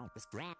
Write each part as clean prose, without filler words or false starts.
on the strap.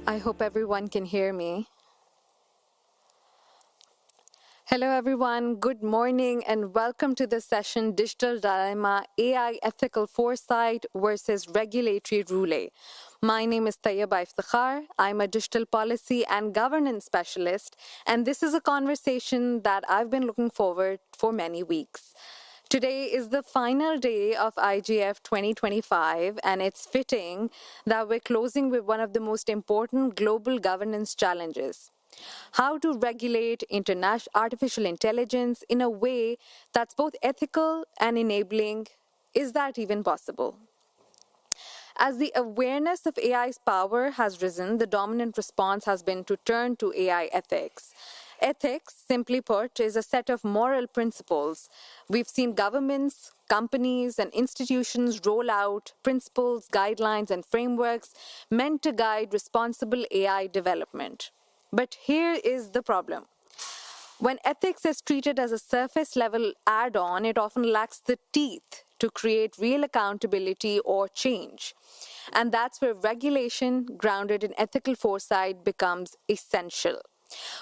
I hope everyone can hear me. Hello, everyone. Good morning and welcome to the session Digital Dilemma AI Ethical Foresight versus Regulatory Relay. My name is Tayyaba Iftikhar. I'm a digital policy and governance specialist, and this is a conversation that I've been looking forward for many weeks. Today is the final day of IGF 2025, and it's fitting that we're closing with one of the most important global governance challenges: how to regulate artificial intelligence in a way that's both ethical and enabling. Is that even possible? As the awareness of AI's power has risen, the dominant response has been to turn to AI ethics. Ethics, simply put, is a set of moral principles. We've seen governments, companies, and institutions roll out principles, guidelines, and frameworks meant to guide responsible AI development. But here is the problem. When ethics is treated as a surface level add on, it often lacks the teeth to create real accountability or change. And that's where regulation grounded in ethical foresight becomes essential.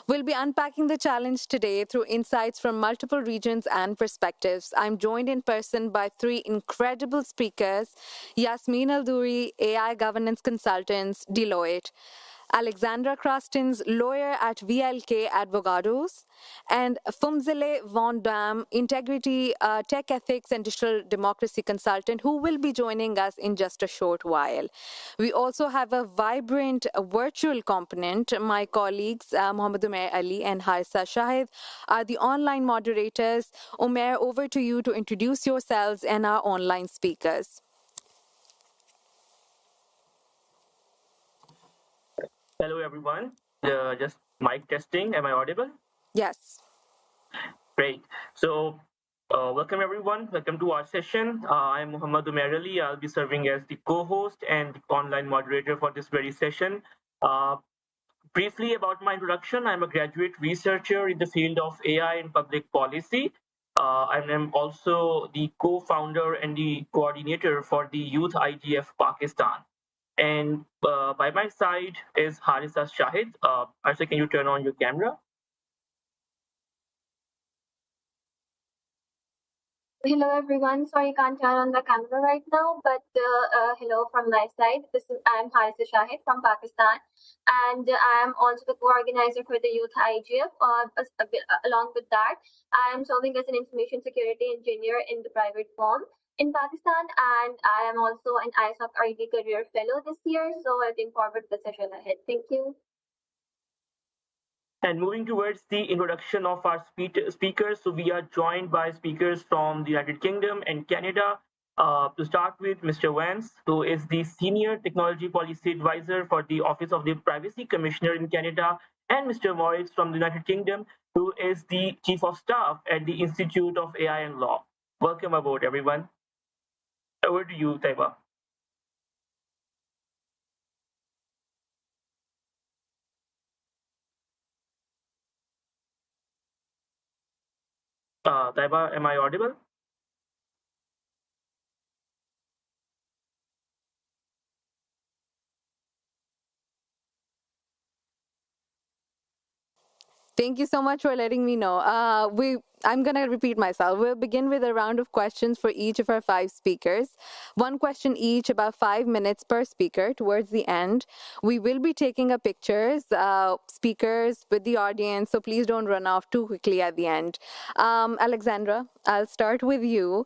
We'll be unpacking the challenge today through insights from multiple regions and perspectives. I'm joined in person by three incredible speakers: Yasmin Aldouri, AI governance consultants, Deloitte; Alexandra Krastins, lawyer at VLK Advogados; and Fumzile Von Dam, integrity, tech ethics, and digital democracy consultant, who will be joining us in just a short while. We also have a vibrant virtual component. My colleagues, Mohammed Umair Ali and Harisa Shahid, are the online moderators. Umair, over to you to introduce yourselves and our online speakers. Hello, everyone. Just mic testing. Am I audible? Yes. Great. So, welcome, everyone. Welcome to our session. I'm Muhammad Umair Ali. I'll be serving as the co-host and online moderator for this very session. Briefly about my introduction, I'm a graduate researcher in the field of AI and public policy. I am also the co-founder and the coordinator for the Youth IGF Pakistan. And by my side is Harisa Shahid. Harisa, can you turn on your camera? Hello everyone. Sorry, I can't turn on the camera right now, but hello from my side. I'm Harisa Shahid from Pakistan, and I'm also the co-organizer for the Youth IGF. Along with that, I'm serving as an information security engineer in the private firm in Pakistan, and I am also an ISOC RD career fellow this year. So looking forward to the session ahead. Thank you. And moving towards the introduction of our speakers, so we are joined by speakers from the United Kingdom and Canada. To start with, Mr. Vance, who is the Senior Technology Policy Advisor for the Office of the Privacy Commissioner in Canada, and Mr. Moritz from the United Kingdom, who is the Chief of Staff at the Institute of AI and Law. Welcome aboard, everyone. Over to you, Taiba. Taiba, am I audible? Thank you so much for letting me know. I'm going to repeat myself. We'll begin with a round of questions for each of our five speakers. One question each, about 5 minutes per speaker towards the end. We will be taking up pictures, speakers with the audience, so please don't run off too quickly at the end. Alexandra, I'll start with you.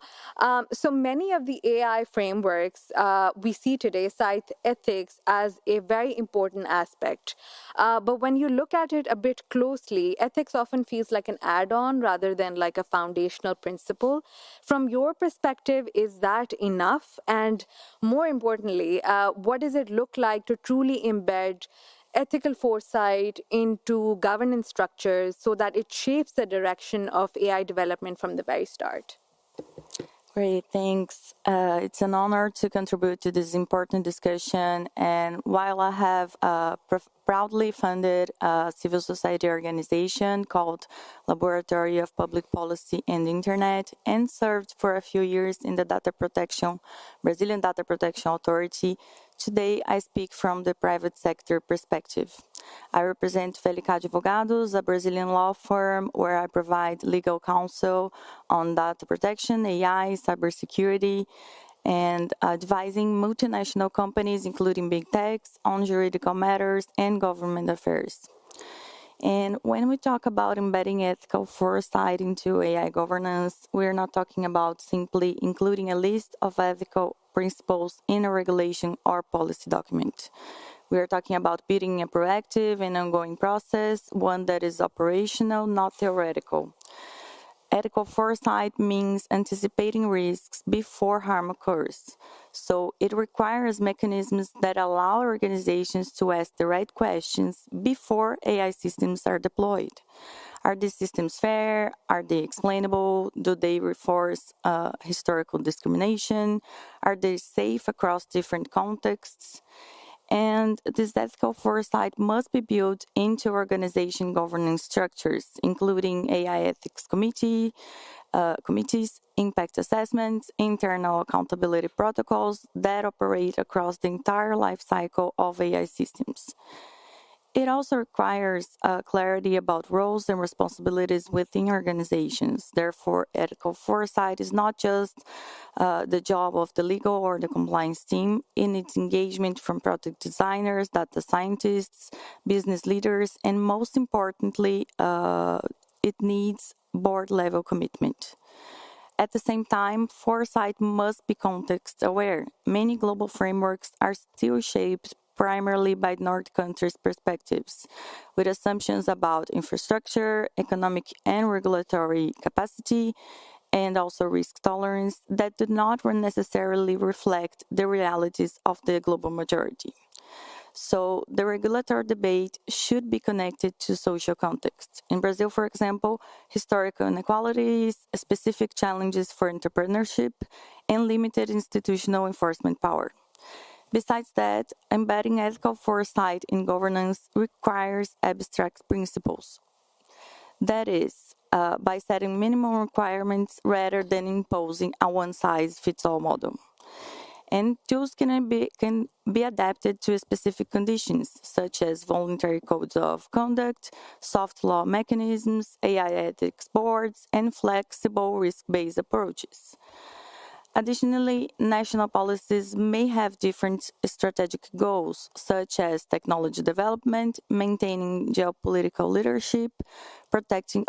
So many of the AI frameworks we see today cite ethics as a very important aspect. But when you look at it a bit closely, ethics often feels like an add on rather than like a foundational principle. From your perspective, is that enough? And more importantly, what does it look like to truly embed ethical foresight into governance structures so that it shapes the direction of AI development from the very start? Great, thanks. It's an honor to contribute to this important discussion. And while I have proudly funded a civil society organization called Laboratory of Public Policy and Internet and served for a few years in the Brazilian Data Protection Authority, today I speak from the private sector perspective. I represent Felica Advogados, a Brazilian law firm where I provide legal counsel on data protection, AI, cybersecurity, and advising multinational companies, including big techs, on juridical matters and government affairs. And when we talk about embedding ethical foresight into AI governance, we're not talking about simply including a list of ethical principles in a regulation or policy document. We are talking about building a proactive and ongoing process, one that is operational, not theoretical. Ethical foresight means anticipating risks before harm occurs. So it requires mechanisms that allow organizations to ask the right questions before AI systems are deployed. Are these systems fair? Are they explainable? Do they reinforce historical discrimination? Are they safe across different contexts? And this ethical foresight must be built into organization governance structures, including AI ethics committees, impact assessments, internal accountability protocols that operate across the entire life cycle of AI systems. It also requires clarity about roles and responsibilities within organizations. Therefore, ethical foresight is not just the job of the legal or the compliance team. It needs engagement from product designers, data scientists, business leaders, and most importantly, it needs board level commitment. At the same time, foresight must be context aware. Many global frameworks are still shaped primarily by North countries' perspectives, with assumptions about infrastructure, economic and regulatory capacity, and also risk tolerance that do not necessarily reflect the realities of the global majority. So the regulatory debate should be connected to social context. In Brazil, for example, historical inequalities, specific challenges for entrepreneurship, and limited institutional enforcement power. Besides that, embedding ethical foresight in governance requires abstract principles. That is, by setting minimum requirements rather than imposing a one-size-fits-all model. And tools can be adapted to specific conditions, such as voluntary codes of conduct, soft law mechanisms, AI ethics boards, and flexible risk-based approaches. Additionally, national policies may have different strategic goals, such as technology development, maintaining geopolitical leadership, protecting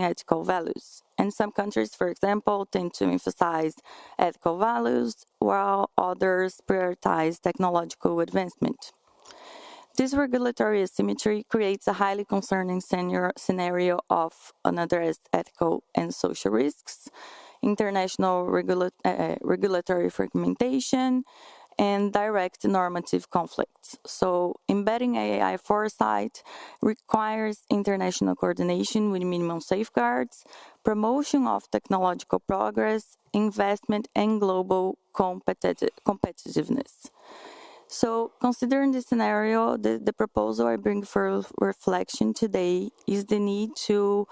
ethical values. And some countries, for example, tend to emphasize ethical values, while others prioritize technological advancement. This regulatory asymmetry creates a highly concerning scenario of unaddressed ethical and social risks, international regulatory fragmentation, and direct normative conflicts. So embedding AI foresight requires international coordination with minimum safeguards, promotion of technological progress, investment, and global competitiveness. So, considering this scenario, the proposal I bring for reflection today is the need to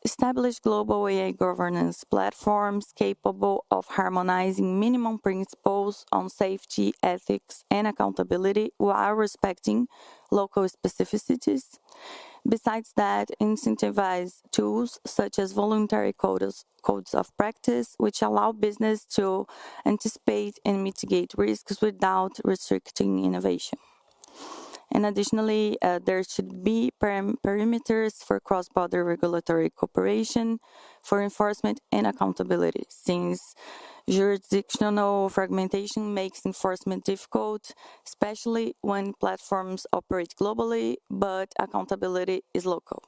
establish global AI governance platforms capable of harmonizing minimum principles on safety, ethics, and accountability while respecting local specificities. Besides that, incentivize tools such as voluntary codes of practice, which allow business to anticipate and mitigate risks without restricting innovation. And additionally, there should be perimeters for cross-border regulatory cooperation, for enforcement and accountability, since jurisdictional fragmentation makes enforcement difficult, especially when platforms operate globally, but accountability is local.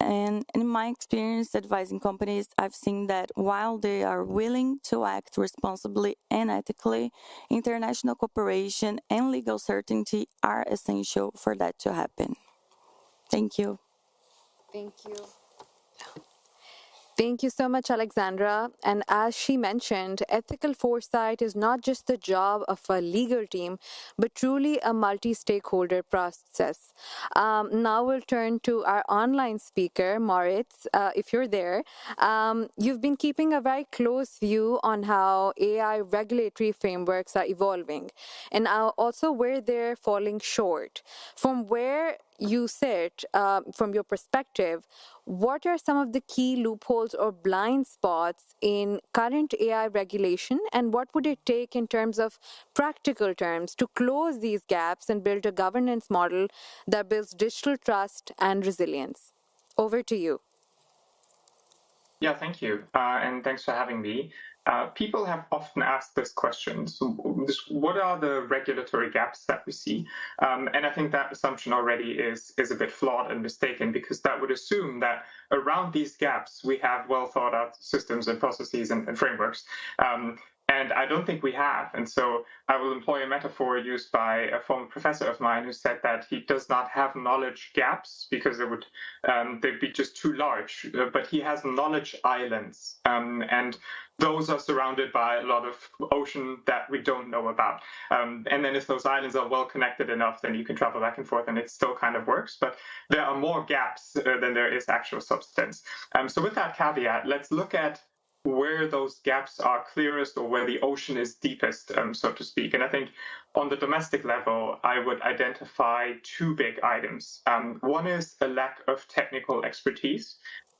And in my experience advising companies, I've seen that while they are willing to act responsibly and ethically, international cooperation and legal certainty are essential for that to happen. Thank you. Thank you. Thank you so much, Alexandra. And as she mentioned, ethical foresight is not just the job of a legal team, but truly a multi-stakeholder process. Now we'll turn to our online speaker, Moritz, if you're there. You've been keeping a very close view on how AI regulatory frameworks are evolving, and also where they're falling short. From where you sit, from your perspective, what are some of the key loopholes or blind spots in current AI regulation, and what would it take in terms of practical terms to close these gaps and build a governance model that builds digital trust and resilience? Over to you. Yeah, thank you. And thanks for having me. People have often asked this question. So what are the regulatory gaps that we see? And I think that assumption already is a bit flawed and mistaken, because that would assume that around these gaps, we have well thought out systems and processes and frameworks. And I don't think we have. And so I will employ a metaphor used by a former professor of mine who said that he does not have knowledge gaps because they'd be just too large, but he has knowledge islands. And those are surrounded by a lot of ocean that we don't know about. And then if those islands are well connected enough, then you can travel back and forth and it still kind of works. But there are more gaps than there is actual substance. So with that caveat, let's look at where those gaps are clearest or where the ocean is deepest, so to speak. And I think on the domestic level, I would identify two big items. One is a lack of technical expertise.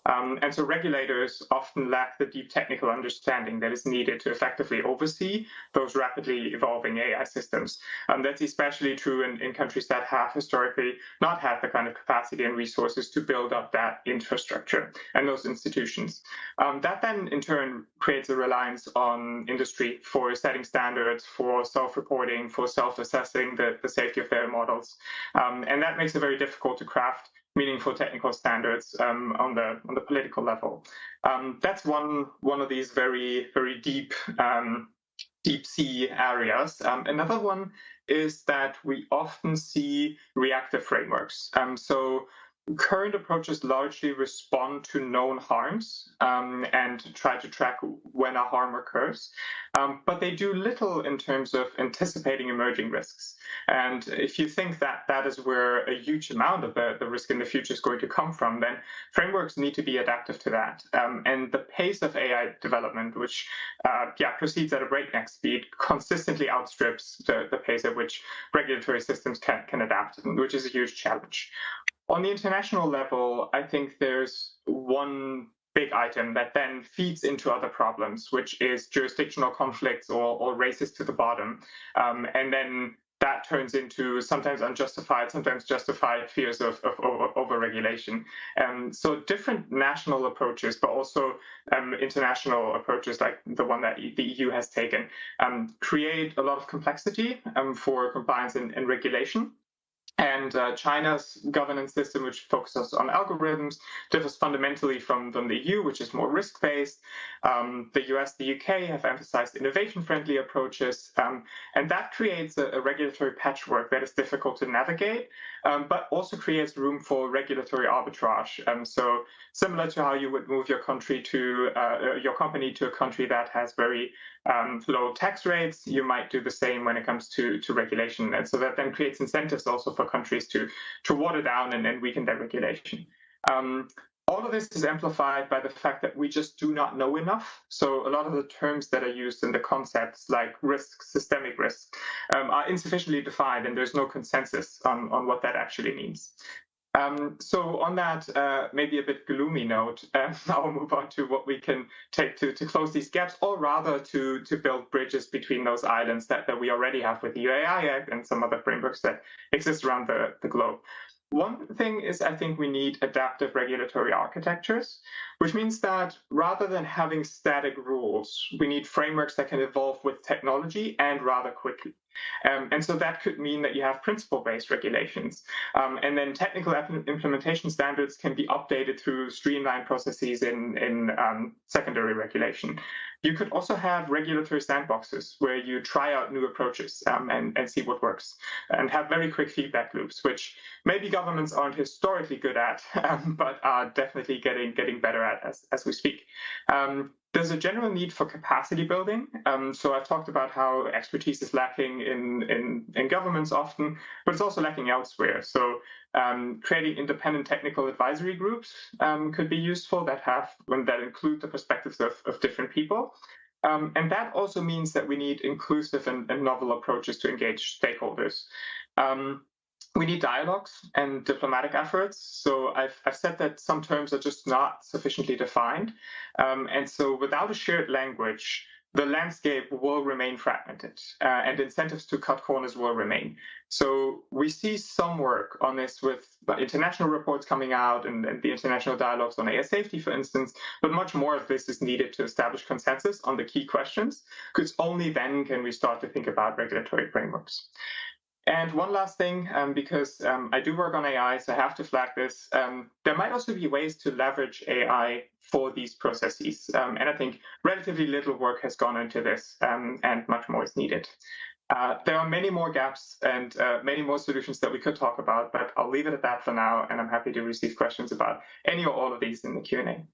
And so regulators often lack the deep technical understanding that is needed to effectively oversee those rapidly evolving AI systems. That's especially true in countries that have historically not had the kind of capacity and resources to build up that infrastructure and those institutions. That then in turn creates a reliance on industry for setting standards, for self-reporting, for self-assessing the safety of their models. And that makes it very difficult to craft meaningful technical standards on the political level. That's one of these very, very deep sea areas. Another one is that we often see reactive frameworks. So current approaches largely respond to known harms and try to track when a harm occurs, but they do little in terms of anticipating emerging risks. And if you think that that is where a huge amount of the risk in the future is going to come from, then frameworks need to be adaptive to that. And the pace of AI development, which proceeds at a breakneck speed, consistently outstrips the pace at which regulatory systems can adapt, which is a huge challenge. On the international level, I think there's one big item that then feeds into other problems, which is jurisdictional conflicts or races to the bottom. And then that turns into sometimes unjustified, sometimes justified fears of overregulation. So different national approaches, but also international approaches like the one that the EU has taken, create a lot of complexity for compliance and regulation. And China's governance system, which focuses on algorithms, differs fundamentally from the EU, which is more risk-based. The US, the UK have emphasized innovation-friendly approaches, and that creates a regulatory patchwork that is difficult to navigate, but also creates room for regulatory arbitrage. So similar to how you would move your company to a country that has very low tax rates, you might do the same when it comes to regulation. And so that then creates incentives also for countries to water down and weaken their regulation. All of this is amplified by the fact that we just do not know enough. So a lot of the terms that are used in the concepts like risk, systemic risk, are insufficiently defined, and there's no consensus on what that actually means. So on that maybe a bit gloomy note, I'll move on to what we can take to close these gaps, or rather to build bridges between those islands that we already have with the UAI Act and some other frameworks that exist around the globe. One thing is, I think we need adaptive regulatory architectures, which means that rather than having static rules, we need frameworks that can evolve with technology and rather quickly. And so that could mean that you have principle-based regulations. And then technical implementation standards can be updated through streamlined processes in secondary regulation. You could also have regulatory sandboxes where you try out new approaches and see what works, and have very quick feedback loops, which maybe governments aren't historically good at, but are definitely getting better at as we speak. There's a general need for capacity building. So I've talked about how expertise is lacking in governments often, but it's also lacking elsewhere. So creating independent technical advisory groups could be useful that include the perspectives of different people. And that also means that we need inclusive and novel approaches to engage stakeholders. We need dialogues and diplomatic efforts. So I've said that some terms are just not sufficiently defined. And so without a shared language, the landscape will remain fragmented, and incentives to cut corners will remain. So we see some work on this with international reports coming out and the international dialogues on AI safety, for instance, but much more of this is needed to establish consensus on the key questions, because only then can we start to think about regulatory frameworks. And one last thing, because I do work on AI, so I have to flag this. There might also be ways to leverage AI for these processes. And I think relatively little work has gone into this, and much more is needed. There are many more gaps and many more solutions that we could talk about, but I'll leave it at that for now, and I'm happy to receive questions about any or all of these in the Q&A.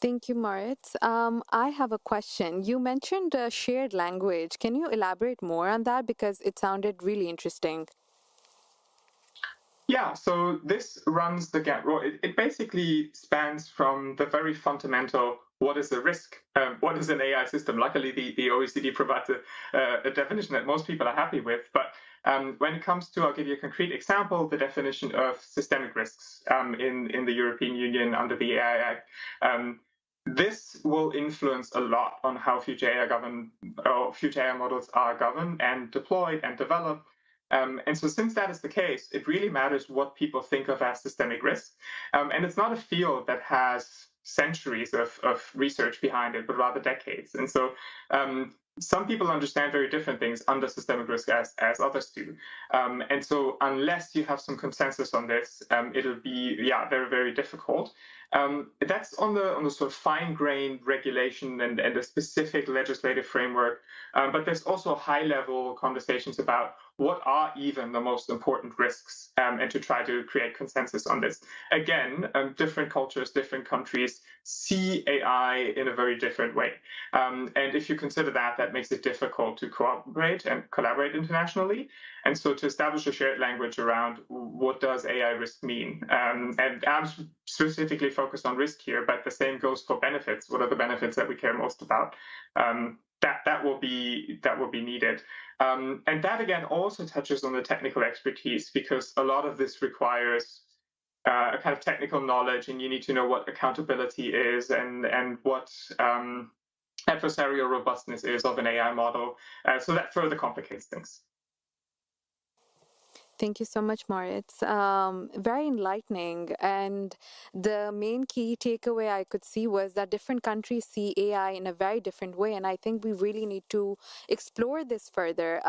Thank you, Moritz. I have a question. You mentioned a shared language. Can you elaborate more on that? Because it sounded really interesting. Yeah, so this runs the gap. Well, it basically spans from the very fundamental, what is a risk? What is an AI system? Luckily, the OECD provides a definition that most people are happy with. But when it comes to, I'll give you a concrete example, the definition of systemic risks in the European Union under the AI Act. This will influence a lot on how future AI models are governed and deployed and developed. And so since that is the case, it really matters what people think of as systemic risk. And it's not a field that has centuries of research behind it, but rather decades. And so some people understand very different things under systemic risk as others do. And so unless you have some consensus on this, it'll be, very, very difficult. That's on the sort of fine-grained regulation and a specific legislative framework. But there's also high-level conversations about what are even the most important risks, and to try to create consensus on this. Again, different cultures, different countries see AI in a very different way. And if you consider that makes it difficult to cooperate and collaborate internationally. And so to establish a shared language around what does AI risk mean? And I'm specifically focused on risk here, but the same goes for benefits. What are the benefits that we care most about? That will be needed. And that, again, also touches on the technical expertise, because a lot of this requires a kind of technical knowledge, and you need to know what accountability is and what adversarial robustness is of an AI model. So that further complicates things. Thank you so much, Moritz. Very enlightening. And the main key takeaway I could see was that different countries see AI in a very different way. And I think we really need to explore this further.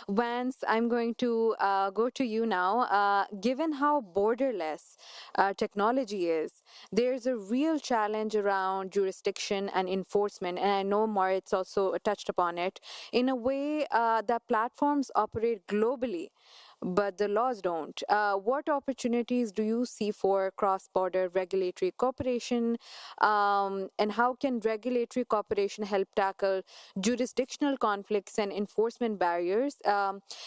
Vance, I'm going to go to you now. Given how borderless technology is, there's a real challenge around jurisdiction and enforcement. And I know Moritz also touched upon it in a way that platforms operate globally. but the laws don't. What opportunities do you see for cross-border regulatory cooperation, and how can regulatory cooperation help tackle jurisdictional conflicts and enforcement barriers,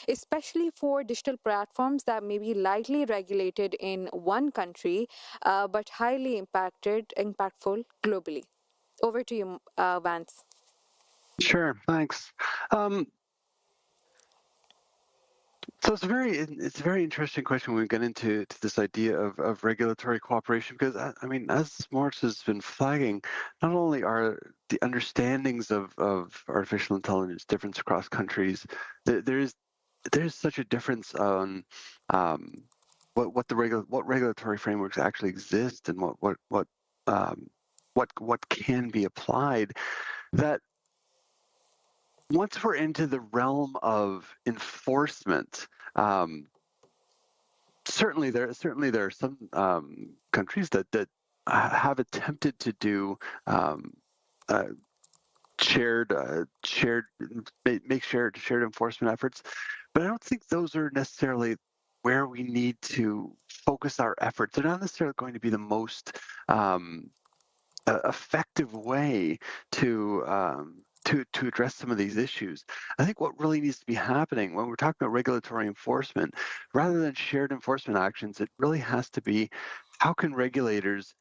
especially for digital platforms that may be lightly regulated in one country, but highly impactful globally? Over to you, Vance. Sure, thanks. So it's a very interesting question when we get into this idea of regulatory cooperation, because I mean, as Morris has been flagging, not only are the understandings of artificial intelligence different across countries, there's such a difference on what regulatory frameworks actually exist and what can be applied, that once we're into the realm of enforcement, certainly there are some countries that have attempted to do uh, make shared enforcement efforts, but I don't think those are necessarily where we need to focus our efforts. They're not necessarily going to be the most effective way to address some of these issues. I think what really needs to be happening when we're talking about regulatory enforcement, rather than shared enforcement actions, it really has to be, how can regulators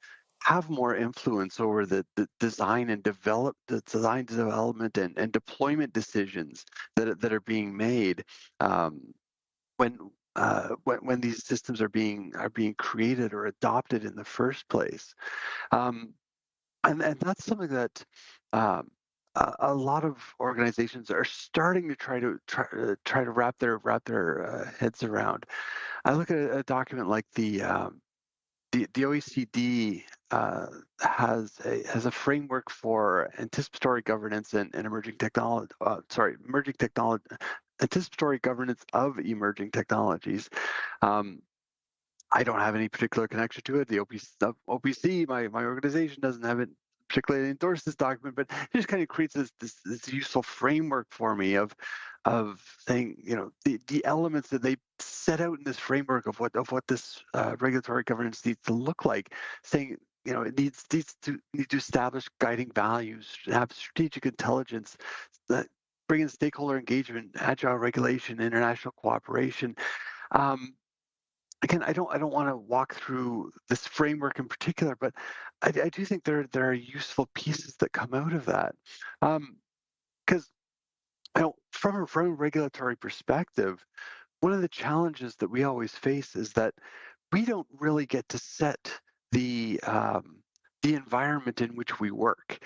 have more influence over the design development and deployment decisions that are being made, when when these systems are being created or adopted in the first place. And that's something that a lot of organizations are starting to try to wrap their heads around. I look at a document like the OECD has a framework for anticipatory governance and emerging technology. Anticipatory governance of emerging technologies. I don't have any particular connection to it. The OPC, my organization, doesn't have it particularly endorsed this document, but it just kind of creates this useful framework for me of saying, the elements that they set out in this framework of what this regulatory governance needs to look like, saying, it needs to establish guiding values, have strategic intelligence, bring in stakeholder engagement, agile regulation, international cooperation. Again, I don't want to walk through this framework in particular, but I do think there are useful pieces that come out of that, because from a regulatory perspective, one of the challenges that we always face is that we don't really get to set the environment in which we work.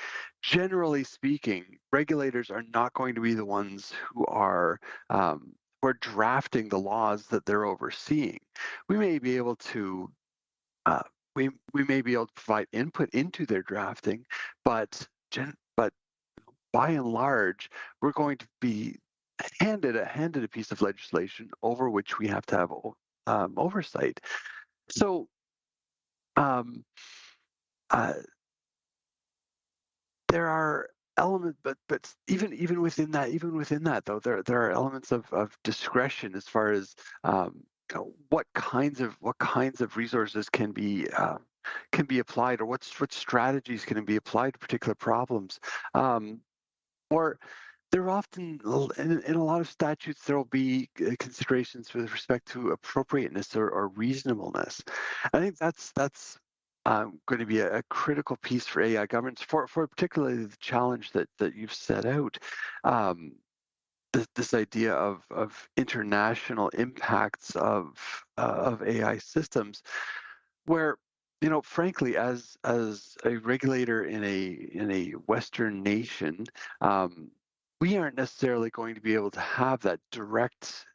Generally speaking, regulators are not going to be the ones who are drafting the laws that they're overseeing. We may be able to we may be able to provide input into their drafting, but by and large, we're going to be handed a piece of legislation over which we have to have oversight. So um, uh, there are elements, but even within that though, there are elements of discretion as far as what kinds of resources can be applied, or what strategies can be applied to particular problems, or there are often, in a lot of statutes, there will be considerations with respect to appropriateness or reasonableness. I think that's going to be a critical piece for AI governance, for particularly the challenge that you've set out. This idea of international impacts of AI systems, where, frankly, as a regulator in a Western nation, we aren't necessarily going to be able to have that direct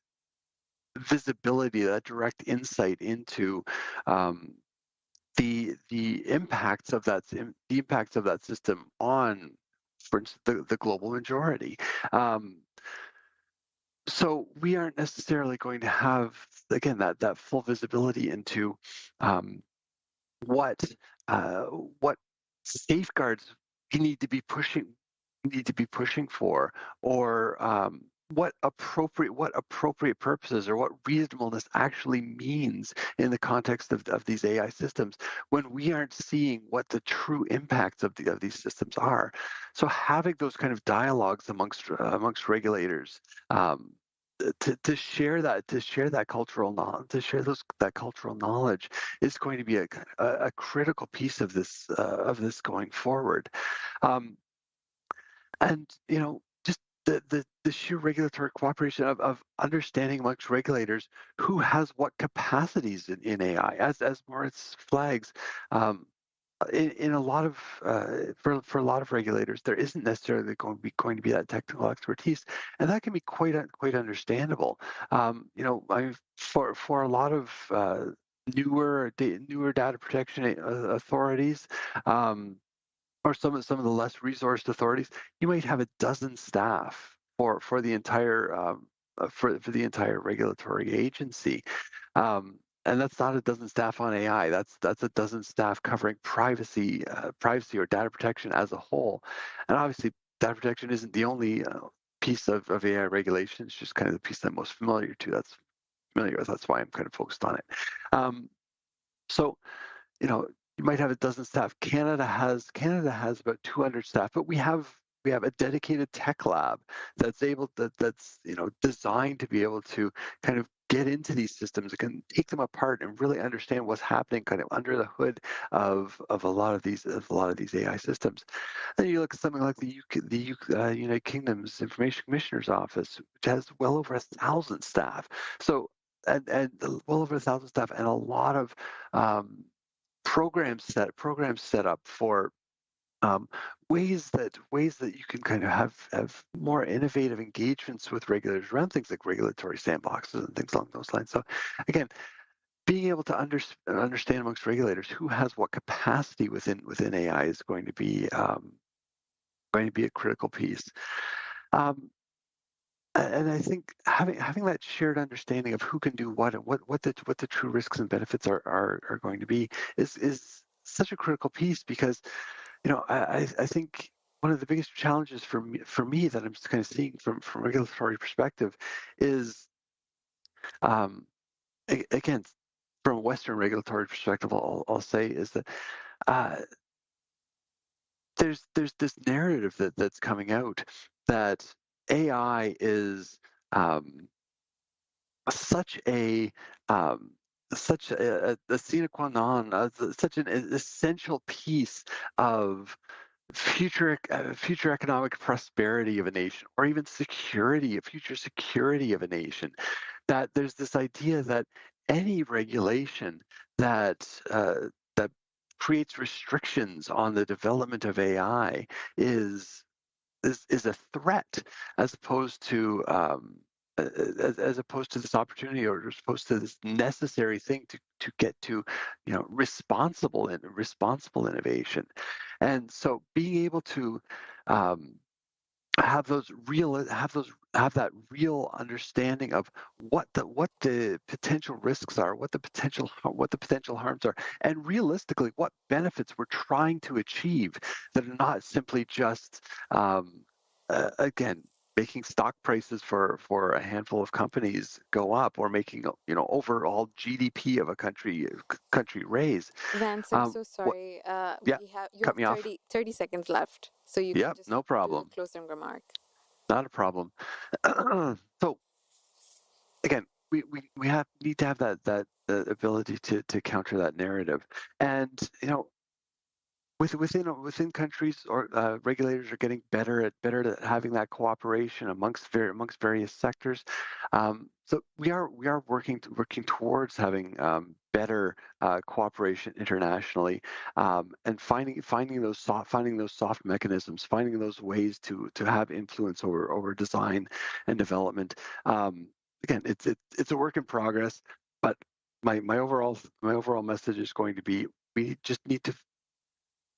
visibility, that direct insight into the impacts of that system on, for instance, the global majority. So we aren't necessarily going to have, again, that full visibility into what safeguards we need to be pushing for, or what appropriate purposes or what reasonableness actually means in the context of these AI systems when we aren't seeing what the true impacts of these systems are. So having those kind of dialogues amongst regulators, to share that cultural knowledge, that cultural knowledge is going to be a critical piece of this going forward. And just the sheer regulatory cooperation of understanding amongst regulators who has what capacities in AI, as Moritz flags. In a lot of for a lot of regulators, there isn't necessarily going to be that technical expertise, and that can be quite understandable. For a lot of newer data protection authorities. Or some of the less resourced authorities, you might have a dozen staff for the entire for the entire regulatory agency, and that's not a dozen staff on AI. That's a dozen staff covering privacy or data protection as a whole. And obviously, data protection isn't the only piece of AI regulation. It's just kind of the piece I'm most familiar with. That's why I'm kind of focused on it. So you might have a dozen staff. Canada has about 200 staff, but we have a dedicated tech lab that's designed to be able to kind of get into these systems. It can take them apart and really understand what's happening kind of under the hood of a lot of these AI systems. Then you look at something like the United Kingdom's Information Commissioner's Office, which has well over 1,000 staff. So and well over 1,000 staff and a lot of programs set up for ways that you can kind of have more innovative engagements with regulators around things like regulatory sandboxes and things along those lines. So again, being able to understand amongst regulators who has what capacity within AI is going to be a critical piece. And I think having that shared understanding of who can do what and what the true risks and benefits are going to be is such a critical piece, because I think one of the biggest challenges for me that I'm just kind of seeing from a regulatory perspective is again, from a Western regulatory perspective, I'll say is that there's this narrative that's coming out that AI is such a um, a sine qua non, such an essential piece of future economic prosperity of a nation, or even future security of a nation, that there's this idea that any regulation that that creates restrictions on the development of AI is a threat, as opposed to as opposed to this opportunity, or as opposed to this necessary thing to get to responsible innovation. And so being able to have that real understanding of what the potential risks are, what the potential harms are, and realistically what benefits we're trying to achieve, that are not simply just again, making stock prices for a handful of companies go up, or making overall GDP of a country raise. Vance, I'm so sorry. Yeah, You cut have me off. 30 seconds left, so you can Yep, just no do a problem. closing remark. Not a problem. So again, we need to have that ability to counter that narrative. And within countries, or regulators are getting better at having that cooperation amongst various sectors. So we are working towards having better cooperation internationally, and finding those soft mechanisms, finding those ways to have influence over design and development. Again, it's a work in progress, but my overall message is going to be, we just need to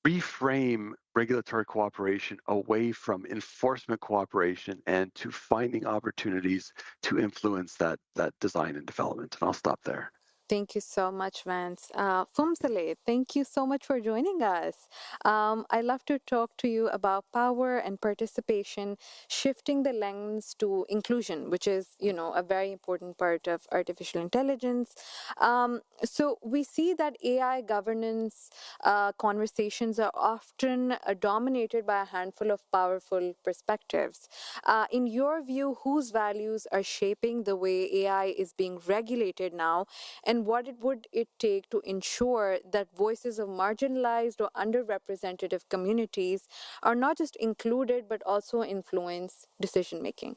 reframe regulatory cooperation away from enforcement cooperation and to finding opportunities to influence that design and development. And I'll stop there. Thank you so much, Vance. Fumsale, thank you so much for joining us. I love to talk to you about power and participation, shifting the lens to inclusion, which is, a very important part of artificial intelligence. So we see that AI governance conversations are often dominated by a handful of powerful perspectives. In your view, whose values are shaping the way AI is being regulated now, and what would it take to ensure that voices of marginalized or underrepresented communities are not just included but also influence decision making?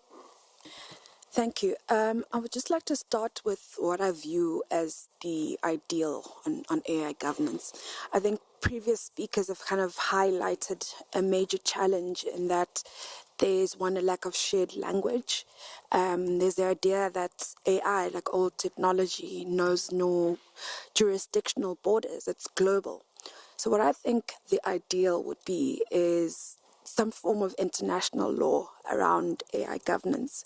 Thank you. I would just like to start with what I view as the ideal on AI governance. I think previous speakers have kind of highlighted a major challenge in that there's one, a lack of shared language. There's the idea that AI, like all technology, knows no jurisdictional borders. It's global. So what I think the ideal would be is some form of international law around AI governance.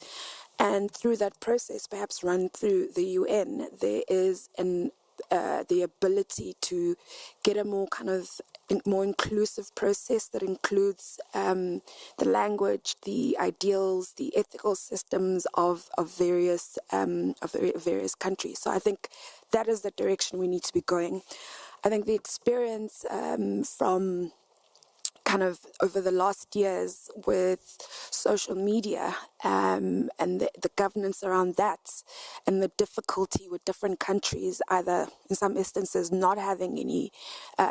And through that process, perhaps run through the UN, there is the ability to get a more kind of more inclusive process that includes the language, the ideals, the ethical systems of various countries. So I think that is the direction we need to be going. I think the experience from kind of over the last years with social media and the governance around that and the difficulty with different countries, either in some instances not having any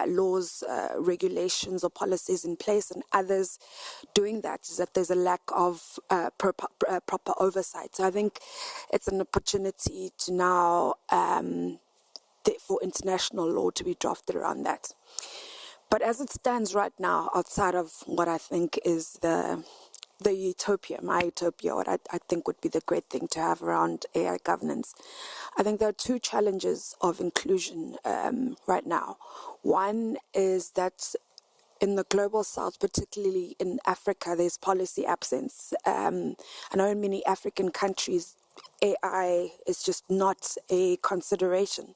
laws, regulations or policies in place, and others doing that, is that there's a lack of proper oversight. So I think it's an opportunity to now for international law to be drafted around that. But as it stands right now, outside of what I think is the utopia, my utopia, what I think would be the great thing to have around AI governance, I think there are two challenges of inclusion right now. One is that in the global south, particularly in Africa, there's policy absence. I know in many African countries, AI is just not a consideration.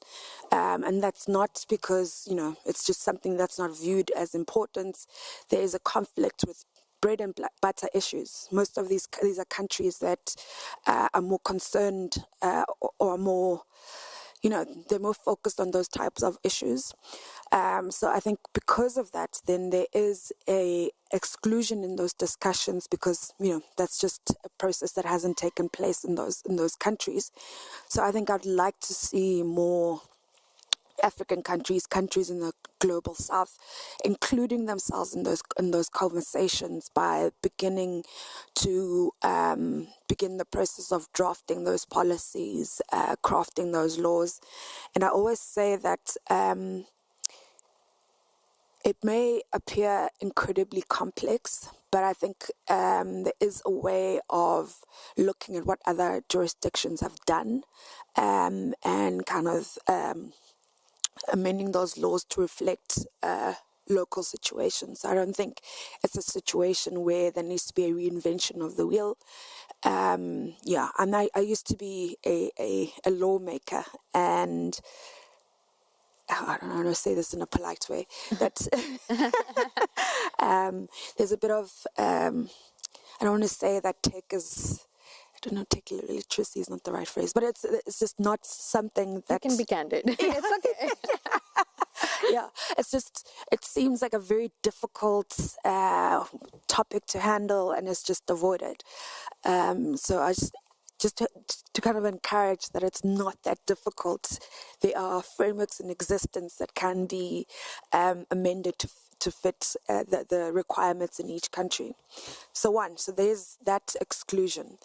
And that's not because, it's just something that's not viewed as important. There is a conflict with bread and butter issues. Most of these are countries that are more concerned or more, they're more focused on those types of issues. So I think because of that, then there is a exclusion in those discussions because, that's just a process that hasn't taken place in those countries. So I think I'd like to see more African countries in the global south, including themselves in those conversations by beginning to begin the process of drafting those policies, crafting those laws. And I always say that it may appear incredibly complex, but I think there is a way of looking at what other jurisdictions have done and kind of amending those laws to reflect local situations. I don't think it's a situation where there needs to be a reinvention of the wheel. And I used to be a lawmaker, and I don't know how to say this in a polite way, but there's a bit of, I don't want to say that tech literacy is not the right phrase, but it's just not something that... You can be candid. It's okay. Yeah, it seems like a very difficult topic to handle, and it's just avoided. So I just to kind of encourage that it's not that difficult. There are frameworks in existence that can be amended to fit the requirements in each country. So there's that exclusion.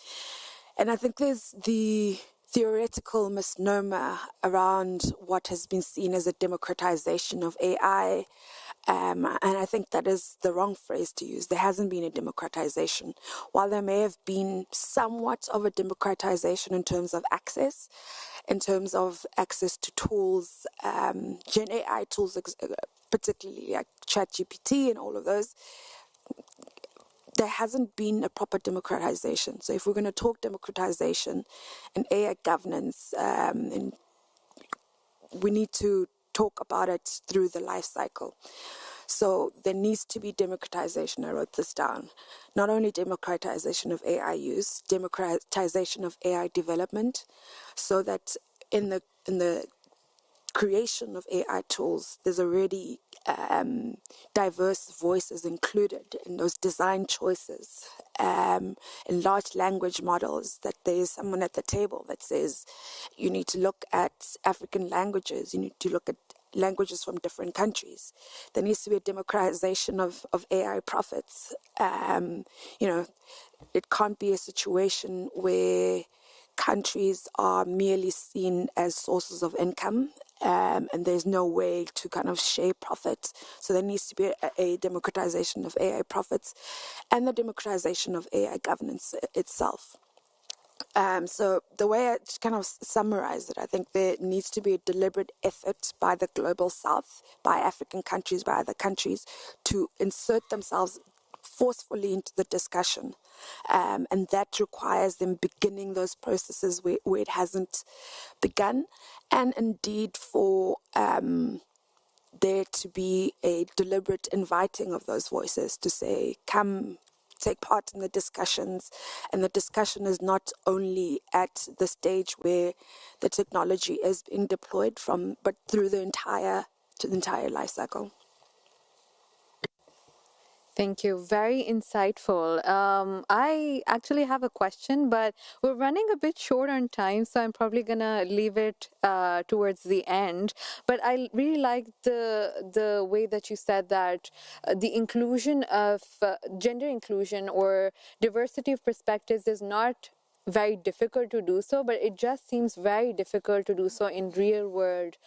And I think there's the theoretical misnomer around what has been seen as a democratization of AI. And I think that is the wrong phrase to use. There hasn't been a democratization. While there may have been somewhat of a democratization in terms of access to tools, Gen AI tools, particularly like ChatGPT and all of those, there hasn't been a proper democratization. So if we're going to talk democratization and AI governance and we need to talk about it through the life cycle. So there needs to be democratization. I wrote this down. Not only democratization of AI use, democratization of AI development, so that in the creation of AI tools, there's already diverse voices included in those design choices. In large language models, that there's someone at the table that says you need to look at African languages, you need to look at languages from different countries. There needs to be a democratization of AI profits. It can't be a situation where countries are merely seen as sources of income, and there's no way to kind of share profits. So there needs to be a democratization of AI profits and the democratization of AI governance itself. So the way I kind of summarize it, I think there needs to be a deliberate effort by the global south, by African countries, by other countries, to insert themselves forcefully into the discussion. And that requires them beginning those processes where it hasn't begun. And indeed for there to be a deliberate inviting of those voices to say, come take part in the discussions. And the discussion is not only at the stage where the technology is being deployed from, but through the entire life cycle. Thank you. Very insightful. I actually have a question, but we're running a bit short on time, so I'm probably gonna leave it towards the end. But I really like the way that you said that the inclusion of gender inclusion or diversity of perspectives is not very difficult to do so, but it just seems very difficult to do so in real world,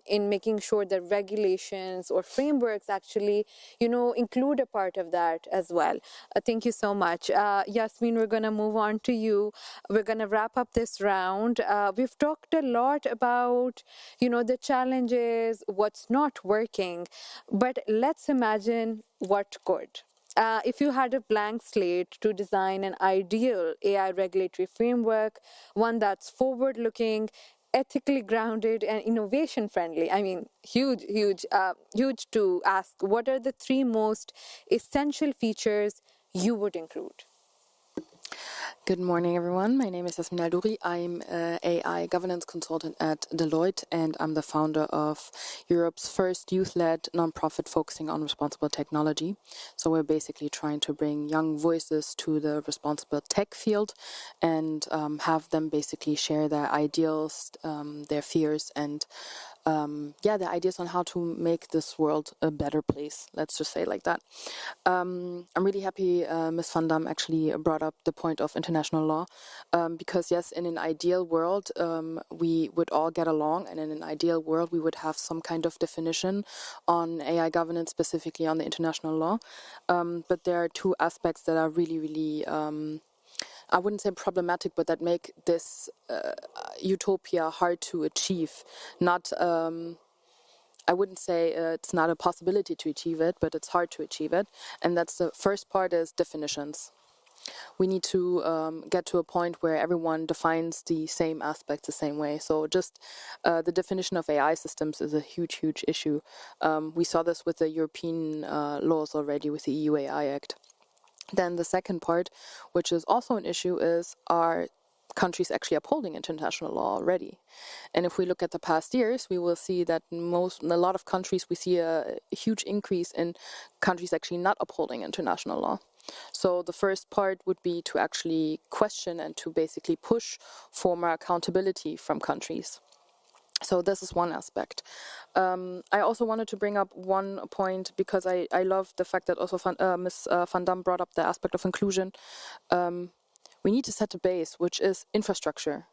in making sure that regulations or frameworks actually, include a part of that as well. Thank you so much. Yasmin, we're going to move on to you. We're going to wrap up this round. We've talked a lot about, the challenges, what's not working, but let's imagine what could. If you had a blank slate to design an ideal AI regulatory framework, one that's forward looking, ethically grounded, and innovation friendly, I mean, huge to ask, what are the three most essential features you would include? Good morning, everyone. My name is Yasmin Aldouri. I'm an AI governance consultant at Deloitte, and I'm the founder of Europe's first youth-led nonprofit focusing on responsible technology. So we're basically trying to bring young voices to the responsible tech field and have them basically share their ideals, their fears, and their ideas on how to make this world a better place. Let's just say it like that. I'm really happy Ms. Van Dam actually brought up the point of international law, because yes, in an ideal world, we would all get along, and in an ideal world, we would have some kind of definition on AI governance, specifically on the international law. But there are two aspects that are really, really I wouldn't say problematic, but that make this utopia hard to achieve. Not, I wouldn't say it's not a possibility to achieve it, but it's hard to achieve it. And that's the first part is definitions. We need to get to a point where everyone defines the same aspects the same way. So just the definition of AI systems is a huge, huge issue. We saw this with the European laws already with the EU AI Act. Then the second part, which is also an issue, is are countries actually upholding international law already? And if we look at the past years, we will see that in a lot of countries, we see a huge increase in countries actually not upholding international law. So the first part would be to actually question and to basically push for more accountability from countries. So this is one aspect. I also wanted to bring up one point because I love the fact that also Ms. Van Dam brought up the aspect of inclusion. We need to set a base, which is infrastructure.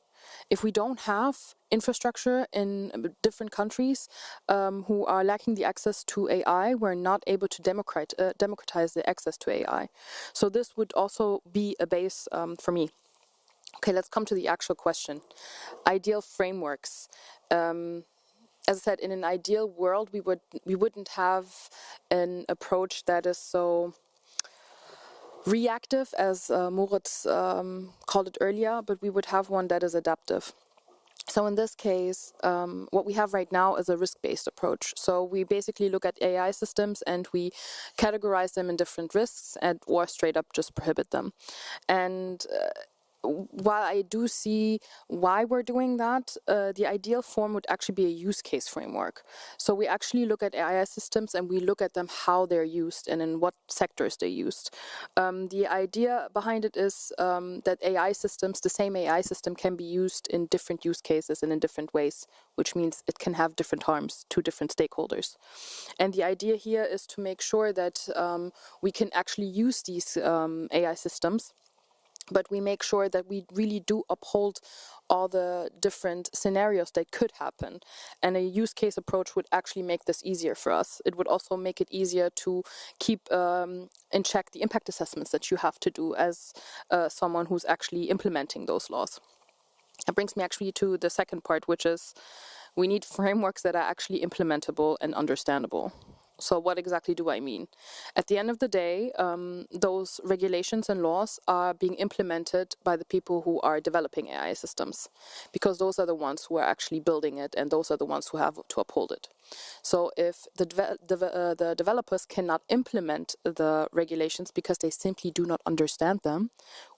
If we don't have infrastructure in different countries who are lacking the access to AI, we're not able to democratize the access to AI. So this would also be a base for me. Okay, let's come to the actual question. Ideal frameworks. As I said, in an ideal world, we wouldn't have an approach that is so reactive, as Moritz called it earlier, but we would have one that is adaptive. So in this case, what we have right now is a risk-based approach. So we basically look at AI systems and we categorize them in different risks or straight up just prohibit them. And while I do see why we're doing that, the ideal form would actually be a use case framework. So we actually look at AI systems and we look at them how they're used and in what sectors they're used. The idea behind it is that AI systems, the same AI system, can be used in different use cases and in different ways, which means it can have different harms to different stakeholders. And the idea here is to make sure that we can actually use these AI systems, but we make sure that we really do uphold all the different scenarios that could happen. And a use case approach would actually make this easier for us. It would also make it easier to keep in check the impact assessments that you have to do as someone who's actually implementing those laws. That brings me actually to the second part, which is we need frameworks that are actually implementable and understandable. So what exactly do I mean? At the end of the day, those regulations and laws are being implemented by the people who are developing AI systems, because those are the ones who are actually building it and those are the ones who have to uphold it. So if the developers cannot implement the regulations because they simply do not understand them,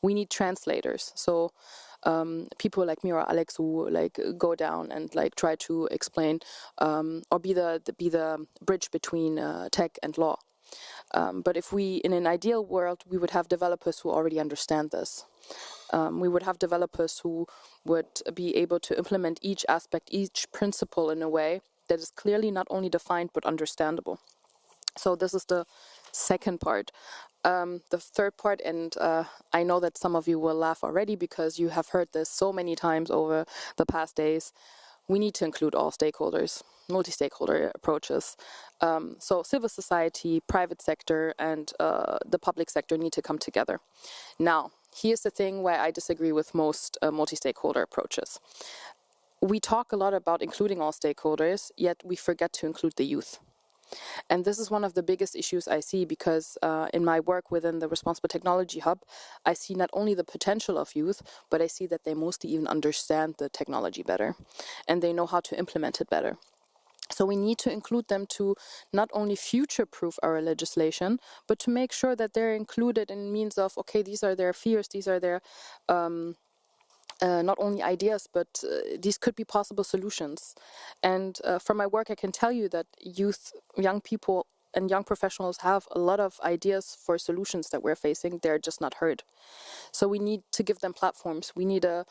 we need translators. So people like me or Alex who like go down and like try to explain or be the bridge between tech and law. But if we, in an ideal world, we would have developers who already understand this. We would have developers who would be able to implement each aspect, each principle in a way that is clearly not only defined but understandable. So this is the second part. The third part, and I know that some of you will laugh already because you have heard this so many times over the past days, we need to include all stakeholders, multi-stakeholder approaches. So civil society, private sector, and the public sector need to come together. Now, here's the thing where I disagree with most multi-stakeholder approaches. We talk a lot about including all stakeholders, yet we forget to include the youth. And this is one of the biggest issues I see because in my work within the Responsible Technology Hub, I see not only the potential of youth, but I see that they mostly even understand the technology better and they know how to implement it better. So we need to include them to not only future-proof our legislation, but to make sure that they're included in means of, okay, these are their fears, these are their not only ideas, but these could be possible solutions. And from my work, I can tell you that youth, young people, and young professionals have a lot of ideas for solutions that we're facing. They're just not heard. So we need to give them platforms. We need a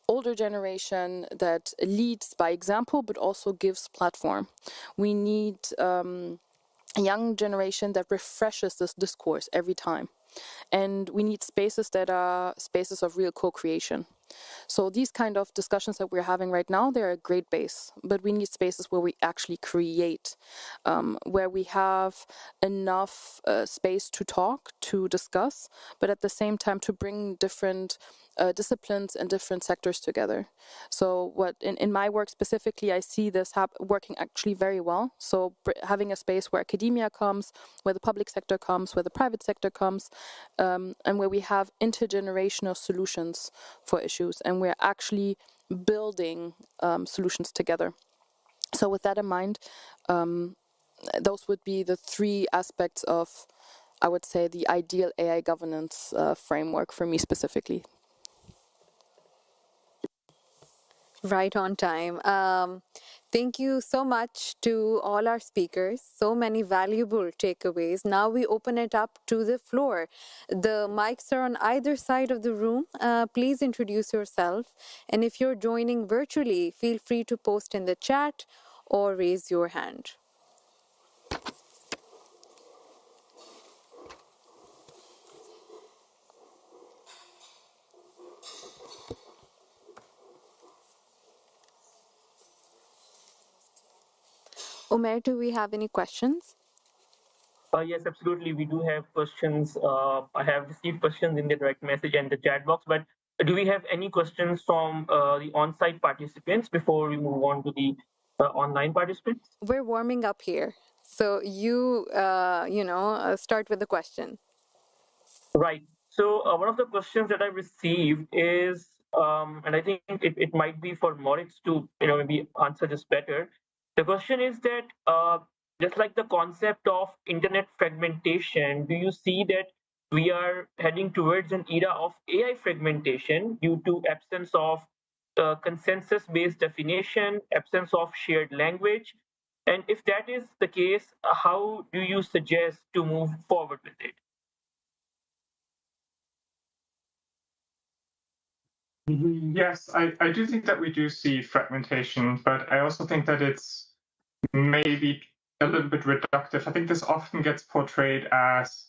older generation that leads by example, but also gives platform. We need a young generation that refreshes this discourse every time. And we need spaces that are spaces of real co-creation. So these kind of discussions that we're having right now, they're a great base, but we need spaces where we actually create, where we have enough space to talk, to discuss, but at the same time to bring different disciplines and different sectors together. So what in my work specifically, I see this working actually very well. So having a space where academia comes, where the public sector comes, where the private sector comes, and where we have intergenerational solutions for issues, and we're actually building solutions together. So with that in mind, those would be the three aspects of, I would say, the ideal AI governance framework for me specifically. Right on time. Thank you so much to all our speakers. So many valuable takeaways. Now we open it up to the floor. The mics are on either side of the room. Please introduce yourself. And if you're joining virtually, feel free to post in the chat or raise your hand. Umair, do we have any questions? Yes, absolutely. We do have questions. I have received questions in the direct message and the chat box, but do we have any questions from the on-site participants before we move on to the online participants? We're warming up here. So you start with the question. Right. So one of the questions that I received is and I think it might be for Moritz to maybe answer this better. The question is that just like the concept of internet fragmentation, do you see that we are heading towards an era of AI fragmentation due to absence of consensus-based definition, absence of shared language? And if that is the case, how do you suggest to move forward with it? Yes, I do think that we do see fragmentation, but I also think that it's maybe a little bit reductive. I think this often gets portrayed as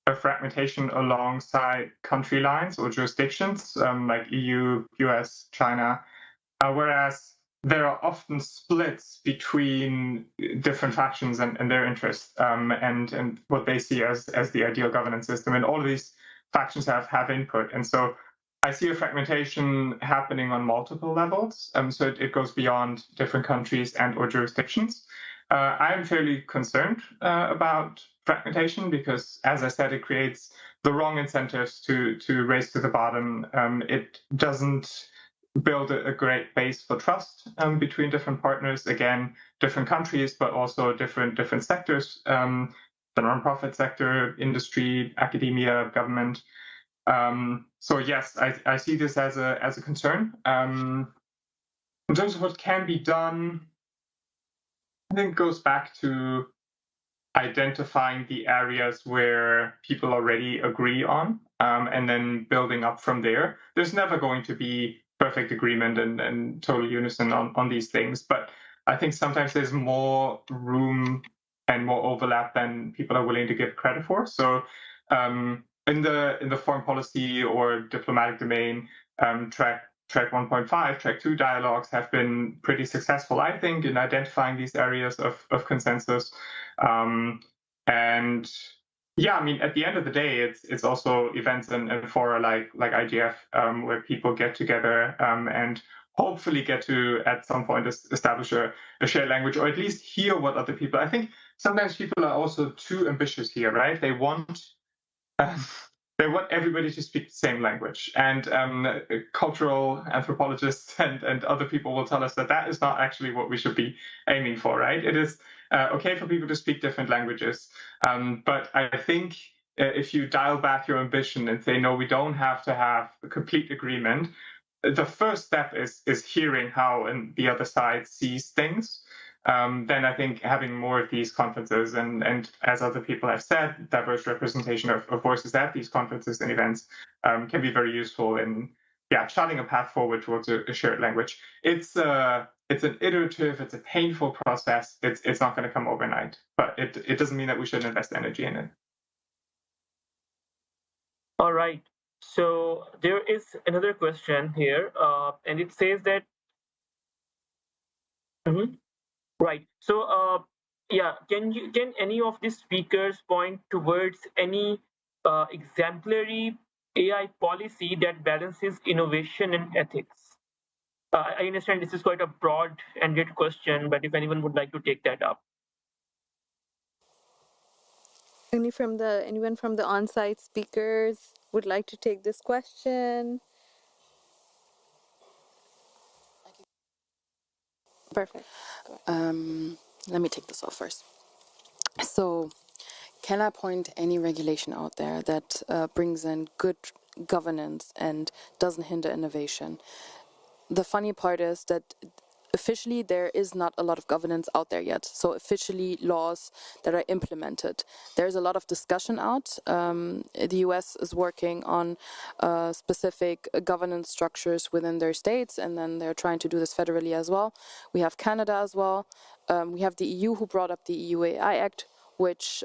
a fragmentation alongside country lines or jurisdictions, like EU, US, China, whereas there are often splits between different factions and their interests, and what they see as the ideal governance system. And all of these factions have input. And so I see a fragmentation happening on multiple levels. So it goes beyond different countries and or jurisdictions. I am fairly concerned about fragmentation because, as I said, it creates the wrong incentives to race to the bottom. It doesn't build a great base for trust between different partners. Again, different countries, but also different sectors. The nonprofit sector, industry, academia, government. So yes, I see this as a concern. In terms of what can be done, I think it goes back to identifying the areas where people already agree on, and then building up from there. There's never going to be perfect agreement and total unison on these things, but I think sometimes there's more room and more overlap than people are willing to give credit for. So in the foreign policy or diplomatic domain, track 1.5, track 2 dialogues have been pretty successful, I think, in identifying these areas of consensus. And yeah, I mean, at the end of the day, it's also events and fora like IGF, where people get together and hopefully get to at some point establish a shared language, or at least hear what other people. I think sometimes people are also too ambitious here, right? They want everybody to speak the same language, and cultural anthropologists and other people will tell us that is not actually what we should be aiming for, right? It is okay for people to speak different languages, but I think if you dial back your ambition and say, no, we don't have to have a complete agreement, the first step is hearing how the other side sees things. Then I think having more of these conferences and as other people have said, diverse representation of voices at these conferences and events can be very useful in charting a path forward towards a shared language. It's an iterative, it's a painful process. It's not going to come overnight, but it doesn't mean that we shouldn't invest energy in it. All right. So there is another question here, and it says that. Right. So, can any of the speakers point towards any exemplary AI policy that balances innovation and ethics? I understand this is quite a broad-ended question, but if anyone would like to take that up. Anyone from the on-site speakers would like to take this question? Perfect. Let me take this off first. So, can I point any regulation out there that brings in good governance and doesn't hinder innovation? The funny part is that officially there is not a lot of governance out there yet. So officially laws that are implemented. There's a lot of discussion out. The US is working on specific governance structures within their states, and then they're trying to do this federally as well. We have Canada as well. We have the EU who brought up the EU AI Act, which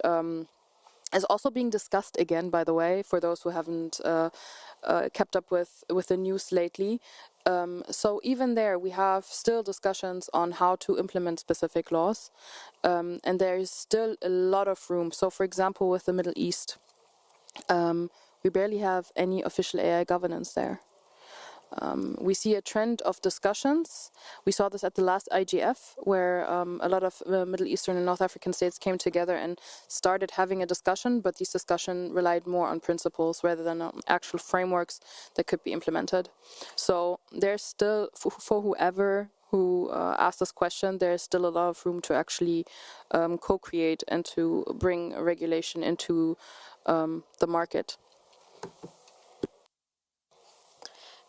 is also being discussed again, by the way, for those who haven't kept up with the news lately. So even there, we have still discussions on how to implement specific laws, and there is still a lot of room. So, for example, with the Middle East, we barely have any official AI governance there. We see a trend of discussions. We saw this at the last IGF, where a lot of Middle Eastern and North African states came together and started having a discussion, but this discussion relied more on principles rather than on actual frameworks that could be implemented. So there's still, for whoever who asked this question, there's still a lot of room to actually co-create and to bring regulation into the market.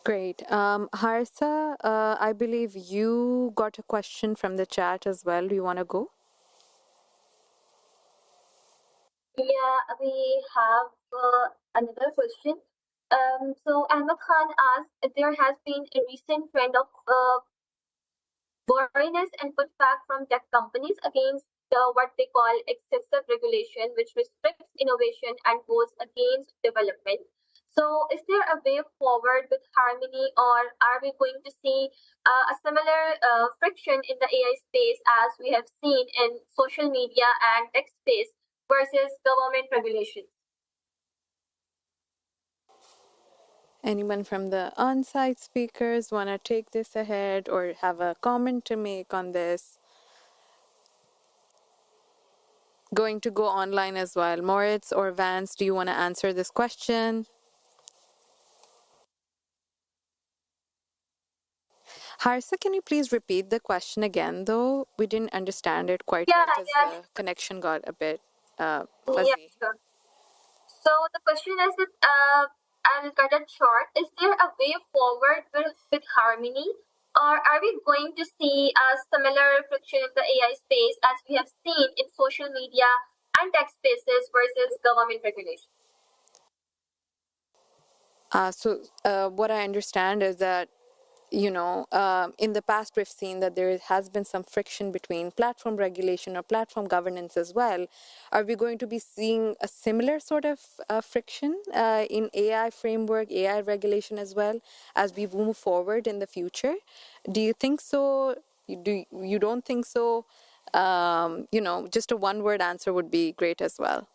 Great. Harsa, I believe you got a question from the chat as well. Do you want to go? Yeah, we have another question. So Ahmed Khan asked, there has been a recent trend of wariness and pushback from tech companies against what they call excessive regulation, which restricts innovation and goes against development. So, is there a way forward with harmony, or are we going to see a similar friction in the AI space as we have seen in social media and tech space versus government regulations? Anyone from the on-site speakers want to take this ahead or have a comment to make on this? Going to go online as well. Moritz or Vance, do you want to answer this question? Harsa, can you please repeat the question again, though? We didn't understand it quite well because the connection got a bit fuzzy. Yeah, sure. So the question is that I'll cut it short. Is there a way forward with harmony, or are we going to see a similar friction in the AI space as we have seen in social media and tech spaces versus government regulations? So what I understand is that, in the past we've seen that there has been some friction between platform regulation or platform governance as well. Are we going to be seeing a similar sort of friction in AI framework, AI regulation as well as we move forward in the future? Do you think so? You don't think so? Just a one-word answer would be great as well.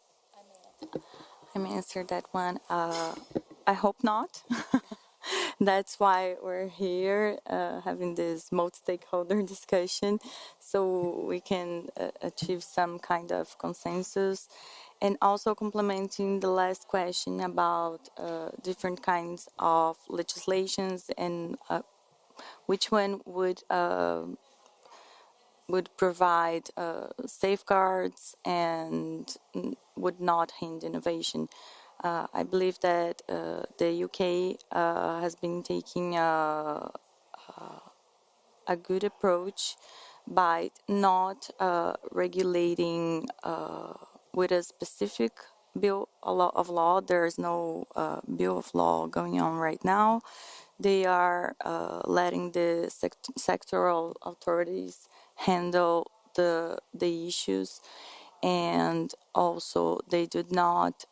I may answer that one. I hope not. That's why we're here having this multi-stakeholder discussion, so we can achieve some kind of consensus. And also complementing the last question about different kinds of legislations and which one would provide safeguards and would not hinder innovation. I believe that the UK has been taking a good approach by not regulating with a specific bill of law. There is no bill of law going on right now. They are letting the sectoral authorities handle the issues, and also they did not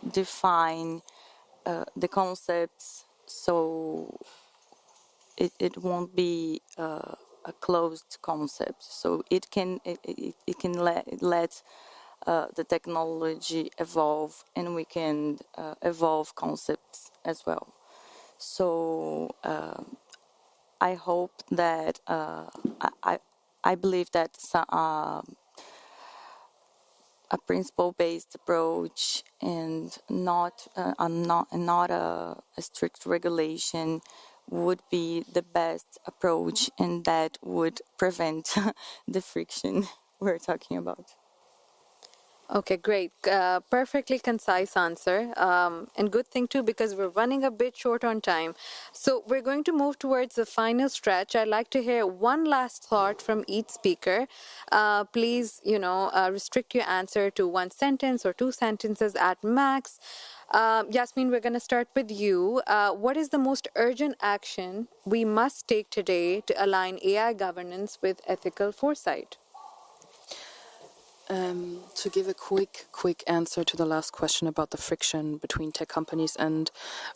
define the concepts, so it won't be a closed concept. So it can let the technology evolve, and we can evolve concepts as well. So I hope that I believe that a principle-based approach and not a strict regulation would be the best approach, and that would prevent the friction we're talking about. Okay, great. Perfectly concise answer. And good thing too, because we're running a bit short on time. So we're going to move towards the final stretch. I'd like to hear one last thought from each speaker. Please, restrict your answer to one sentence or two sentences at max. Yasmin, we're going to start with you. What is the most urgent action we must take today to align AI governance with ethical foresight? To give a quick answer to the last question about the friction between tech companies and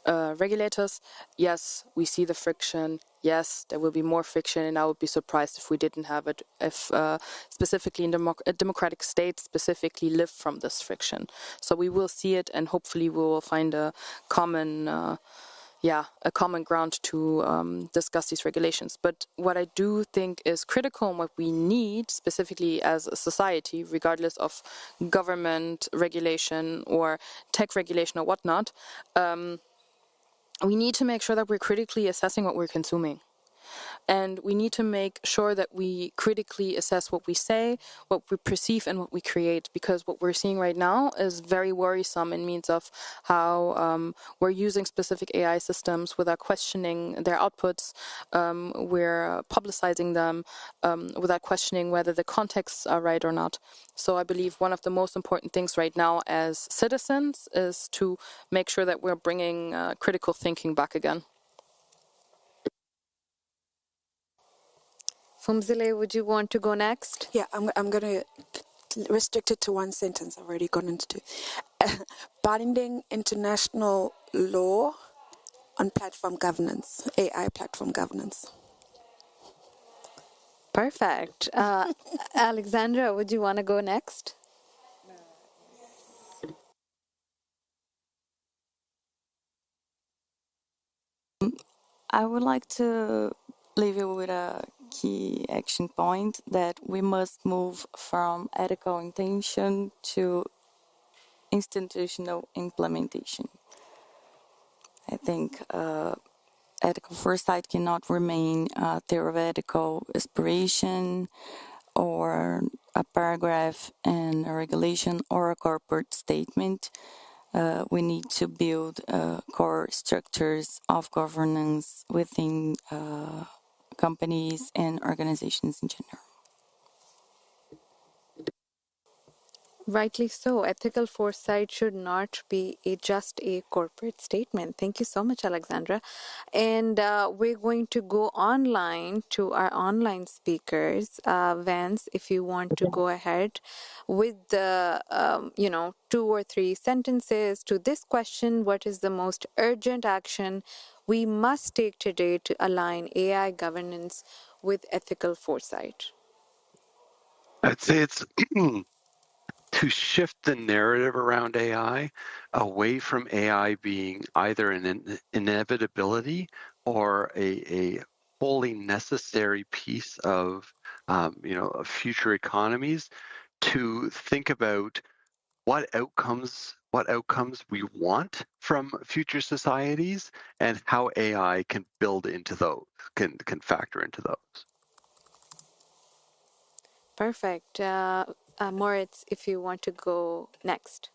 regulators, yes, we see the friction. Yes, there will be more friction, and I would be surprised if we didn't have it, if specifically in democratic states specifically live from this friction. So we will see it, and hopefully we will find a common a common ground to discuss these regulations. But what I do think is critical and what we need specifically as a society, regardless of government regulation or tech regulation or whatnot, we need to make sure that we're critically assessing what we're consuming. And we need to make sure that we critically assess what we say, what we perceive, and what we create, because what we're seeing right now is very worrisome in means of how we're using specific AI systems without questioning their outputs. We're publicizing them without questioning whether the contexts are right or not. So I believe one of the most important things right now as citizens is to make sure that we're bringing critical thinking back again. Fumzile, would you want to go next? Yeah, I'm going to restrict it to one sentence. I've already gone into two. Binding international law on platform governance, AI platform governance. Perfect. Alexandra, would you want to go next? I would like to leave you with a key action point that we must move from ethical intention to institutional implementation. I think ethical foresight cannot remain a theoretical aspiration or a paragraph in a regulation or a corporate statement. We need to build core structures of governance within companies and organizations in general. Rightly so. Ethical foresight should not be just a corporate statement. Thank you so much, Alexandra. And we're going to go online to our online speakers. Vance, if you want to go ahead with the, 2 or 3 sentences to this question: what is the most urgent action we must take today to align AI governance with ethical foresight? I'd say it's to shift the narrative around AI away from AI being either an inevitability or a wholly necessary piece of future economies, to think about what outcomes we want from future societies and how AI can build into those, can factor into those. Perfect. Moritz, if you want to go next.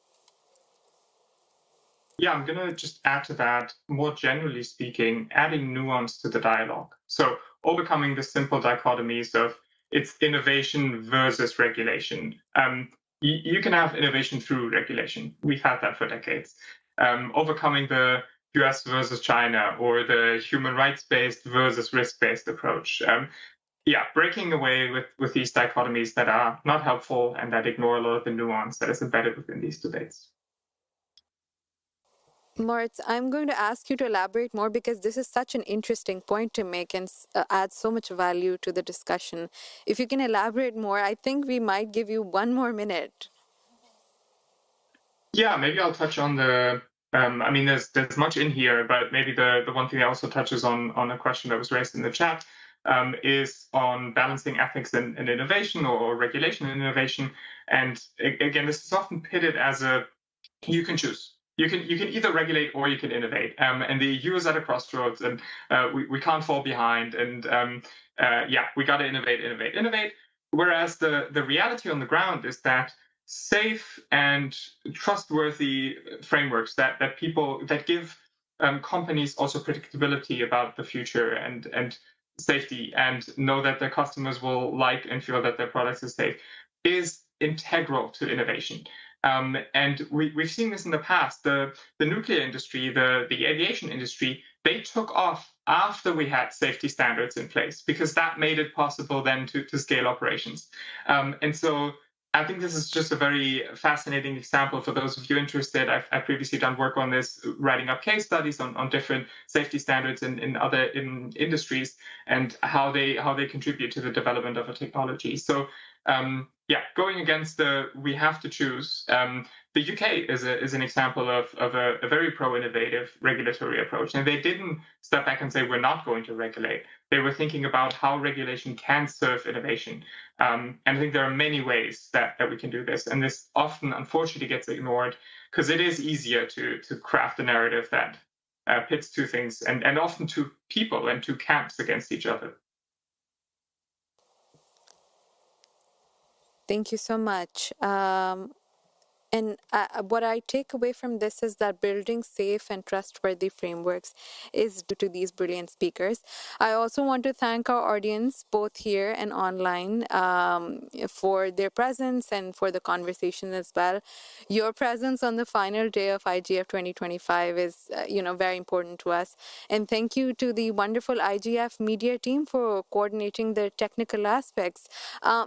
Yeah, I'm going to just add to that, more generally speaking, adding nuance to the dialogue. So overcoming the simple dichotomies of it's innovation versus regulation. You can have innovation through regulation. We've had that for decades. Overcoming the US versus China or the human rights-based versus risk-based approach. Breaking away with these dichotomies that are not helpful and that ignore a lot of the nuance that is embedded within these debates. Moritz, I'm going to ask you to elaborate more because this is such an interesting point to make and adds so much value to the discussion. If you can elaborate more, I think we might give you 1 more minute. Yeah, maybe I'll touch on the. There's much in here, but maybe the one thing that also touches on a question that was raised in the chat is on balancing ethics and innovation, or regulation and innovation. And again, this is often pitted as you can choose. You can either regulate or you can innovate. And the EU is at a crossroads, and we can't fall behind. And we got to innovate. Whereas the reality on the ground is that safe and trustworthy frameworks that give companies also predictability about the future and safety, and know that their customers will like and feel that their products are safe, is integral to innovation. And we've seen this in the past. The nuclear industry, the aviation industry, they took off after we had safety standards in place, because that made it possible then to scale operations. And so I think this is just a very fascinating example for those of you interested. I've previously done work on this, writing up case studies on different safety standards in other industries, and how they contribute to the development of a technology. So going against we have to choose. The UK is an example of a very pro-innovative regulatory approach, and they didn't step back and say we're not going to regulate. They were thinking about how regulation can serve innovation, and I think there are many ways that we can do this, and this often, unfortunately, gets ignored because it is easier to craft a narrative that pits two things and often two people and two camps against each other. Thank you so much. And what I take away from this is that building safe and trustworthy frameworks is due to these brilliant speakers. I also want to thank our audience, both here and online, for their presence and for the conversation as well. Your presence on the final day of IGF 2025 is, very important to us. And thank you to the wonderful IGF media team for coordinating the technical aspects.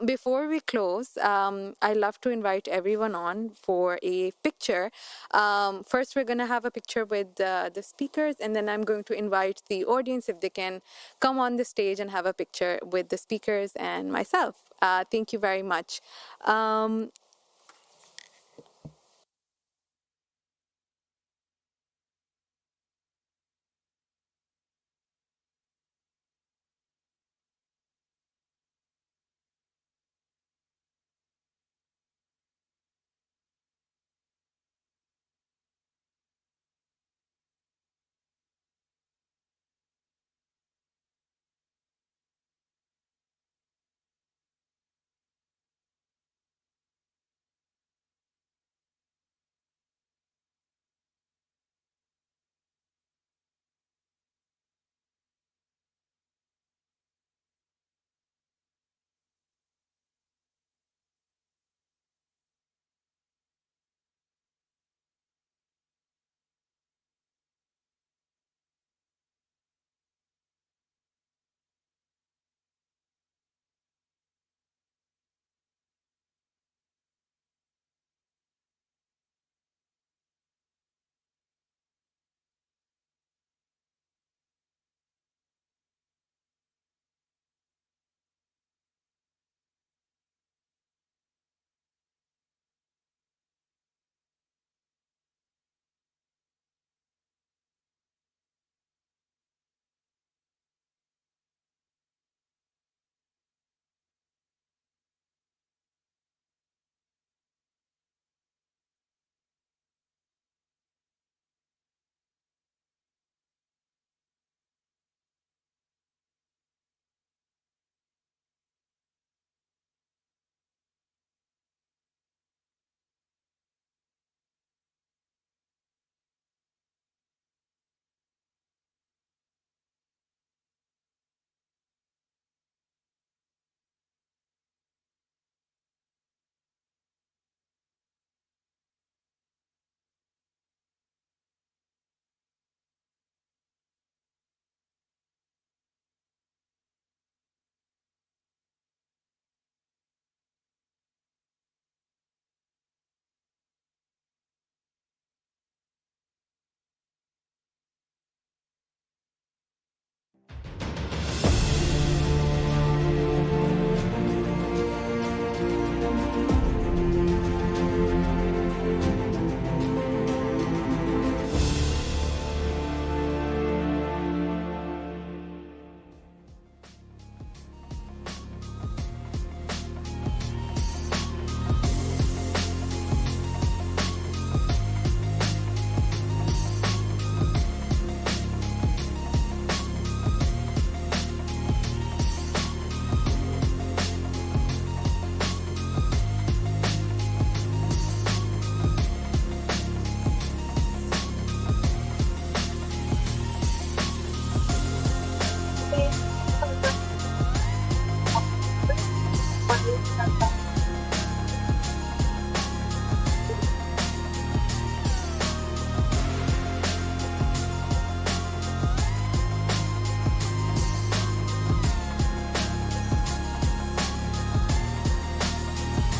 Before we close, I'd love to invite everyone on for a picture. First, we're going to have a picture with the speakers, and then I'm going to invite the audience if they can come on the stage and have a picture with the speakers and myself. Thank you very much.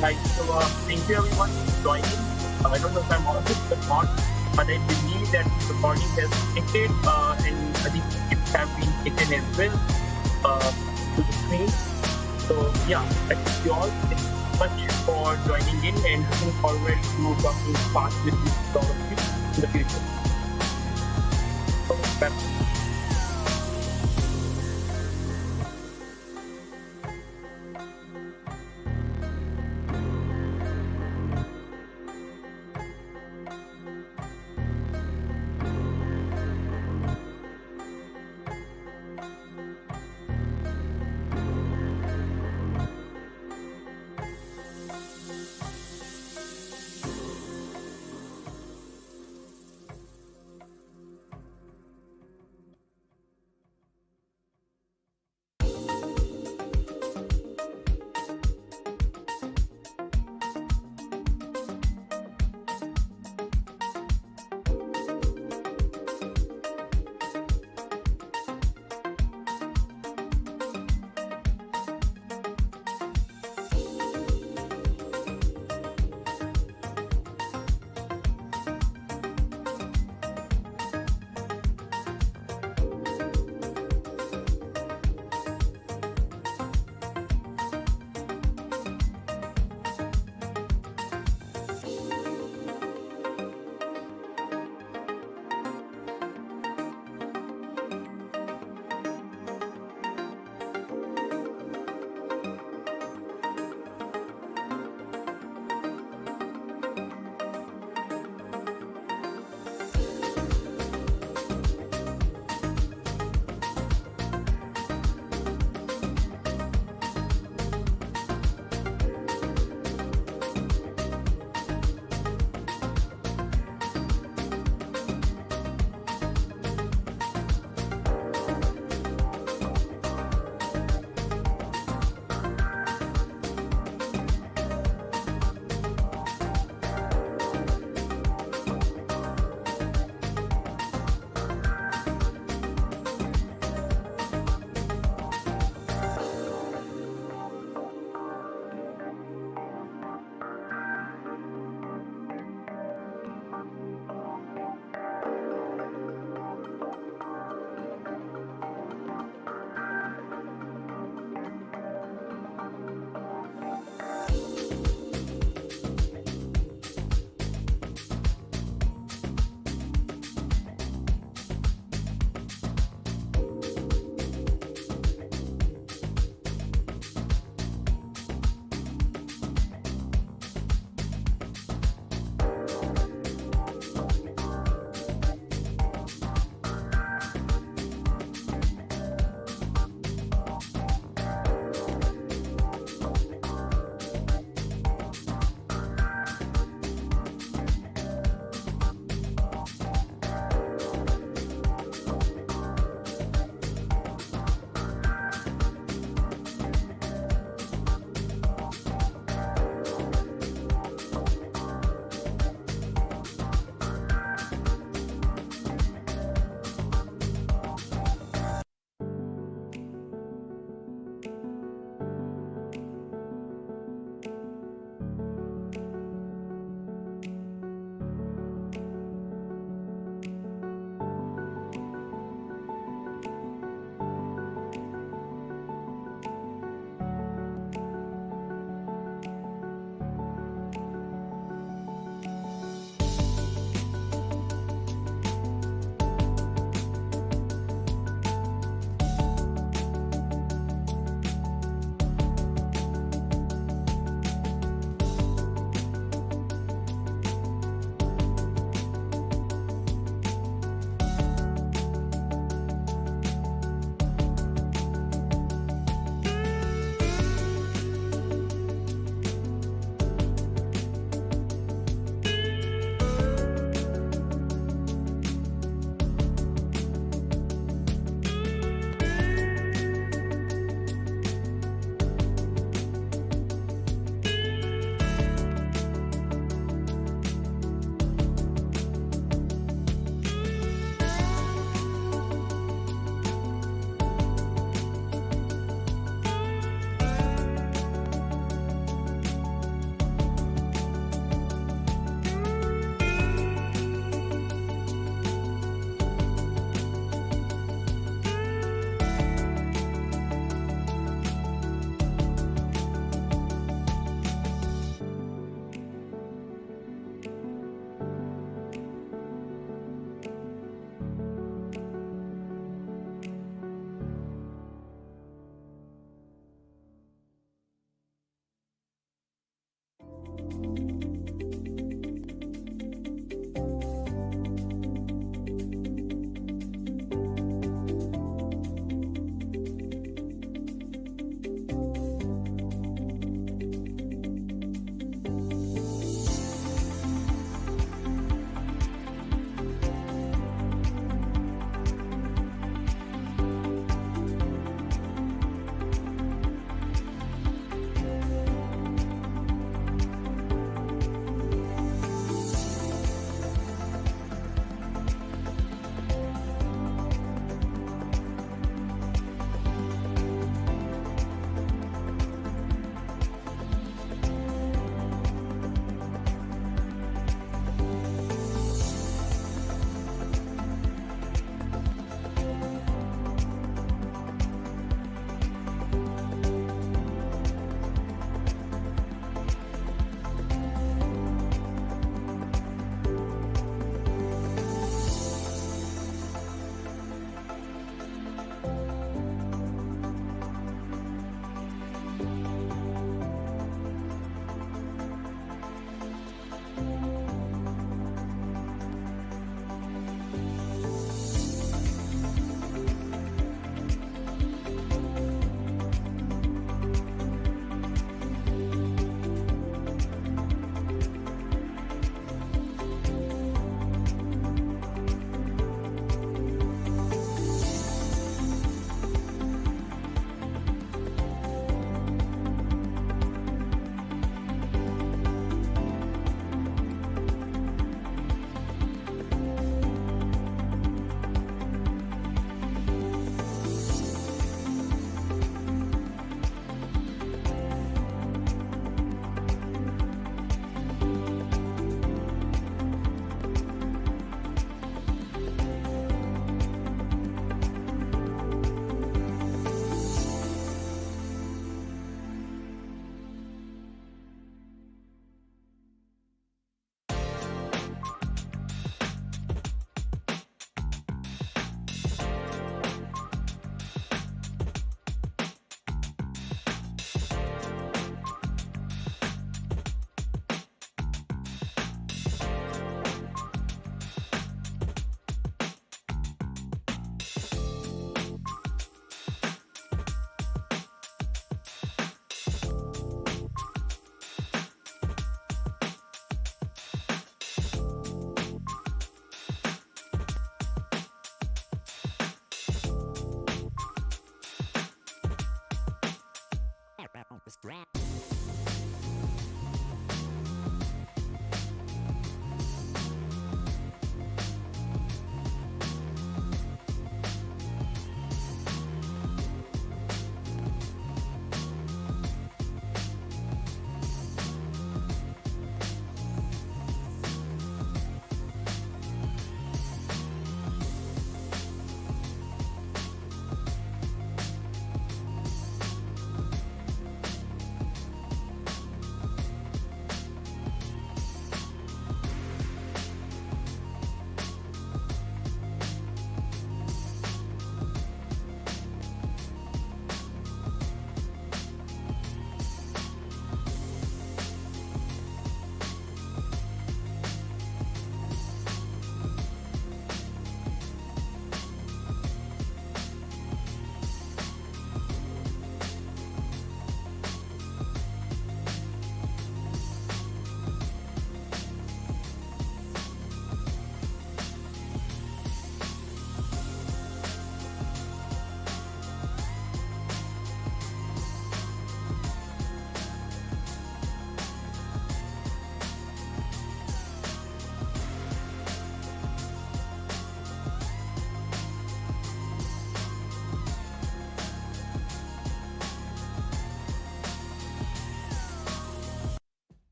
Right. So thank you everyone for joining. I don't know if I'm on this or not, but I believe that the recording has connected, and I think it have been taken as well to the screen. So yeah, thank you all. much for joining in and looking forward to talking fast with all of you in the future. Bye.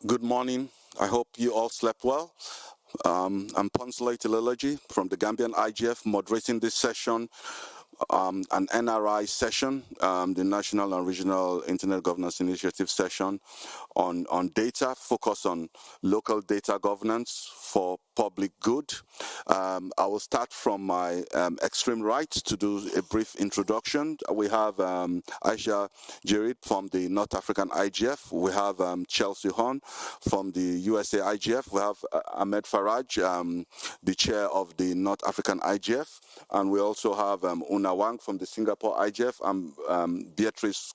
Good morning. I hope you all slept well. I'm Ponsley Tilology from the Gambian IGF, moderating this session, an NRI session, the National and Regional Internet Governance Initiative session on data, focus on local data governance for public good. I will start from my extreme right to do a brief introduction. We have Aisha Jerid from the North African IGF. We have Chelsea Horn from the USA IGF. We have Ahmed Faraj, the chair of the North African IGF. And we also have Una Wang from the Singapore IGF and Beatrice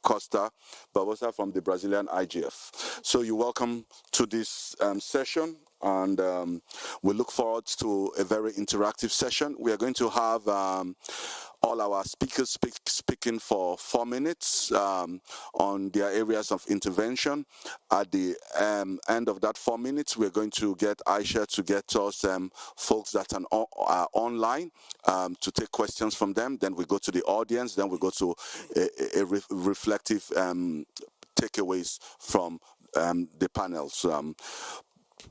Costa Barbosa from the Brazilian IGF. So you're welcome to this session, and we look forward to a very interactive session. We are going to have all our speakers speaking for 4 minutes on their areas of intervention. At the end of that 4 minutes, we're going to get Aisha to get us folks that are online to take questions from them. Then we go to the audience. Then we go to a reflective takeaways from the panels.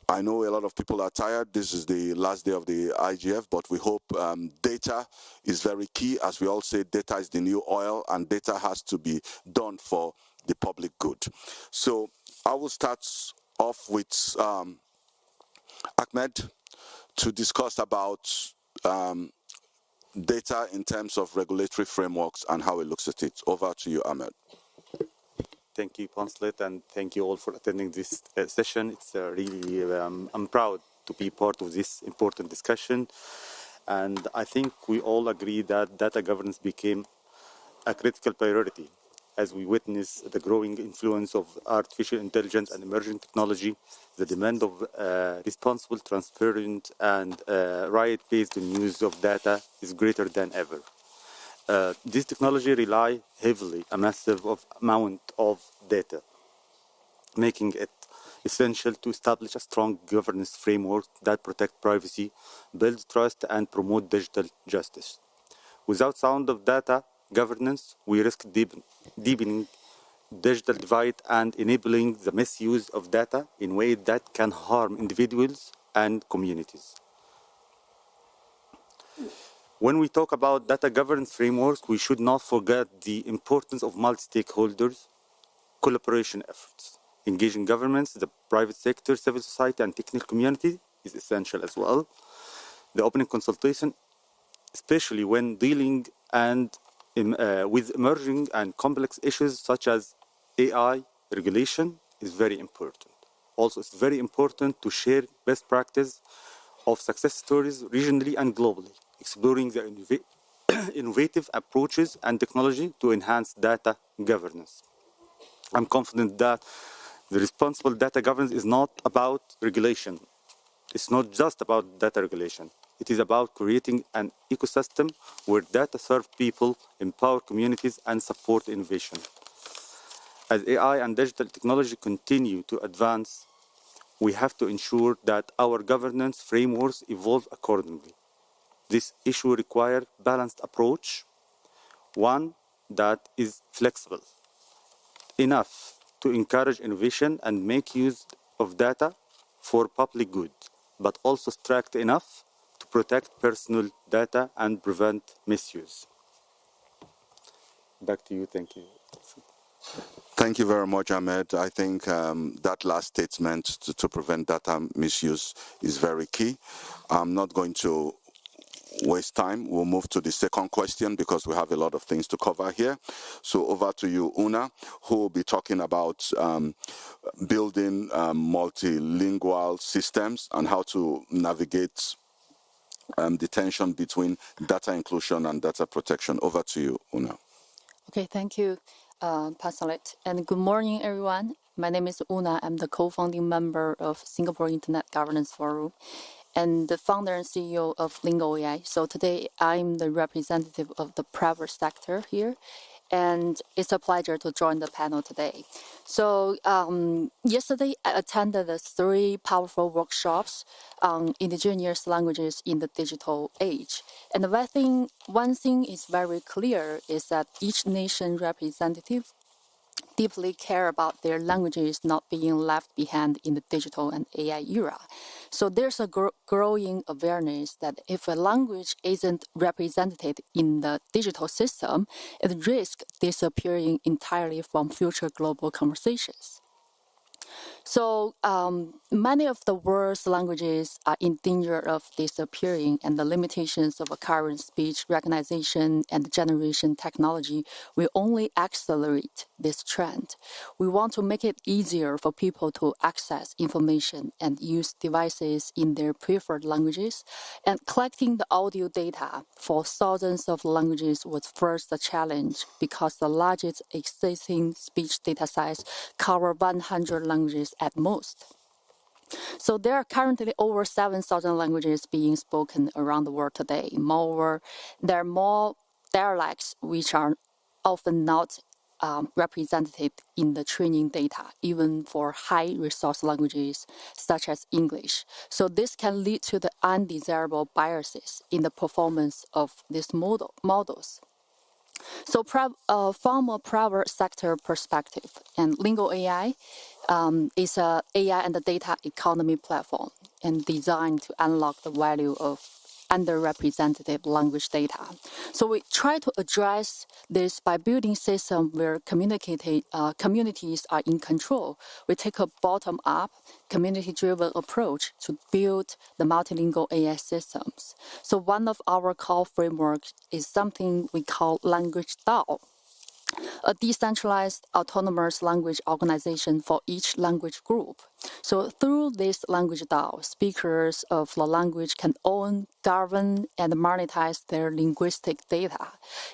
I know a lot of people are tired. This is the last day of the IGF, but we hope data is very key. As we all say, data is the new oil, and data has to be done for the public good. So I will start off with Ahmed to discuss about data in terms of regulatory frameworks and how it looks at it. Over to you, Ahmed. Thank you, Ponslet, and thank you all for attending this session. It's really, I'm proud to be part of this important discussion. And I think we all agree that data governance became a critical priority as we witness the growing influence of artificial intelligence and emerging technology. The demand of responsible, transparent, and right-based use of data is greater than ever. This technology rely heavily a massive amount of data, making it essential to establish a strong governance framework that protect privacy, build trust, and promote digital justice. Without sound of data governance, we risk deepening digital divide and enabling the misuse of data in ways that can harm individuals and communities. When we talk about data governance frameworks, we should not forget the importance of multi-stakeholders collaboration efforts. Engaging governments, the private sector, civil society, and technical community is essential as well. The open consultation, especially when dealing with emerging and complex issues such as AI regulation, is very important. Also, it's very important to share best practice of success stories regionally and globally, exploring the innovative approaches and technology to enhance data governance. I'm confident that the responsible data governance is not about regulation. It's not just about data regulation. It is about creating an ecosystem where data serve people, empower communities, and support innovation. As AI and digital technology continue to advance, we have to ensure that our governance frameworks evolve accordingly. This issue requires a balanced approach, one that is flexible enough to encourage innovation and make use of data for public good, but also strict enough to protect personal data and prevent misuse. Back to you. Thank you. Thank you very much, Ahmed. I think that last statement to prevent data misuse is very key. I'm not going to waste time. We'll move to the second question because we have a lot of things to cover here. So over to you, Una, who will be talking about building multilingual systems and how to navigate the tension between data inclusion and data protection. Over to you, Una. Okay, thank you, Pasalet. And good morning, everyone. My name is Una. I'm the co-founding member of Singapore Internet Governance Forum and the founder and CEO of Lingo AI. So today I'm the representative of the private sector here, and it's a pleasure to join the panel today. So yesterday I attended the 3 powerful workshops on indigenous languages in the digital age. And one thing is very clear is that each nation representative deeply care about their languages not being left behind in the digital and AI era. So there's a growing awareness that if a language isn't represented in the digital system, it risks disappearing entirely from future global conversations. So many of the world's languages are in danger of disappearing, and the limitations of a current speech recognition and generation technology will only accelerate this trend. We want to make it easier for people to access information and use devices in their preferred languages, and collecting the audio data for thousands of languages was first a challenge because the largest existing speech data size cover 100 languages at most. So there are currently over 7,000 languages being spoken around the world today. Moreover, there are more dialects which are often not represented in the training data, even for high-resource languages such as English. So this can lead to the undesirable biases in the performance of these models. So from a private sector perspective, and Lingo AI is a AI and the data economy platform and designed to unlock the value of underrepresented language data. So we try to address this by building systems where communities are in control. We take a bottom-up, community-driven approach to build the multilingual AI systems. So one of our core frameworks is something we call Language DAO, a decentralized autonomous language organization for each language group. So through this language DAO, speakers of the language can own, govern, and monetize their linguistic data.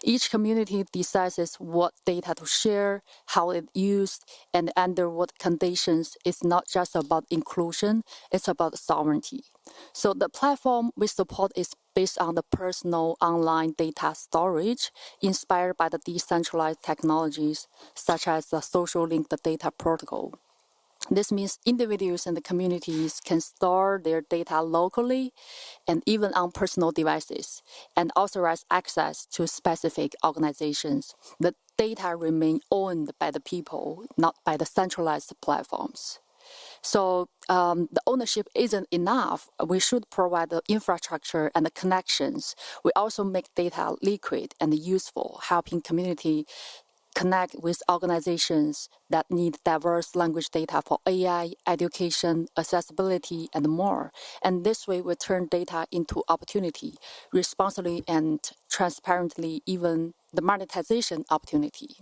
Each community decides what data to share, how it's used, and under what conditions. It's not just about inclusion, it's about sovereignty. So the platform we support is based on the personal online data storage inspired by the decentralized technologies such as the social linked data protocol. This means individuals and the communities can store their data locally and even on personal devices and authorize access to specific organizations. The data remain owned by the people, not by the centralized platforms. So the ownership isn't enough. We should provide the infrastructure and the connections. We also make data liquid and useful, helping community connect with organizations that need diverse language data for AI, education, accessibility, and more. And this way, we turn data into opportunity, responsibly and transparently, even the monetization opportunity.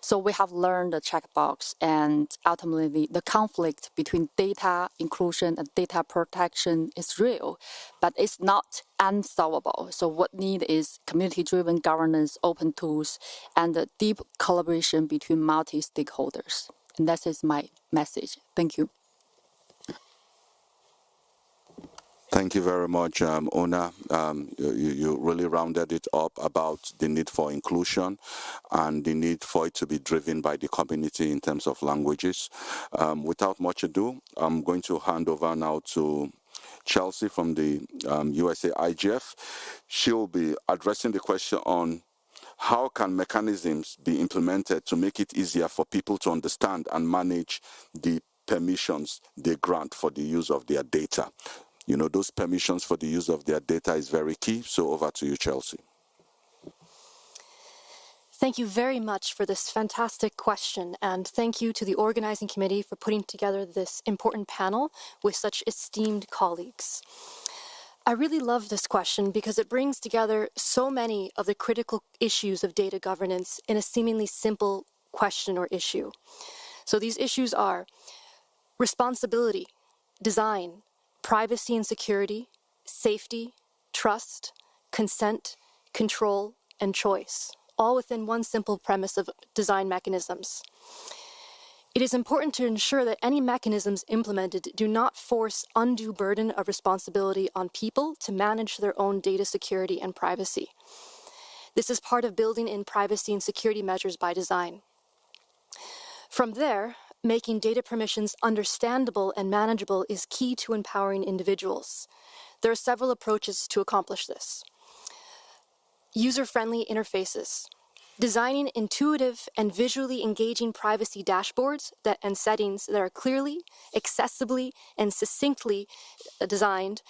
So we have learned the checkbox, and ultimately the conflict between data inclusion and data protection is real, but it's not unsolvable. So what need is community-driven governance, open tools, and a deep collaboration between multi-stakeholders. And that is my message. Thank you. Thank you very much, Ona. You really rounded it up about the need for inclusion and the need for it to be driven by the community in terms of languages. Without much ado, I'm going to hand over now to Chelsea from the USA IGF. She'll be addressing the question on how can mechanisms be implemented to make it easier for people to understand and manage the permissions they grant for the use of their data. You know, those permissions for the use of their data is very key. So over to you, Chelsea. Thank you very much for this fantastic question, and thank you to the organizing committee for putting together this important panel with such esteemed colleagues. I really love this question because it brings together so many of the critical issues of data governance in a seemingly simple question or issue. So these issues are responsibility, design, privacy and security, safety, trust, consent, control, and choice, all within one simple premise of design mechanisms. It is important to ensure that any mechanisms implemented do not force undue burden of responsibility on people to manage their own data security and privacy. This is part of building in privacy and security measures by design. From there, making data permissions understandable and manageable is key to empowering individuals. There are several approaches to accomplish this. User-friendly interfaces. Designing intuitive and visually engaging privacy dashboards and settings that are clearly, accessibly, and succinctly designed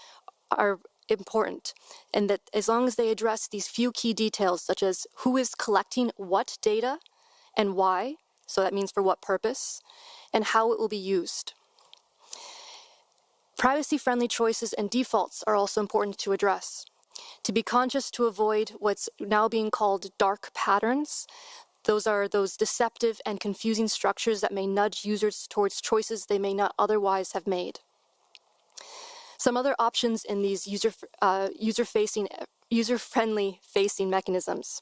are important, and that as long as they address these few key details, such as who is collecting what data and why, so that means for what purpose, and how it will be used. Privacy-friendly choices and defaults are also important to address. To be conscious to avoid what's now being called dark patterns. Those are those deceptive and confusing structures that may nudge users towards choices they may not otherwise have made. Some other options in these user-friendly facing mechanisms.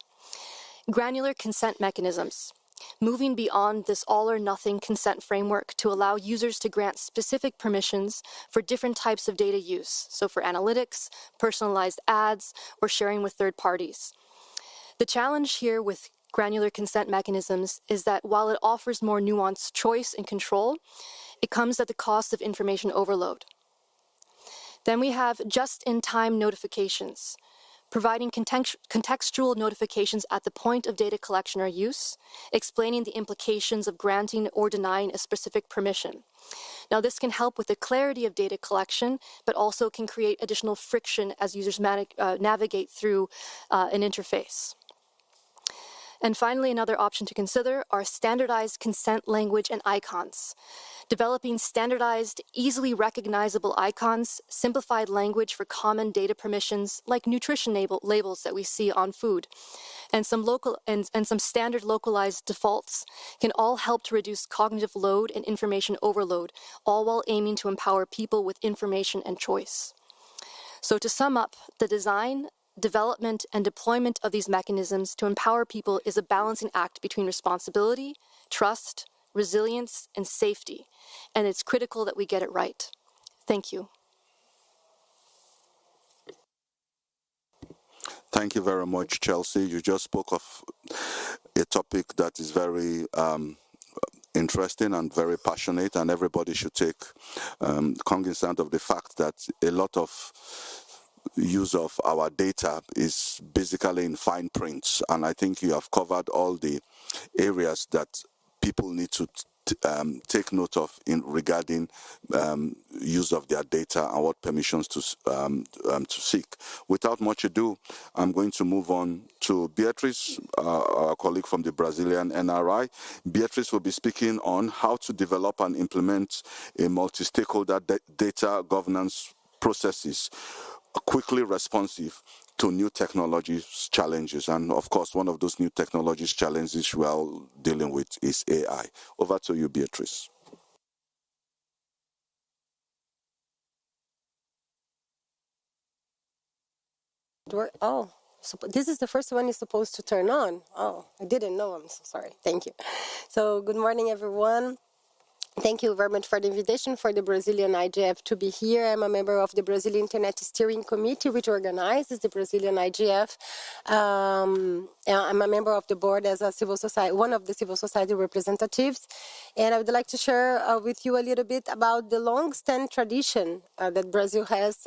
Granular consent mechanisms. Moving beyond this all-or-nothing consent framework to allow users to grant specific permissions for different types of data use, so for analytics, personalized ads, or sharing with third parties. The challenge here with granular consent mechanisms is that while it offers more nuanced choice and control, it comes at the cost of information overload. Then we have just-in-time notifications, providing contextual notifications at the point of data collection or use, explaining the implications of granting or denying a specific permission. Now, this can help with the clarity of data collection, but also can create additional friction as users navigate through an interface. And finally, another option to consider are standardized consent language and icons. Developing standardized, easily recognizable icons, simplified language for common data permissions like nutrition labels that we see on food, and some standard localized defaults can all help to reduce cognitive load and information overload, all while aiming to empower people with information and choice. So to sum up, the design, development, and deployment of these mechanisms to empower people is a balancing act between responsibility, trust, resilience, and safety, and it's critical that we get it right. Thank you. Thank you very much, Chelsea. You just spoke of a topic that is very interesting and very passionate, and everybody should take cognizance of the fact that a lot of use of our data is basically in fine print, and I think you have covered all the areas that people need to take note of in regarding use of their data and what permissions to seek. Without much ado, I'm going to move on to Beatrice, our colleague from the Brazilian NRI. Beatrice will be speaking on how to develop and implement a multi-stakeholder data governance processes quickly responsive to new technologies challenges. And of course, one of those new technologies challenges we are dealing with is AI. Over to you, Beatrice. Oh, so this is the first one you're supposed to turn on. Oh, I didn't know. I'm so sorry. Thank you. So good morning, everyone. Thank you very much for the invitation for the Brazilian IGF to be here. I'm a member of the Brazilian Internet Steering Committee, which organizes the Brazilian IGF. I'm a member of the board as a civil society, one of the civil society representatives. And I would like to share with you a little bit about the long-standing tradition that Brazil has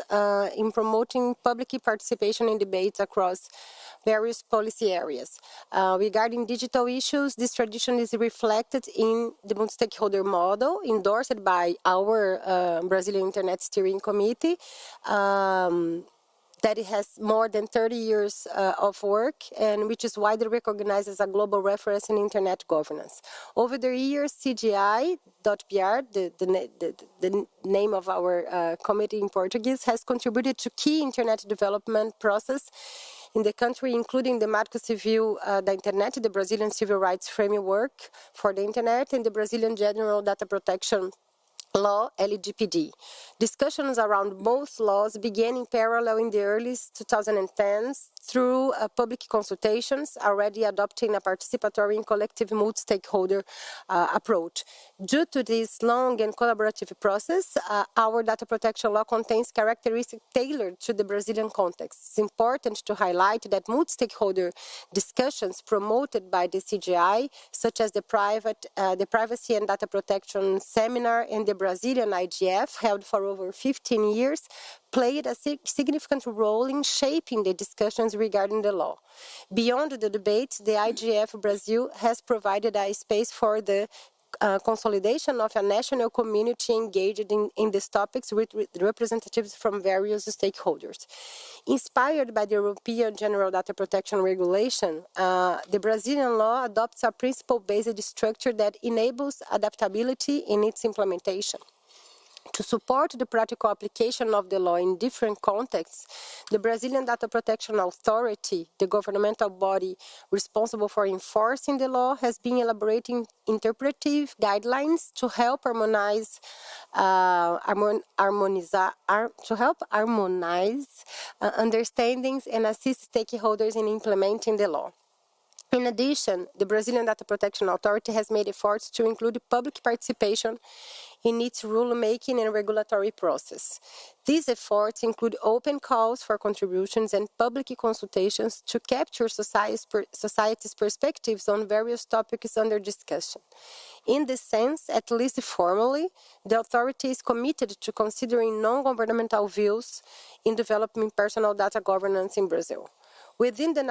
in promoting public participation in debates across various policy areas. Regarding digital issues, this tradition is reflected in the multi-stakeholder model endorsed by our Brazilian Internet Steering Committee. That it has more than 30 years of work, and which is widely recognized as a global reference in internet governance. Over the years, CGI.br, the name of our committee in Portuguese, has contributed to key internet development process in the country, including the Marco Civil da Internet, the Brazilian Civil Rights Framework for the Internet, and the Brazilian General Data Protection Law, LGPD. Discussions around both laws began in parallel in the early 2010s through public consultations, already adopting a participatory and collective multi-stakeholder approach. Due to this long and collaborative process, our data protection law contains characteristics tailored to the Brazilian context. It's important to highlight that multi-stakeholder discussions promoted by the CGI, such as the Privacy and Data Protection Seminar and the Brazilian IGF, held for over 15 years, played a significant role in shaping the discussions regarding the law. Beyond the debate, the IGF Brazil has provided a space for the consolidation of a national community engaged in these topics with representatives from various stakeholders. Inspired by the European General Data Protection Regulation, the Brazilian law adopts a principle-based structure that enables adaptability in its implementation. To support the practical application of the law in different contexts, the Brazilian Data Protection Authority, the governmental body responsible for enforcing the law, has been elaborating interpretive guidelines to help harmonize understandings and assist stakeholders in implementing the law. In addition, the Brazilian Data Protection Authority has made efforts to include public participation in its rulemaking and regulatory process. These efforts include open calls for contributions and public consultations to capture society's perspectives on various topics under discussion. In this sense, at least formally, the authority is committed to considering non-governmental views in developing personal data governance in Brazil. Within the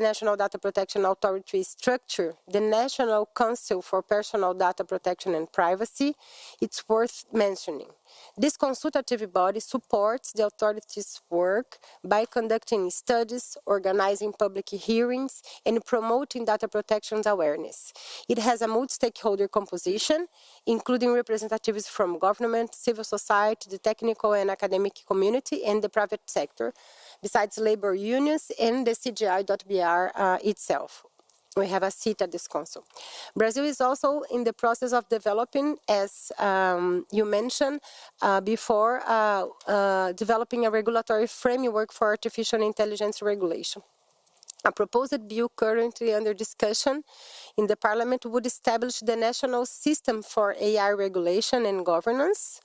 National Data Protection Authority structure, the National Council for Personal Data Protection and Privacy, it's worth mentioning. This consultative body supports the authority's work by conducting studies, organizing public hearings, and promoting data protection awareness. It has a multi-stakeholder composition, including representatives from government, civil society, the technical and academic community, and the private sector, besides labor unions and the CGI.br itself. We have a seat at this council. Brazil is also in the process of developing, as you mentioned before, developing a regulatory framework for artificial intelligence regulation. A proposed bill currently under discussion in the Parliament would establish the National System for AI Regulation and Governance,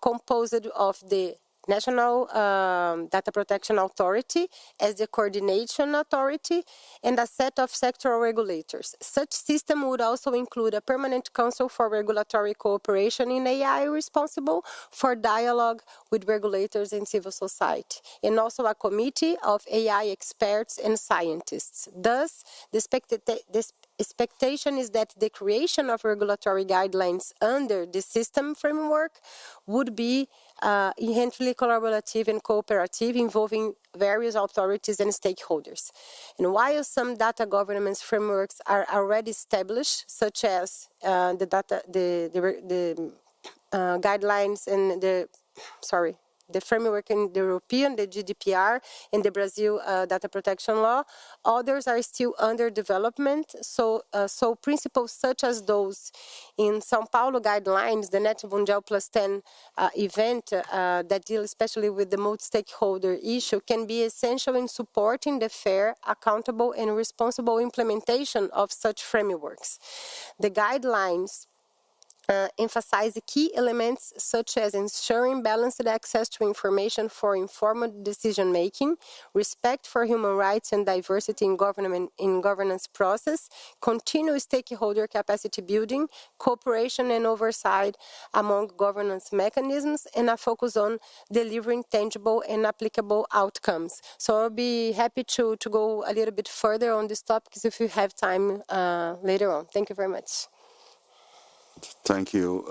composed of the National Data Protection Authority as the coordination authority and a set of sectoral regulators. Such system would also include a permanent council for regulatory cooperation in AI responsible for dialogue with regulators and civil society, and also a committee of AI experts and scientists. Thus, the expectation is that the creation of regulatory guidelines under the system framework would be inherently collaborative and cooperative, involving various authorities and stakeholders. And while some data governance frameworks are already established, such as the guidelines and the framework in the European, the GDPR, and the Brazil data protection law, others are still under development. So principles such as those in São Paulo guidelines, the Net Mundial Plus 10 event that deal especially with the multi-stakeholder issue, can be essential in supporting the fair, accountable, and responsible implementation of such frameworks. The guidelines emphasize key elements such as ensuring balanced access to information for informed decision-making, respect for human rights and diversity in governance process, continuous stakeholder capacity building, cooperation and oversight among governance mechanisms, and a focus on delivering tangible and applicable outcomes. So I'll be happy to go a little bit further on this topic if you have time later on. Thank you very much. Thank you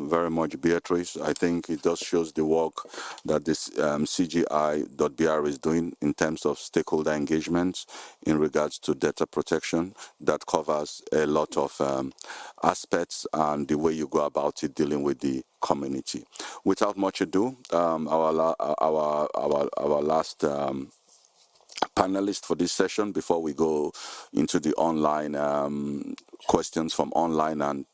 very much, Beatrice. I think it just shows the work that this CGI.br is doing in terms of stakeholder engagements in regards to data protection. That covers a lot of aspects and the way you go about it dealing with the community. Without much ado, our last panelist for this session, before we go into the online questions from online and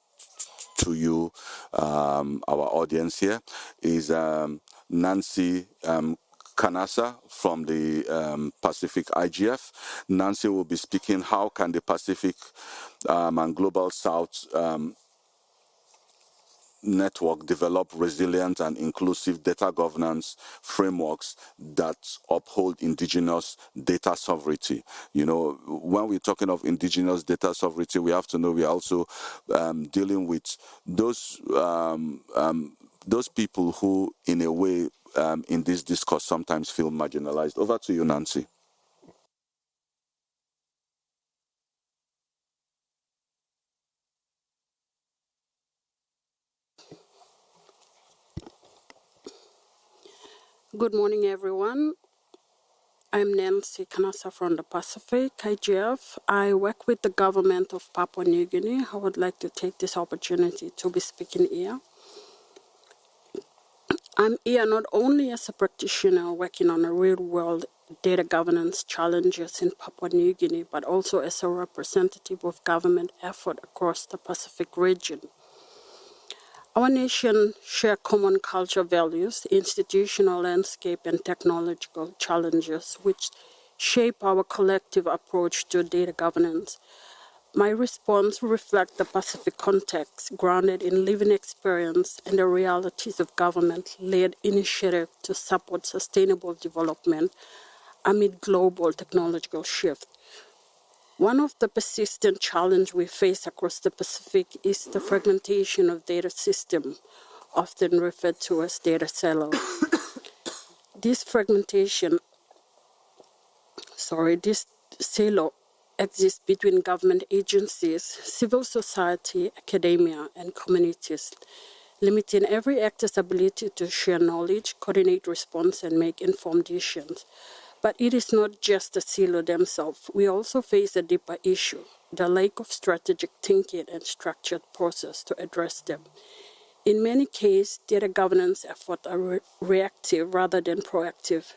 to you, our audience here, is Nancy Canassa from the Pacific IGF. Nancy will be speaking how can the Pacific and Global South network develop resilient and inclusive data governance frameworks that uphold indigenous data sovereignty. You know, when we're talking of indigenous data sovereignty, we have to know we're also dealing with those people who, in a way, in this discourse sometimes feel marginalized. Over to you, Nancy. Good morning, everyone. I'm Nancy Kanasa from the Pacific, IGF. I work with the government of Papua New Guinea. I would like to take this opportunity to be speaking here. I'm here not only as a practitioner working on a real-world data governance challenges in Papua New Guinea, but also as a representative of government effort across the Pacific region. Our nation share common culture values, institutional landscape, and technological challenges which shape our collective approach to data governance. My response reflects the Pacific context, grounded in living experience and the realities of government-led initiatives to support sustainable development amid global technological shift. One of the persistent challenges we face across the Pacific is the fragmentation of data systems, often referred to as data silos. This silo exists between government agencies, civil society, academia, and communities, limiting every actor's ability to share knowledge, coordinate response, and make informed decisions. But it is not just the silo themselves. We also face a deeper issue, the lack of strategic thinking and structured process to address them. In many cases, data governance efforts are reactive rather than proactive,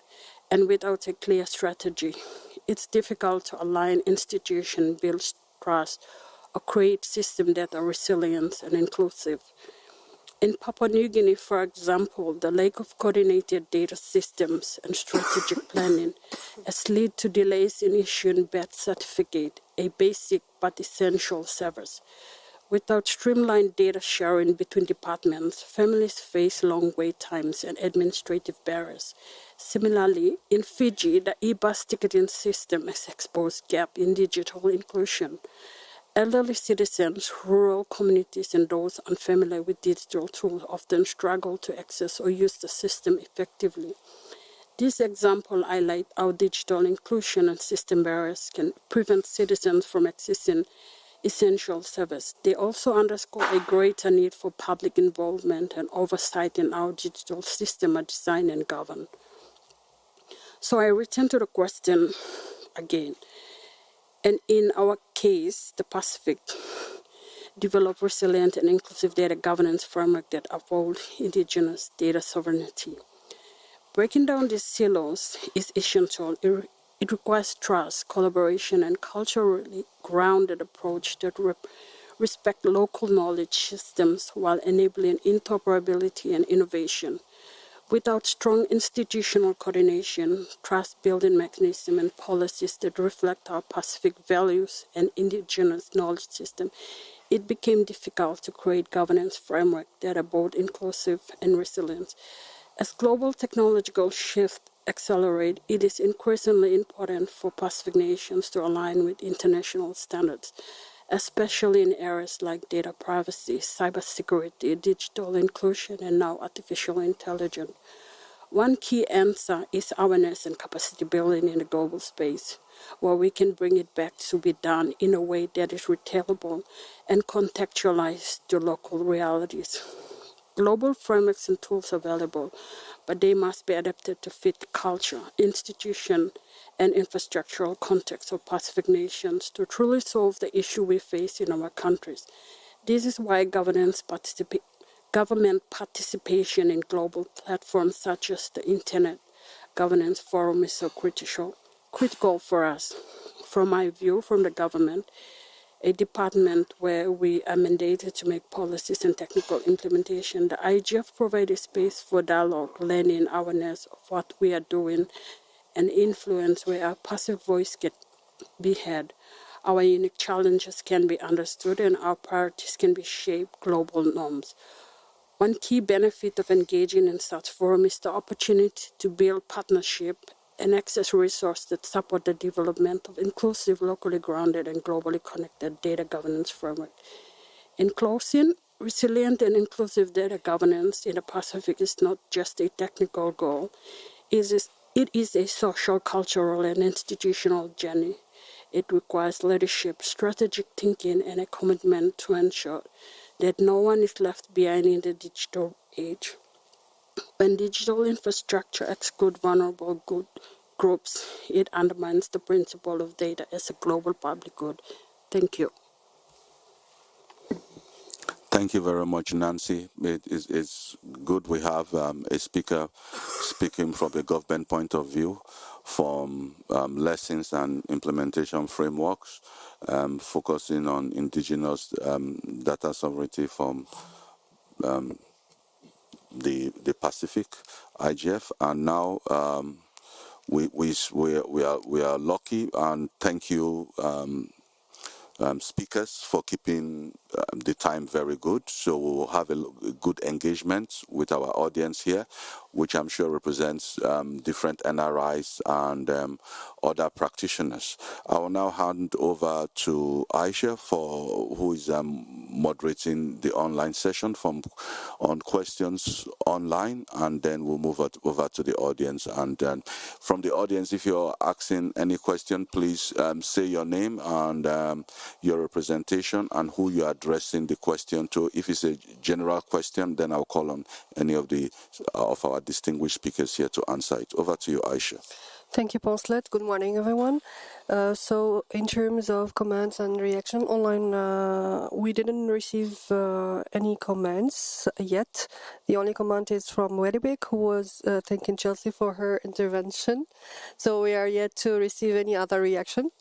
and without a clear strategy, it's difficult to align institutions, build trust, or create systems that are resilient and inclusive. In Papua New Guinea, for example, the lack of coordinated data systems and strategic planning has led to delays in issuing birth certificate, a basic but essential service. Without streamlined data sharing between departments, families face long wait times and administrative barriers. Similarly, in Fiji, the e-bus ticketing system has exposed gaps in digital inclusion. Elderly citizens, rural communities, and those unfamiliar with digital tools often struggle to access or use the system effectively. These examples highlight how digital inclusion and system barriers can prevent citizens from accessing essential service. They also underscore a greater need for public involvement and oversight in how digital systems are designed and governed. So I return to the question again. And in our case, the Pacific develop resilient and inclusive data governance framework that uphold indigenous data sovereignty. Breaking down these silos is essential. It requires trust, collaboration, and culturally grounded approach that respect local knowledge systems while enabling interoperability and innovation. Without strong institutional coordination, trust-building mechanisms, and policies that reflect our Pacific values and indigenous knowledge system, it became difficult to create governance frameworks that are both inclusive and resilient. As global technological shifts accelerate, it is increasingly important for Pacific nations to align with international standards, especially in areas like data privacy, cybersecurity, digital inclusion, and now artificial intelligence. One key answer is awareness and capacity building in the global space, where we can bring it back to be done in a way that is retailable and contextualized to local realities. Global frameworks and tools are available, but they must be adapted to fit culture, institution, and infrastructural context of Pacific nations to truly solve the issue we face in our countries. This is why government participation in global platforms such as the Internet Governance Forum is so critical for us. From my view, from the government, a department where we are mandated to make policies and technical implementation, the IGF provides a space for dialogue, learning, awareness of what we are doing, and influence where our passive voice can be heard. Our unique challenges can be understood and our priorities can be shaped global norms. One key benefit of engaging in such forum is the opportunity to build partnership and access resources that support the development of inclusive, locally grounded, and globally connected data governance framework. In closing, resilient and inclusive data governance in the Pacific is not just a technical goal, it is a social, cultural, and institutional journey. It requires leadership, strategic thinking, and a commitment to ensure that no one is left behind in the digital age. When digital infrastructure excludes vulnerable groups, it undermines the principle of data as a global public good. Thank you. Thank you very much, Nancy. It's good we have a speaker speaking from a government point of view, from lessons and implementation frameworks, focusing on indigenous data sovereignty from the Pacific, IGF, and now we are lucky, and thank you. Speakers for keeping the time very good. So we will have a good engagement with our audience here, which I'm sure represents different NRIs and other practitioners. I will now hand over to Aisha, who is moderating the online session on questions online, and then we'll move over to the audience. And then from the audience, if you're asking any question, please say your name and your representation and who you're addressing the question to. If it's a general question, then I'll call on any of our distinguished speakers here to answer it. Over to you, Aisha. Thank you, Poncelet. Good morning, everyone. So in terms of comments and reaction online, we didn't receive any comments yet. The only comment is from Wedibik, who was thanking Chelsea for her intervention. So we are yet to receive any other reaction.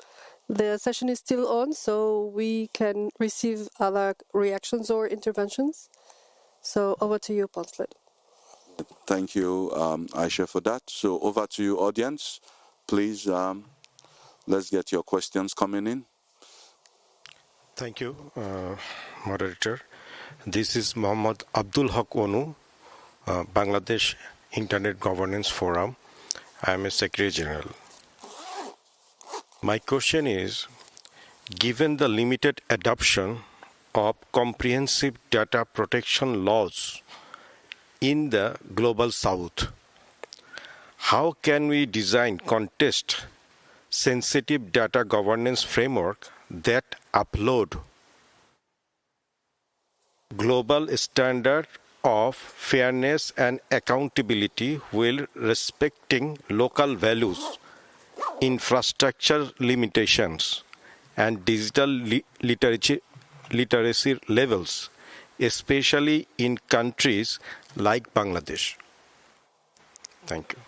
The session is still on, so we can receive other reactions or interventions. So over to you, Poncelet. Thank you, Aisha, for that. So over to you, audience. Please, let's get your questions coming in. Thank you, moderator. This is Mohammad Abdul Haq Onu, Bangladesh Internet Governance Forum. I am a Secretary General. My question is, given the limited adoption of comprehensive data protection laws in the Global South, how can we design context-sensitive data governance framework that uphold global standard of fairness and accountability while respecting local values, infrastructure limitations, and digital literacy levels, especially in countries like Bangladesh? Thank you.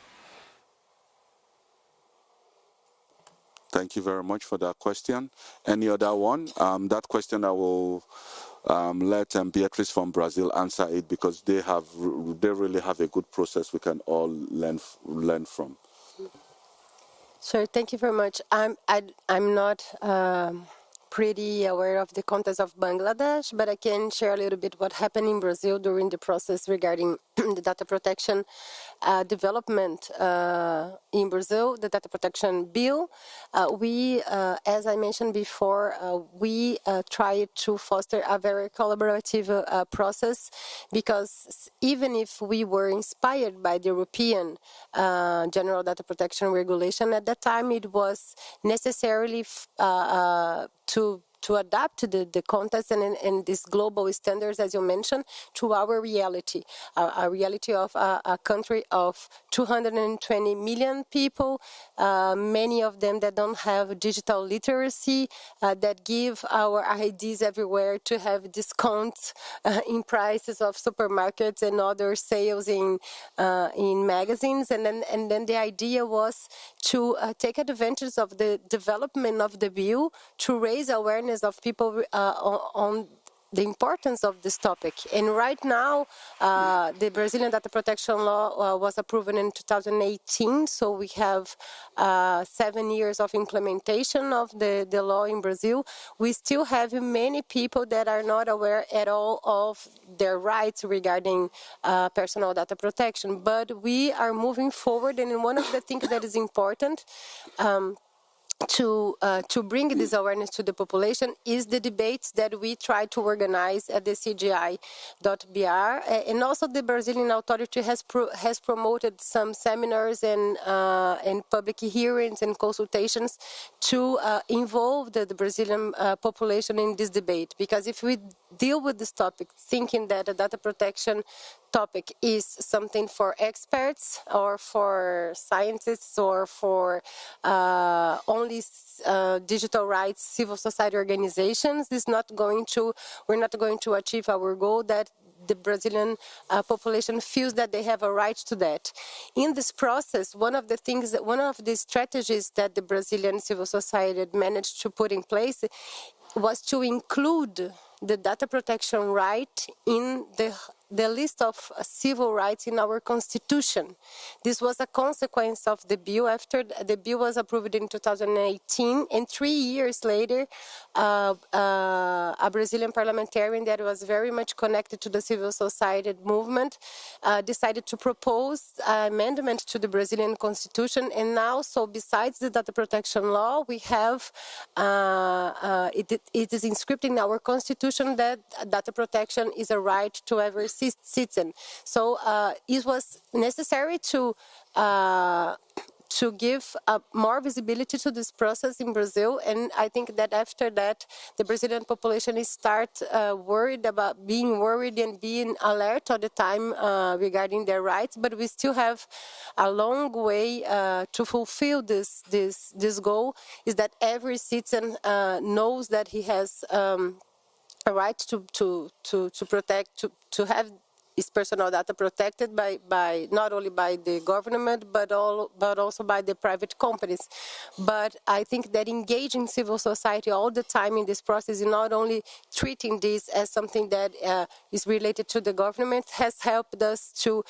Thank you very much for that question. Any other one? That question I will let Beatrice from Brazil answer it, because they really have a good process we can all learn from. Sure, thank you very much. I'm not pretty aware of the context of Bangladesh, but I can share a little bit what happened in Brazil during the process regarding the data protection development in Brazil, the data protection bill. We, as I mentioned before, we tried to foster a very collaborative process, because even if we were inspired by the European General Data Protection Regulation at that time, it was necessarily to adapt the context and these global standards, as you mentioned, to our reality, a reality of a country of 220 million people, many of them that don't have digital literacy, that give our IDs everywhere to have discounts in prices of supermarkets and other sales in magazines. And then the idea was to take advantage of the development of the bill to raise awareness of people on importance of this topic. And right now, the Brazilian data protection law was approved in 2018, so we have 7 years of implementation of the law in Brazil. We still have many people that are not aware at all of their rights regarding personal data protection, but we are moving forward, and one of the things that is important to bring this awareness to the population is the debates that we try to organize at the CGI.br, and also the Brazilian authority has promoted some seminars and public hearings and consultations to involve the Brazilian population in this debate. Because if we deal with this topic thinking that a data protection topic is something for experts or for scientists or for only digital rights civil society organizations, we're not going to achieve our goal that the Brazilian population feels that they have a right to that. In this process, one of the strategies that the Brazilian civil society managed to put in place was to include the data protection right in the list of civil rights in our constitution. This was a consequence of the bill after the bill was approved in 2018, and 3 years later, a Brazilian parliamentarian that was very much connected to the civil society movement decided to propose an amendment to the Brazilian constitution, and now, so besides the data protection law, we have, it is inscribed in our constitution that data protection is a right to every citizen. So it was necessary to give more visibility to this process in Brazil, and I think that after that, the Brazilian population is being worried and being alert all the time regarding their rights. But we still have a long way to fulfill this goal. Is that every citizen knows that he has a right to protect, to have his personal data protected by not only by the government but also by the private companies. But I think that engaging civil society all the time in this process and not only treating this as something that is related to the government has helped us to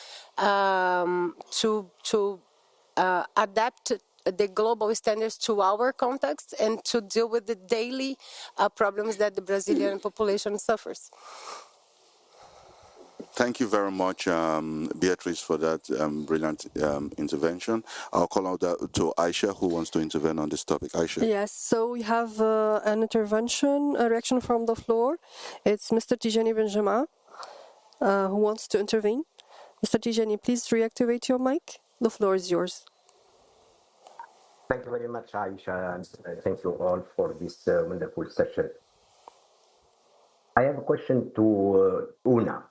adapt the global standards to our context and to deal with the daily problems that the Brazilian population suffers. Thank you very much, Beatrice, for that brilliant intervention. I'll call out to Aisha, who wants to intervene on this topic. Aisha. Yes, so we have an intervention, a reaction from the floor. It's Mr. Tijani Benjamin who wants to intervene. Mr. Tijani, please reactivate your mic. The floor is yours. Thank you very much, Aisha, and thank you all for this wonderful session. I have a question to Una.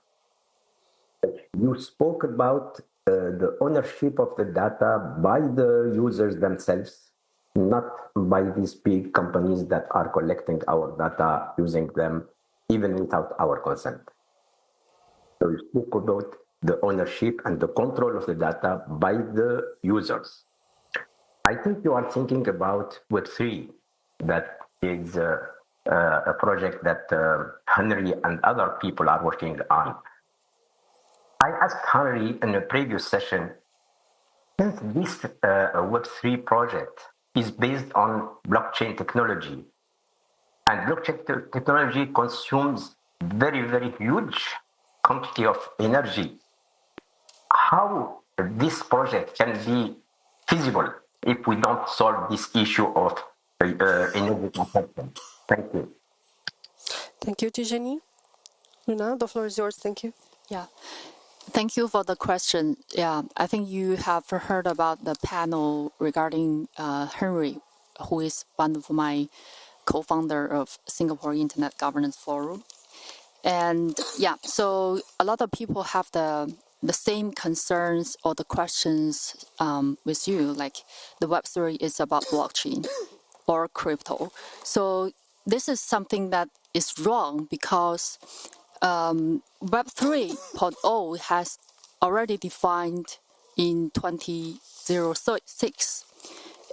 You spoke about the ownership of the data by the users themselves, not by these big companies that are collecting our data, using them even without our consent. So you spoke about the ownership and the control of the data by the users. I think you are thinking about Web3, that is a project that Henry and other people are working on. I asked Henry in a previous session, since this Web3 project is based on blockchain technology, and blockchain technology consumes very, very huge quantity of energy, how this project can be feasible if we don't solve this issue of energy consumption? Thank you. Thank you, Tijani. Luna, the floor is yours. Thank you. Yeah. Thank you for the question. Yeah, I think you have heard about the panel regarding Henry, who is one of my co-founder of Singapore Internet Governance Forum. And yeah, so a lot of people have the same concerns or the questions with you, like the Web3 is about blockchain or crypto. So this is something that is wrong because Web 3.0 has already defined in 2006.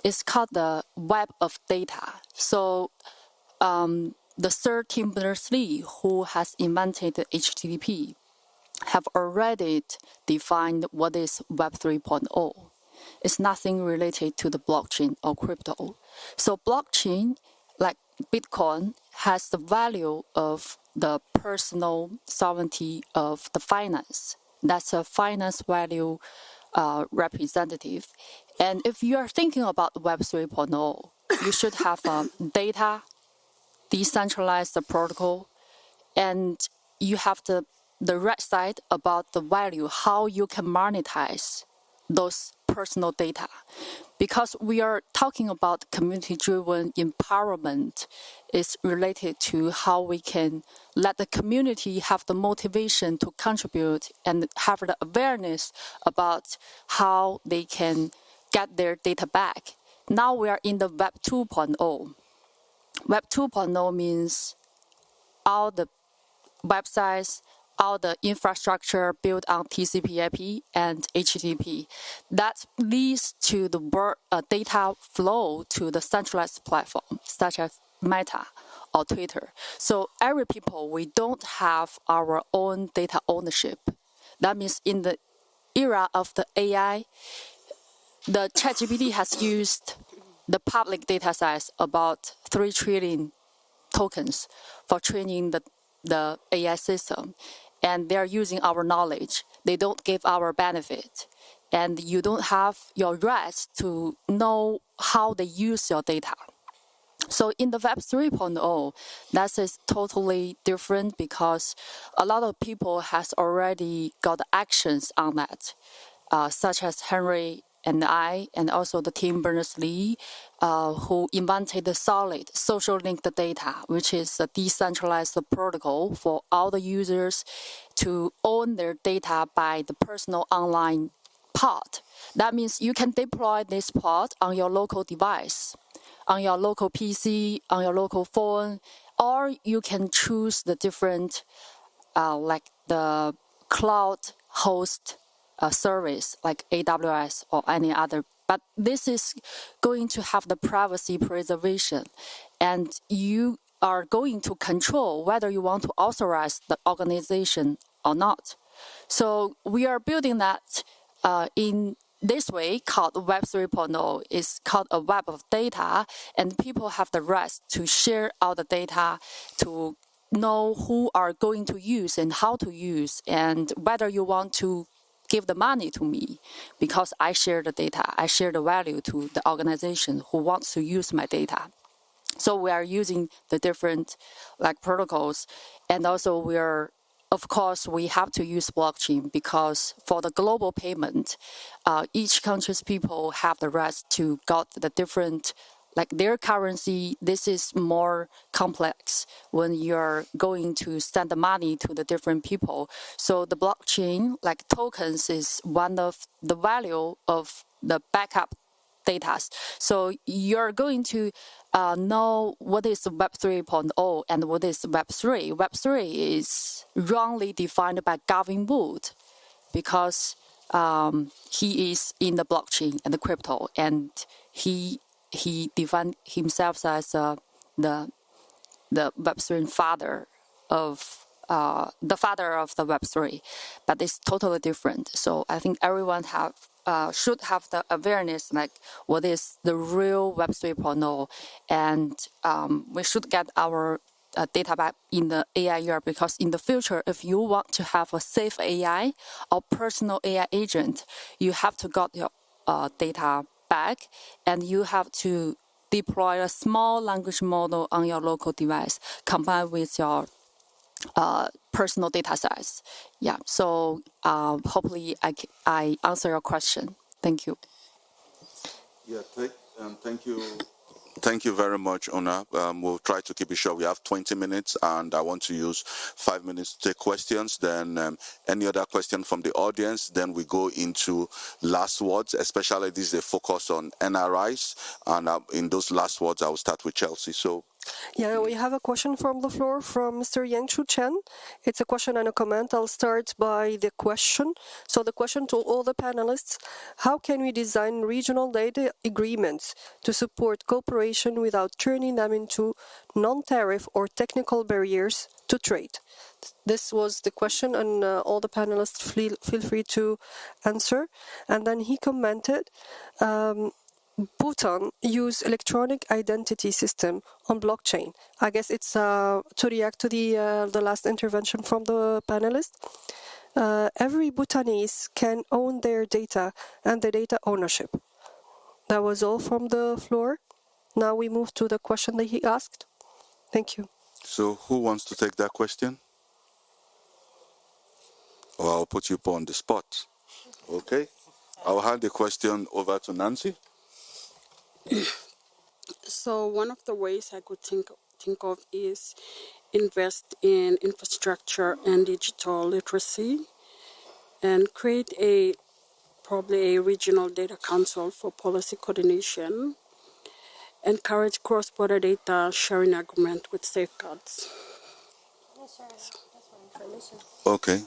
It's called the web of data. So the Sir Tim Berners-Lee, who has invented HTTP, have already defined what is Web 3.0. It's nothing related to the blockchain or crypto. So blockchain, like Bitcoin, has the value of the personal sovereignty of the finance. That's a finance value representative. And if you are thinking about Web 3.0, you should have data, decentralized protocol, and you have the right side about the value, how you can monetize those personal data. Because we are talking about community-driven empowerment, is related to how we can let the community have the motivation to contribute and have the awareness about how they can get their data back. Now we are in the Web 2.0. Web 2.0 means all the websites, all the infrastructure built on TCP/IP and HTTP. That leads to the data flow to the centralized platform, such as Meta or Twitter. So every people, we don't have our own data ownership. That means in the era of the AI, the ChatGPT has used the public data size about 3 trillion tokens for training the AI system. And they're using our knowledge. They don't give our benefit. And you don't have your rights to know how they use your data. So in the Web 3.0, that is totally different because a lot of people has already got actions on that, such as Henry and I, and also the Tim Berners-Lee, who invented the solid social linked data, which is a decentralized protocol for all the users to own their data by the personal online pod. That means you can deploy this pod on your local device, on your local PC, on your local phone, or you can choose the different, like the cloud host service like AWS or any other. But this is going to have the privacy preservation, and you are going to control whether you want to authorize the organization or not. So we are building that in this way called Web 3.0. It's called a web of data, and people have the right to share all the data, to know who are going to use and how to use, and whether you want to give the money to me because I share the data, I share the value to the organization who wants to use my data. So we are using the different like protocols, and also of course, we have to use blockchain because for the global payment, each country's people have the right to got the different, like their currency. This is more complex when you're going to send the money to the different people. So the blockchain, like tokens, is one of the value of the backup data. So you're going to know what is Web 3.0 and what is Web 3. Web 3 is wrongly defined by Gavin Wood because he is in the blockchain and the crypto, and he defined himself as the Web 3 father of the father of the Web 3, but it's totally different. So I think everyone should have the awareness like what is the real Web 3.0, and we should get our data back in the AI era, because in the future, if you want to have a safe AI or personal AI agent, you have to get your data back, and you have to deploy a small language model on your local device combined with your personal data size. Yeah, so hopefully I answer your question. Thank you. Yeah, thank you. Thank you very much, Ona. We'll try to keep it short. We have 20 minutes, and I want to use 5 minutes to take questions. Then any other question from the audience, then we go into last words, especially this is a focus on NRIs. And in those last words, I will start with Chelsea. So Yeah, we have a question from the floor from Mr. Yangshu Chen. It's a question and a comment. I'll start by the question. So the question to all the panelists: how can we design regional data agreements to support cooperation without turning them into non-tariff or technical barriers to trade? This was the question, and all the panelists feel free to answer. And then he commented, Bhutan use electronic identity system on blockchain. I guess it's to react to the last intervention from the panelist. Every Bhutanese can own their data and the data ownership. That was all from the floor. Now we move to the question that he asked. Thank you. So who wants to take that question? Or I'll put you on the spot. Okay. I'll hand the question over to Nancy. So one of the ways I could think of is invest in infrastructure and digital literacy, and create probably a regional data council for policy coordination, encourage cross-border data sharing agreement with safeguards. Yes, sir. That's my information. Okay.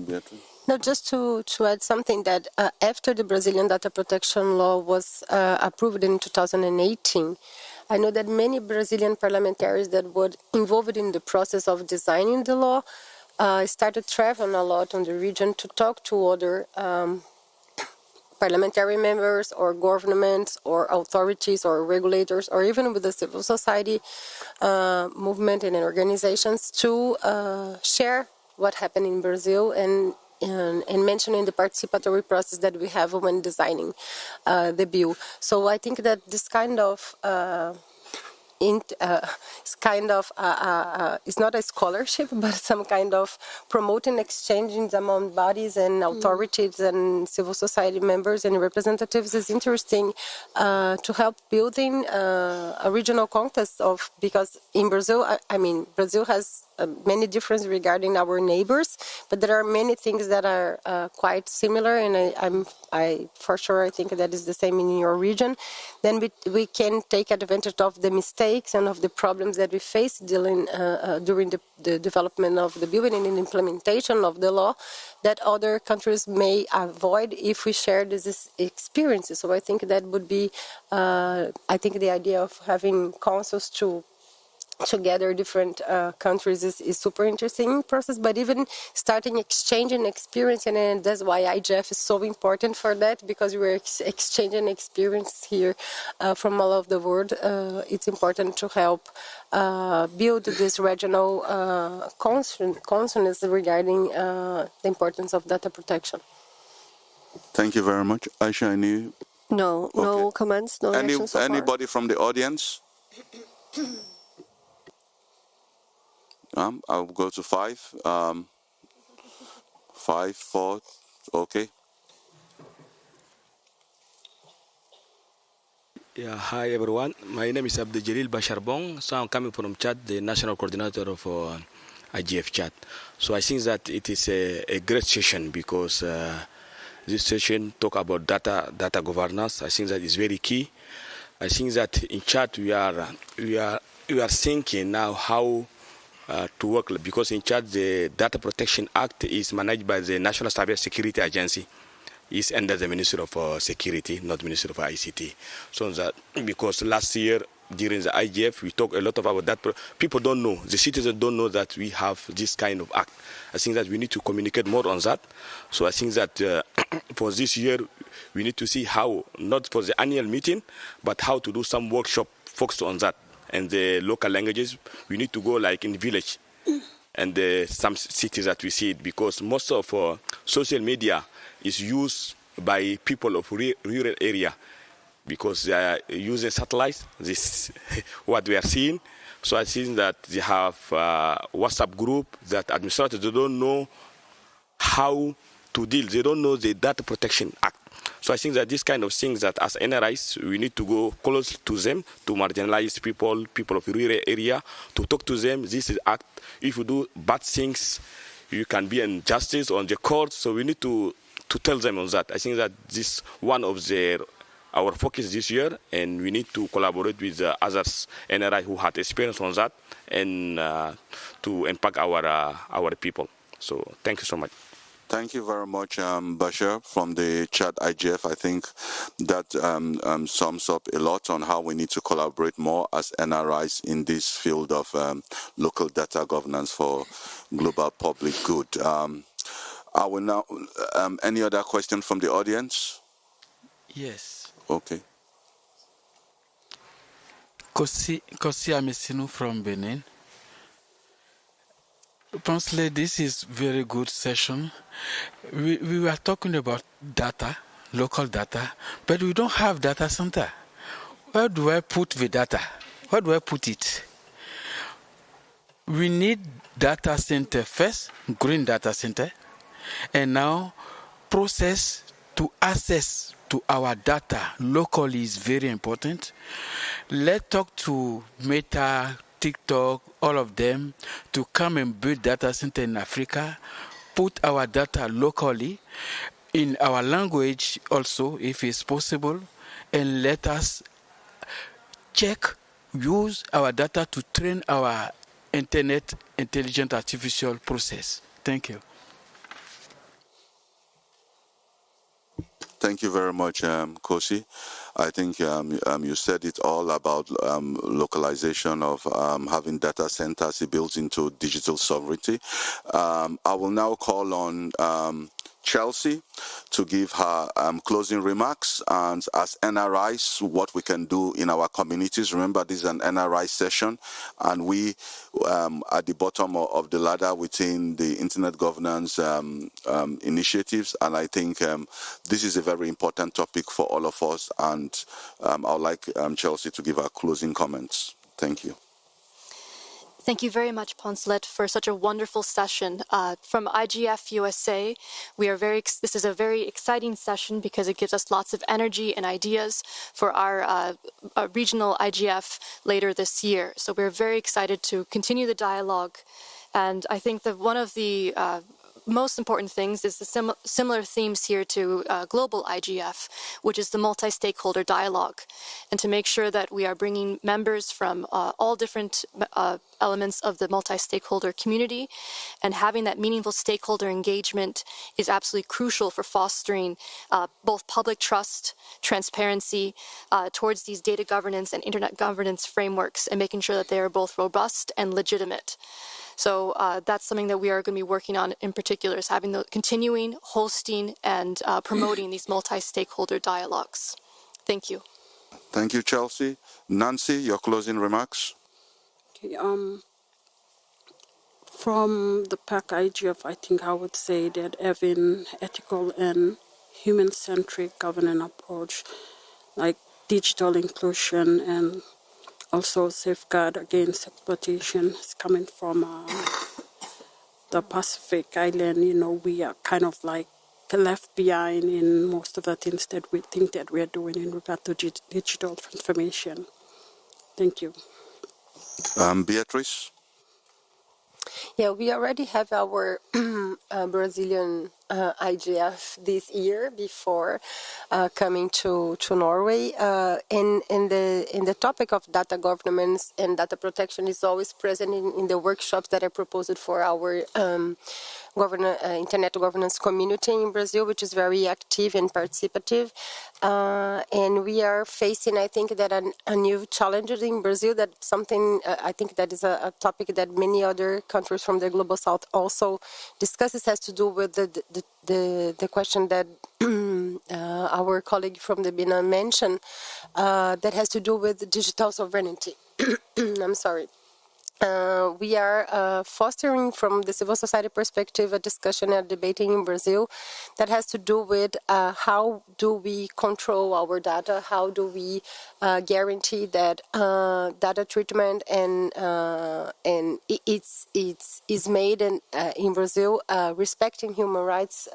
Beatrice. No, just to add something that after the Brazilian data protection law was approved in 2018, I know that many Brazilian parliamentarians that were involved in the process of designing the law started traveling a lot on the region to talk to other parliamentary members or governments or authorities or regulators or even with the civil society movement and organizations to share what happened in Brazil and mentioning the participatory process that we have when designing the bill. So I think that this kind of it's not a scholarship, but some kind of promoting exchanges among bodies and authorities and civil society members and representatives is interesting to help building a regional context of, because in Brazil, Brazil has many differences regarding our neighbors, but there are many things that are quite similar, and I for sure I think that is the same in your region. Then we can take advantage of the mistakes and of the problems that we face during the development of the bill and in the implementation of the law that other countries may avoid if we share these experiences. So I think that would be, I think the idea of having councils to gather different countries is super interesting process, but even starting exchanging experience, and that's why IGF is so important for that, because we're exchanging experience here from all over the world. It's important to help build this regional consciousness regarding the importance of data protection. Thank you very much. Aisha, any? No comments, no reactions so far. Anybody from the audience? I'll go to 5. 5, 4, okay. Yeah, hi everyone. My name is Abdul Jalil Basharbong. So I'm coming from Chad, the national coordinator of IGF Chad. So I think that it is a great session because this session talk about data governance. I think that is very key. I think that in Chad we are thinking now how to work, because in Chad the Data Protection Act is managed by the National Cyber Security Agency. It's under the Ministry of Security, not Ministry of ICT. So that because last year during the IGF we talked a lot about that. People don't know, the citizens don't know that we have this kind of act. I think that we need to communicate more on that. So I think that for this year we need to see how, not for the annual meeting, but how to do some workshop focused on that. And the local languages, we need to go like in the village and some cities that we see it, because most of social media is used by people of rural area, because they are using satellites, this what we are seeing. So I think that they have WhatsApp group that administrators, they don't know how to deal. They don't know the Data Protection Act. So I think that this kind of things that as NRIs, we need to go close to them, to marginalized people of rural area, to talk to them. This is act. If you do bad things, you can be in justice on the court. So we need to tell them on that. I think that this one of their our focus this year, and we need to collaborate with others NRI who had experience on that, and to impact our people. So thank you so much. Thank you very much, Bashar from the Chad IGF. I think that sums up a lot on how we need to collaborate more as NRIs in this field of local data governance for global public good. I will now, any other question from the audience? Yes. Okay. Kosi Amesinu from Benin. Personally, this is very good session. We were talking about data, local data, but we don't have data center. Where do I put the data? Where do I put it? We need data center first, green data center, and now process to access to our data locally is very important. Let's talk to Meta, TikTok, all of them to come and build data center in Africa, put our data locally in our language also, if it's possible, and let us use our data to train our internet intelligent artificial process. Thank you. Thank you very much, Kosi. I think you said it all about localization of having data centers built into digital sovereignty. I will now call on Chelsea to give her closing remarks, and as NRIs, what we can do in our communities. Remember, this is an NRI session, and we at the bottom of the ladder within the internet governance initiatives, and I think this is a very important topic for all of us, and I would like Chelsea to give her closing comments. Thank you. Thank you very much, Poncelet, for such a wonderful session. From IGF USA, this is a very exciting session because it gives us lots of energy and ideas for our regional IGF later this year. So we're very excited to continue the dialogue. And I think that one of the most important things is the similar themes here to global IGF, which is the multi-stakeholder dialogue, and to make sure that we are bringing members from all different elements of the multi-stakeholder community, and having that meaningful stakeholder engagement is absolutely crucial for fostering both public trust, transparency towards these data governance and internet governance frameworks, and making sure that they are both robust and legitimate. So that's something that we are going to be working on in particular, is having the continuing, hosting, and promoting these multi-stakeholder dialogues. Thank you. Thank you, Chelsea. Nancy, your closing remarks? Okay, from the PAC IGF, I think I would say that having ethical and human-centric governance approach, like digital inclusion and also safeguard against exploitation, is coming from the Pacific Island. We are kind of like left behind in most of the things that we think that we are doing in regard to digital transformation. Thank you. Beatrice? Yeah, we already have our Brazilian IGF this year before coming to Norway. In the topic of data governance and data protection is always present in the workshops that are proposed for our internet governance community in Brazil, which is very active and participative. And we are facing, I think, that a new challenge in Brazil, that something, I think that is a topic that many other countries from the Global South also discusses, has to do with the question that our colleague from the Benin mentioned, that has to do with digital sovereignty. I'm sorry. We are fostering from the civil society perspective a discussion and debating in Brazil that has to do with how do we control our data, how do we guarantee that data treatment and it's made in Brazil respecting human rights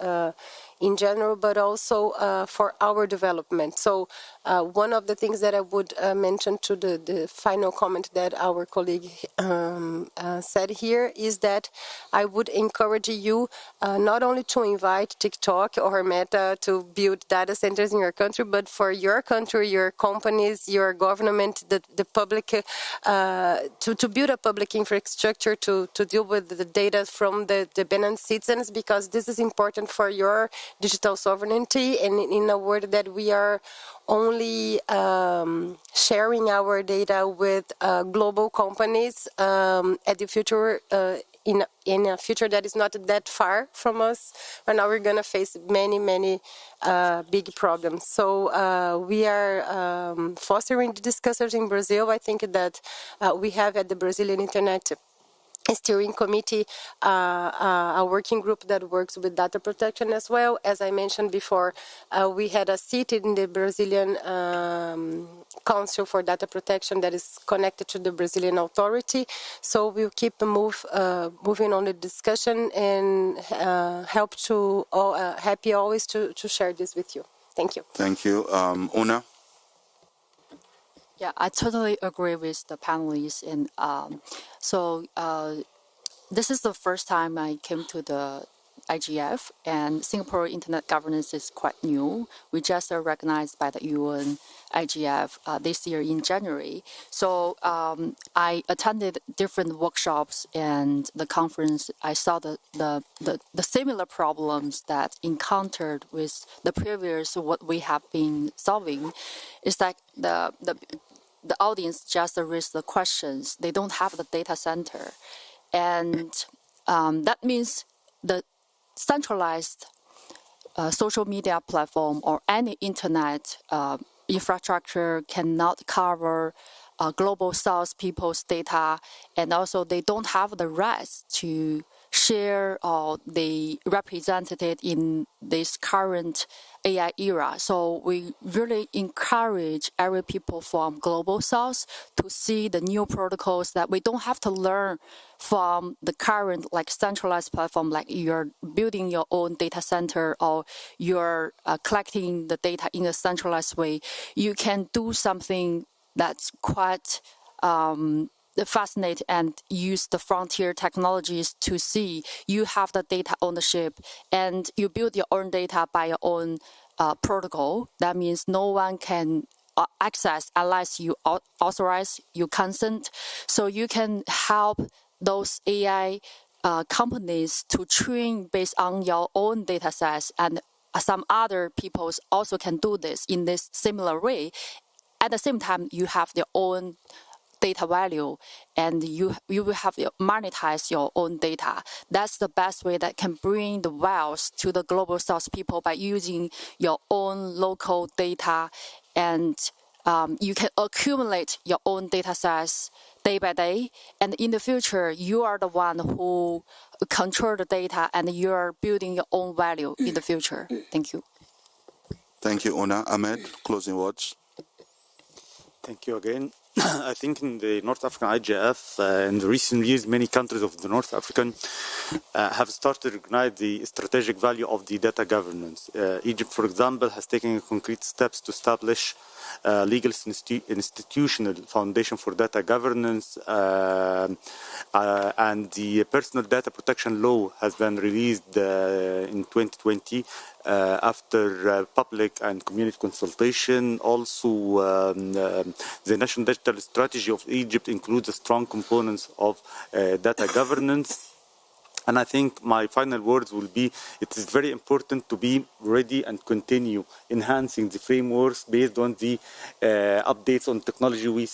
in general, but also for our development. So one of the things that I would mention to the final comment that our colleague said here is that I would encourage you not only to invite TikTok or Meta to build data centers in your country, but for your country, your companies, your government, the public, to build a public infrastructure to deal with the data from the Benin citizens, because this is important for your digital sovereignty. And in a word that we are only sharing our data with global companies at the future, in a future that is not that far from us, and now we're going to face many big problems. So we are fostering the discussions in Brazil. I think that we have at the Brazilian Internet Steering Committee a working group that works with data protection as well. As I mentioned before, we had a seat in the Brazilian Council for Data Protection that is connected to the Brazilian authority. So we'll keep moving on the discussion and happy always to share this with you. Thank you. Thank you. Una? Yeah, I totally agree with the panelists. And this is the first time I came to the IGF, and Singapore Internet governance is quite new. We just are recognized by the UN IGF this year in January. So I attended different workshops and the conference. I saw the similar problems that encountered with the previous what we have been solving. It's like the audience just raised the questions. They don't have the data center. And that means the centralized social media platform or any internet infrastructure cannot cover global south people's data, and also they don't have the rights to share or they represented it in this current AI era. So we really encourage every people from global south to see the new protocols that we don't have to learn from the current like centralized platform, like you're building your own data center or you're collecting the data in a centralized way. You can do something that's quite fascinate and use the frontier technologies to see you have the data ownership and you build your own data by your own protocol. That means no one can access unless you authorize, you consent. So you can help those AI companies to train based on your own data sets, and some other people also can do this in this similar way. At the same time, you have their own data value, and you will have monetize your own data. That's the best way that can bring the wealth to the global south people by using your own local data, and you can accumulate your own data sets day by day. And in the future, you are the one who control the data, and you are building your own value in the future. Thank you. Thank you, Una. Ahmed, closing words. Thank you again. I think in the North African IGF, in the recent years, many countries of the North African have started to recognize the strategic value of the data governance. Egypt, for example, has taken concrete steps to establish legal institutional foundation for data governance, and the personal data protection law has been released in 2020 after public and community consultation. Also, the National Digital Strategy of Egypt includes strong components of data governance. And I think my final words will be, it is very important to be ready and continue enhancing the frameworks based on the updates on technology we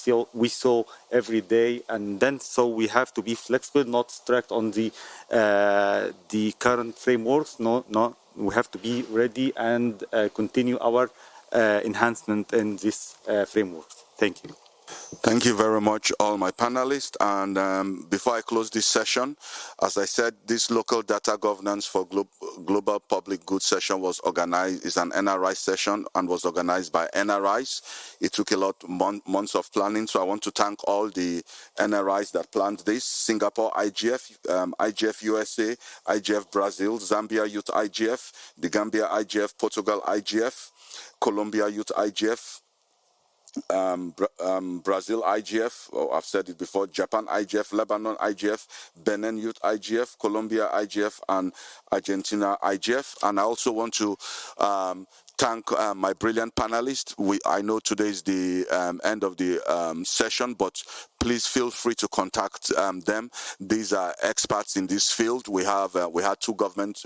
saw every day. And then so we have to be flexible, not strict on the current frameworks. No, we have to be ready and continue our enhancement in this framework. Thank you. Thank you very much, all my panelists. And before I close this session, as I said, this local data governance for global public good session was organized, is an NRI session and was organized by NRIs. It took a lot months of planning, so I want to thank all the NRIs that planned this: Singapore IGF, IGF USA, IGF Brazil, Zambia Youth IGF, the Gambia IGF, Portugal IGF, Colombia Youth IGF, Brazil IGF, I've said it before, Japan IGF, Lebanon IGF, Benin Youth IGF, Colombia IGF, and Argentina IGF. And I also want to thank my brilliant panelists. I know today is the end of the session, but please feel free to contact them. These are experts in this field. We had two government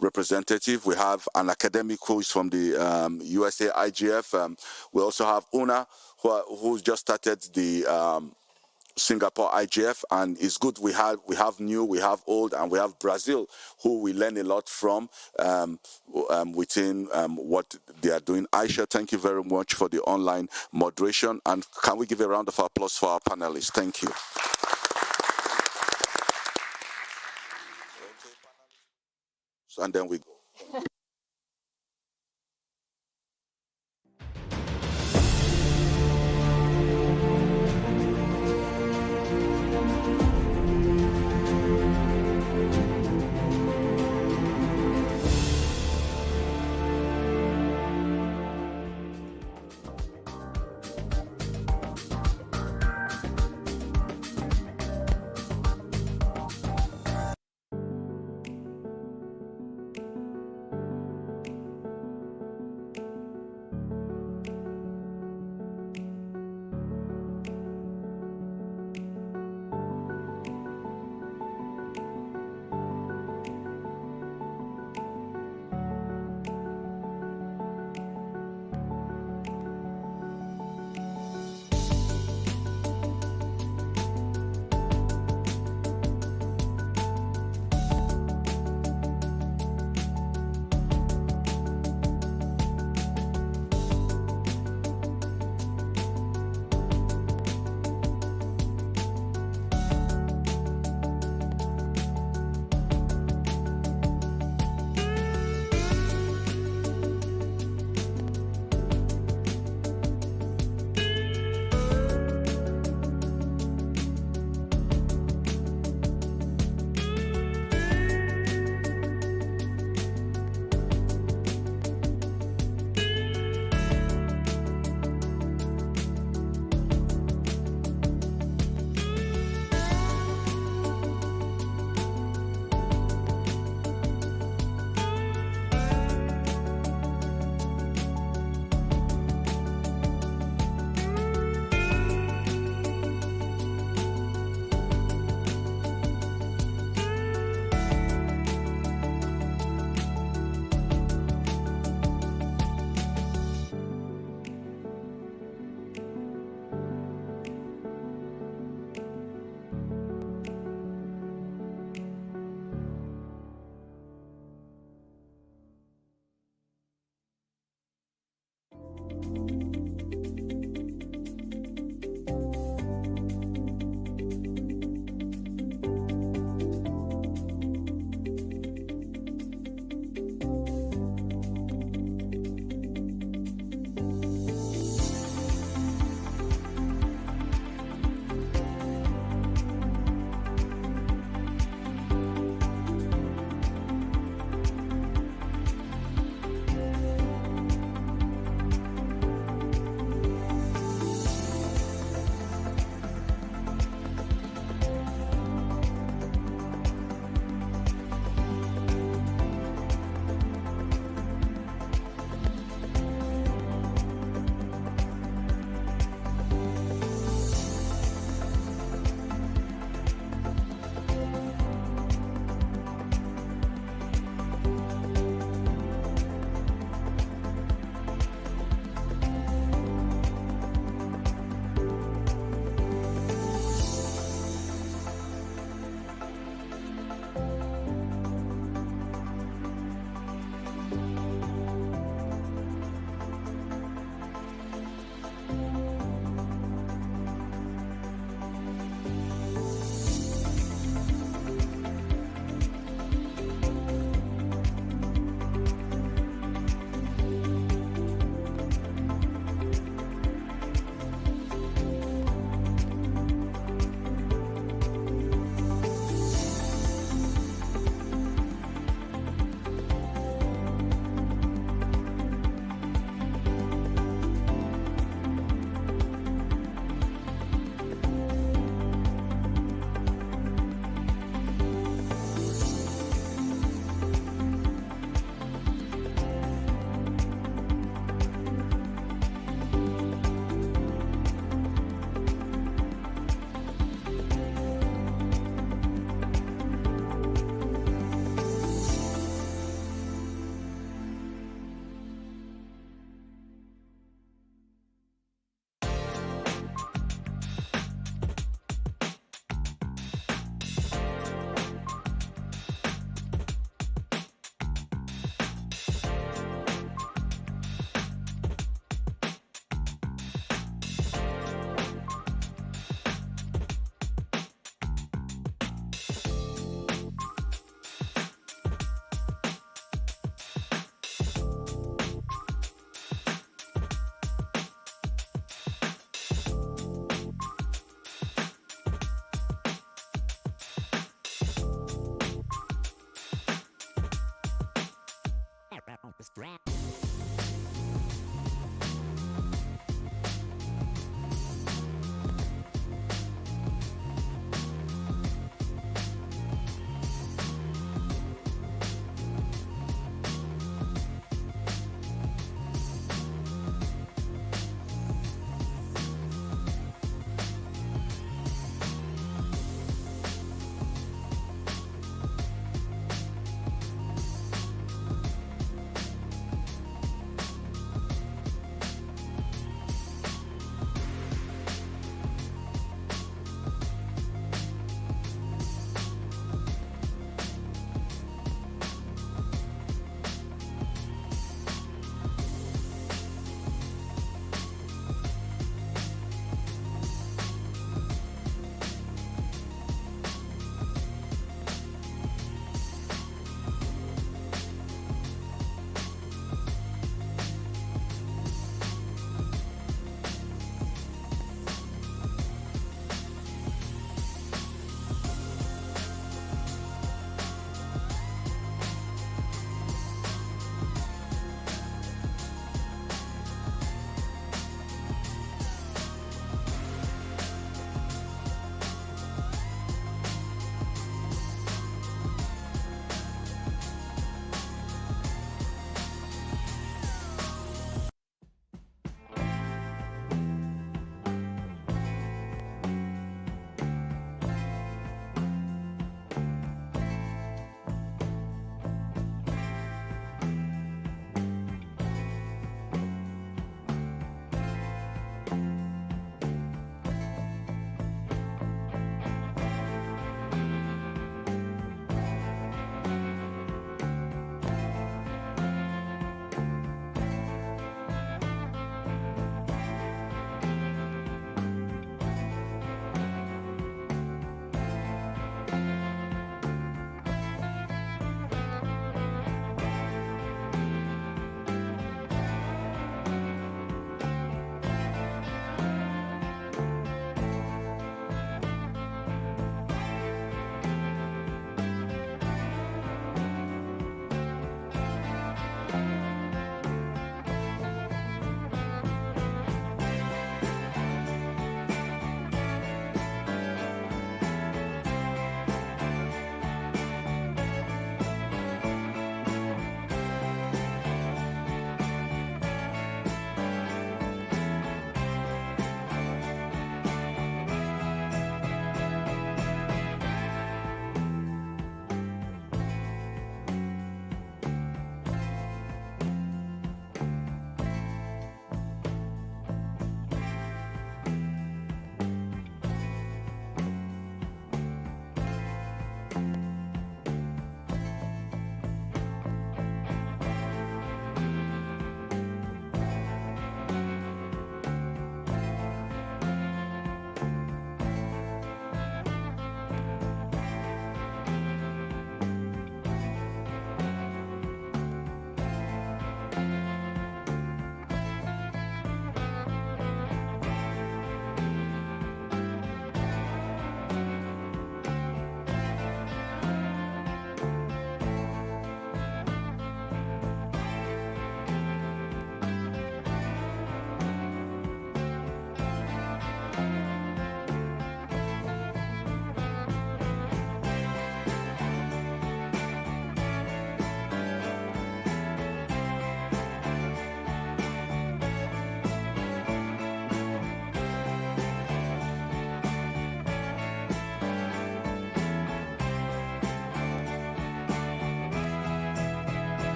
representative. We have an academic who is from the USA IGF. We also have Una, who just started the Singapore IGF, and it's good we have new, we have old, and we have Brazil, who we learn a lot from within what they are doing. Aisha, thank you very much for the online moderation, and can we give a round of applause for our panelists? Thank you. And then we go.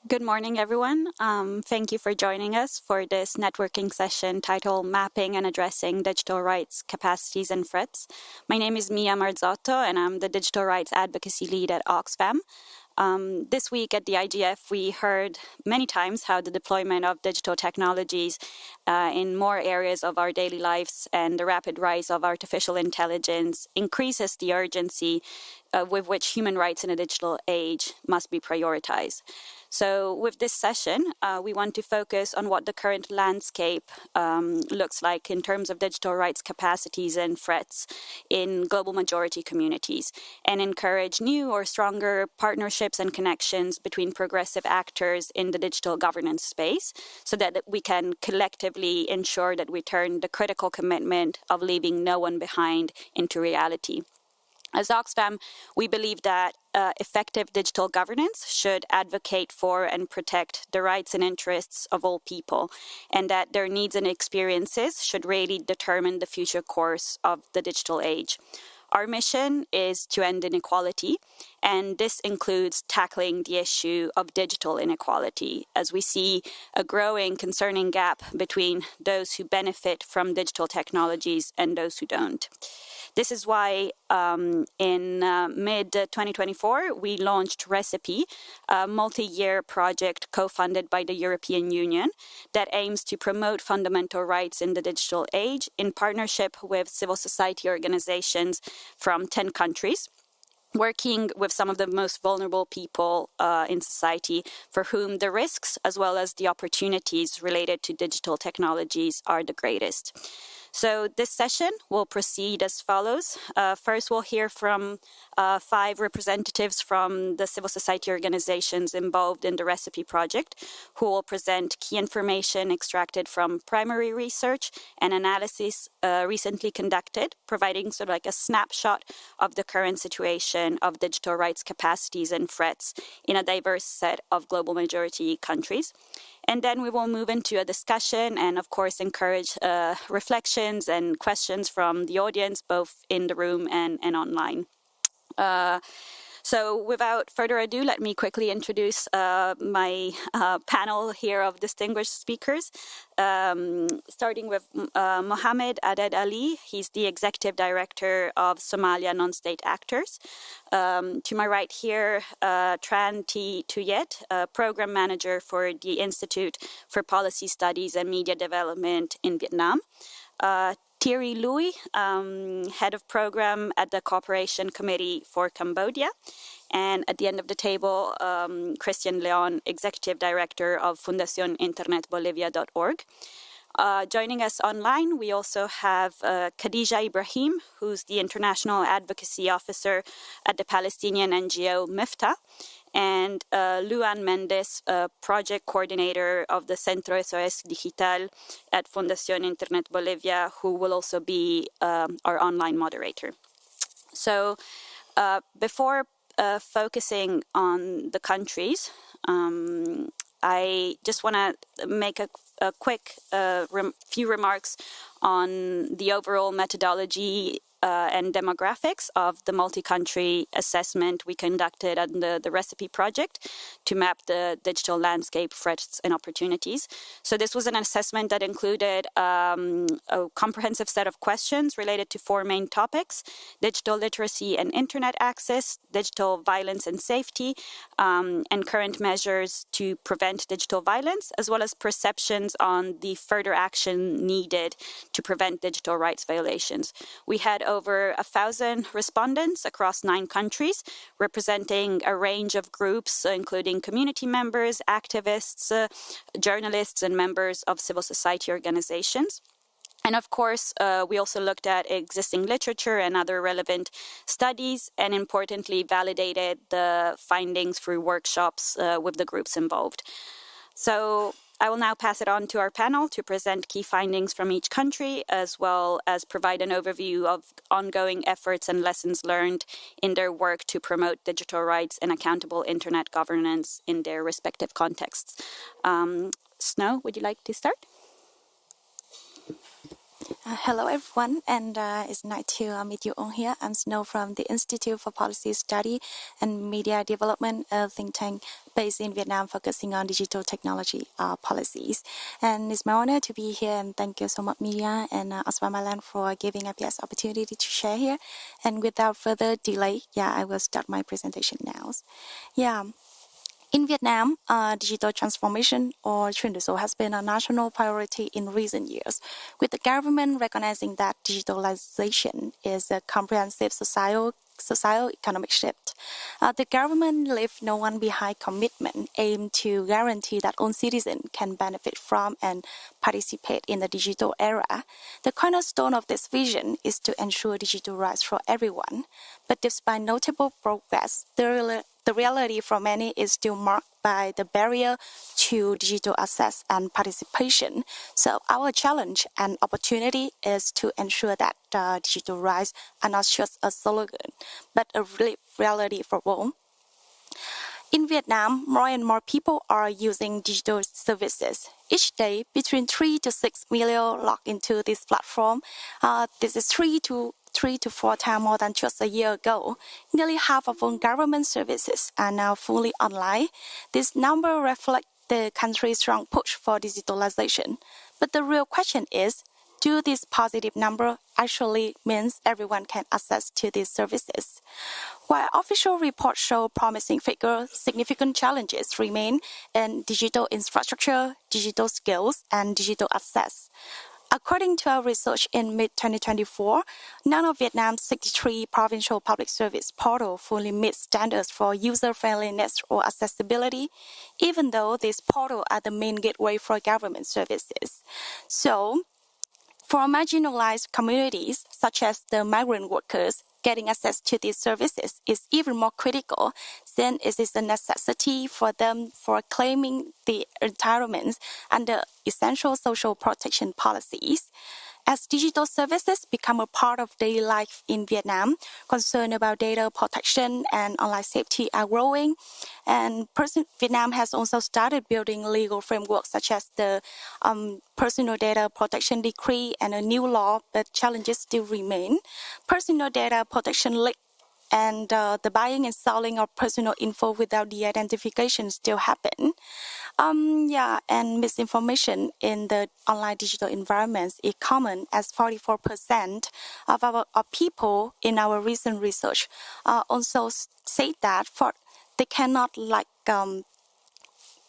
Good morning, everyone. Thank you for joining us for this networking session titled Mapping and Addressing Digital Rights Capacities and Threats. My name is Mia Marzotto, and I'm the Digital Rights Advocacy Lead at Oxfam. This week at the IGF, we heard many times how the deployment of digital technologies in more areas of our daily lives and the rapid rise of artificial intelligence increases the urgency with which human rights in a digital age must be prioritized. So with this session, we want to focus on what the current landscape looks like in terms of digital rights capacities and threats in global majority communities, and encourage new or stronger partnerships and connections between progressive actors in the digital governance space so that we can collectively ensure that we turn the critical commitment of leaving no one behind into reality. As Oxfam, we believe that effective digital governance should advocate for and protect the rights and interests of all people, and that their needs and experiences should really determine the future course of the digital age. Our mission is to end inequality, and this includes tackling the issue of digital inequality, as we see a growing concerning gap between those who benefit from digital technologies and those who don't. This is why in mid-2024, we launched Recipe, a multi-year project co-funded by the European Union that aims to promote fundamental rights in the digital age in partnership with civil society organizations from 10 countries, working with some of the most vulnerable people in society for whom the risks as well as the opportunities related to digital technologies are the greatest. So this session will proceed as follows. First, we'll hear from 5 representatives from the civil society organizations involved in the Recipe project, who will present key information extracted from primary research and analysis recently conducted, providing sort of like a snapshot of the current situation of digital rights capacities and threats in a diverse set of global majority countries. And then we will move into a discussion and, of course, encourage reflections and questions from the audience, both in the room and online. So without further ado, let me quickly introduce my panel here of distinguished speakers, starting with Mohammed Aded Ali. He's the Executive Director of Somalia Non-State Actors. To my right here, Tran T. Tuyet, Program Manager for the Institute for Policy Studies and Media Development in Vietnam. Thierry Louis, Head of Program at the Cooperation Committee for Cambodia. And at the end of the table, Christian Leon, Executive Director of Fundación InternetBolivia.org. Joining us online, we also have Khadija Ibrahim, who's the International Advocacy Officer at the Palestinian NGO MIFTA, and Luan Mendes, Project Coordinator of the Centro SOS Digital at Fundación Internet Bolivia, who will also be our online moderator. So before focusing on the countries, I just want to make a quick few remarks on the overall methodology and demographics of the multi-country assessment we conducted under the Recipe project to map the digital landscape, threats, and opportunities. So this was an assessment that included a comprehensive set of questions related to 4 main topics: digital literacy and internet access, digital violence and safety, and current measures to prevent digital violence, as well as perceptions on the further action needed to prevent digital rights violations. We had over 1,000 respondents across 9 countries, representing a range of groups, including community members, activists, journalists, and members of civil society organizations. And of course, we also looked at existing literature and other relevant studies, and importantly, validated the findings through workshops with the groups involved. So I will now pass it on to our panel to present key findings from each country, as well as provide an overview of ongoing efforts and lessons learned in their work to promote digital rights and accountable internet governance in their respective contexts. Snow, would you like to start? Hello, everyone, and it's nice to meet you all here. I'm Snow from the Institute for Policy Study and Media Development, a think tank based in Vietnam focusing on digital technology policies. And it's my honor to be here, and thank you so much, Media and Oswamaland, for giving us this opportunity to share here. And without further delay, I will start my presentation now. In Vietnam, digital transformation or chuyển đổi số has been a national priority in recent years, with the government recognizing that digitalization is a comprehensive social economic shift. The government left no one behind commitment aimed to guarantee that all citizens can benefit from and participate in the digital era. The cornerstone of this vision is to ensure digital rights for everyone. But despite notable progress, the reality for many is still marked by the barrier to digital access and participation. So our challenge and opportunity is to ensure that digital rights are not just a slogan, but a reality for all. In Vietnam, more and more people are using digital services. Each day, between 3 to 6 million log into this platform. This is 3 to 4 times more than just a year ago. Nearly half of all government services are now fully online. This number reflects the country's strong push for digitalization. But the real question is, do this positive number actually means everyone can access to these services? While official reports show promising figures, significant challenges remain in digital infrastructure, digital skills, and digital access. According to our research in mid-2024, none of Vietnam's 63 provincial public service portals fully meet standards for user-friendliness or accessibility, even though these portals are the main gateway for government services. So, for marginalized communities, such as the migrant workers, getting access to these services is even more critical, since it is a necessity for them for claiming the entitlements under essential social protection policies. As digital services become a part of daily life in Vietnam, concern about data protection and online safety are growing. And Vietnam has also started building legal frameworks such as the Personal Data Protection Decree and a new law, but challenges still remain. Personal data protection leak and the buying and selling of personal info without the identification still happen. And misinformation in the online digital environments is common, as 44% of people in our recent research also say that they cannot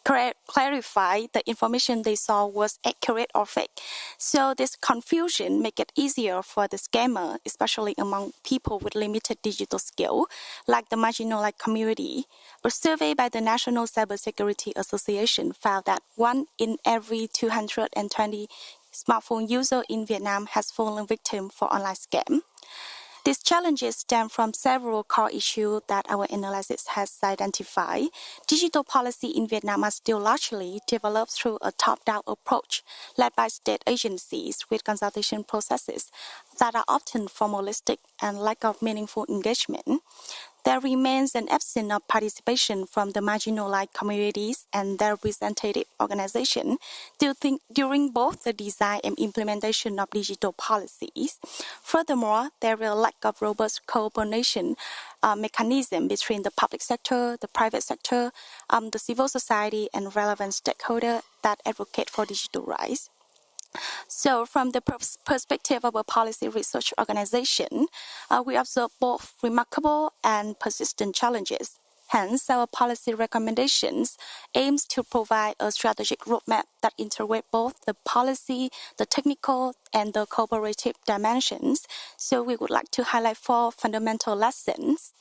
clarify the information they saw was accurate or fake. So this confusion makes it easier for the scammer, especially among people with limited digital skill, like the marginalized community. A survey by the National Cybersecurity Association found that 1 in every 220 smartphone users in Vietnam has fallen victim for online scam. These challenges stem from several core issues that our analysis has identified. Digital policy in Vietnam are still largely developed through a top-down approach led by state agencies with consultation processes that are often formalistic and lack of meaningful engagement. There remains an absence of participation from the marginalized communities and their representative organizations during both the design and implementation of digital policies. Furthermore, there is a lack of robust cooperation mechanism between the public sector, the private sector, the civil society, and relevant stakeholders that advocate for digital rights. So from the perspective of a policy research organization, we observe both remarkable and persistent challenges. Hence, our policy recommendations aims to provide a strategic roadmap that integrates both the policy, the technical, and the cooperative dimensions. So we would like to highlight 4 fundamental lessons.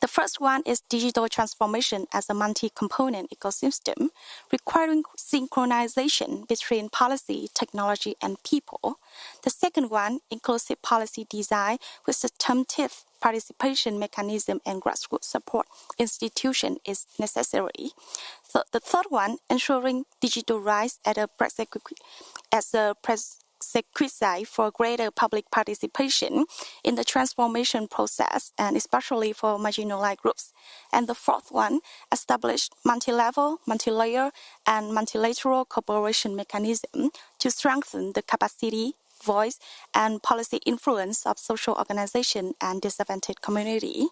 The first one is digital transformation as a multi-component ecosystem, requiring synchronization between policy, technology, and people. The second one, inclusive policy design with substantive participation mechanism and grassroots support institution is necessary. The third one, ensuring digital rights as a prerequisite for greater public participation in the transformation process, and especially for marginalized groups. And the fourth one, establish multi-level, multi-layer, and multilateral cooperation mechanism to strengthen the capacity voice and policy influence of social organization and disadvantaged community.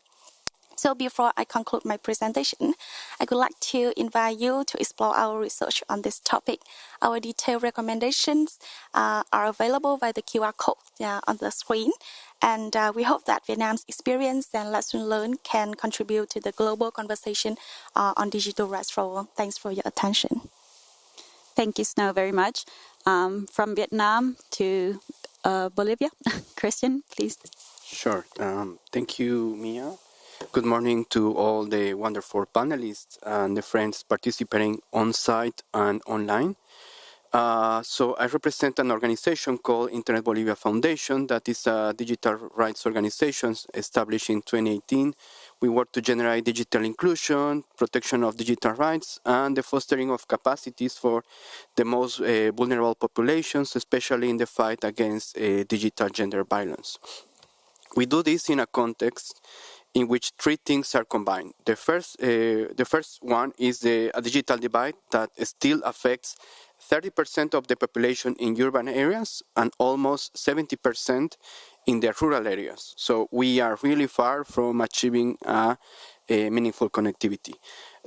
So before I conclude my presentation, I would like to invite you to explore our research on this topic. Our detailed recommendations are available via the QR code on the screen. And we hope that Vietnam's experience and lessons learned can contribute to the global conversation on digital rights for all. Thanks for your attention. Thank you, Snow, very much. From Vietnam to Bolivia, Christian, please. Sure. Thank you, Mia. Good morning to all the wonderful panelists and the friends participating on-site and online. So I represent an organization called Internet Bolivia Foundation that is a digital rights organization established in 2018. We work to generate digital inclusion, protection of digital rights, and the fostering of capacities for the most vulnerable populations, especially in the fight against digital gender violence. We do this in a context in which three things are combined. The first one is a digital divide that still affects 30% of the population in urban areas and almost 70% in the rural areas. So we are really far from achieving a meaningful connectivity.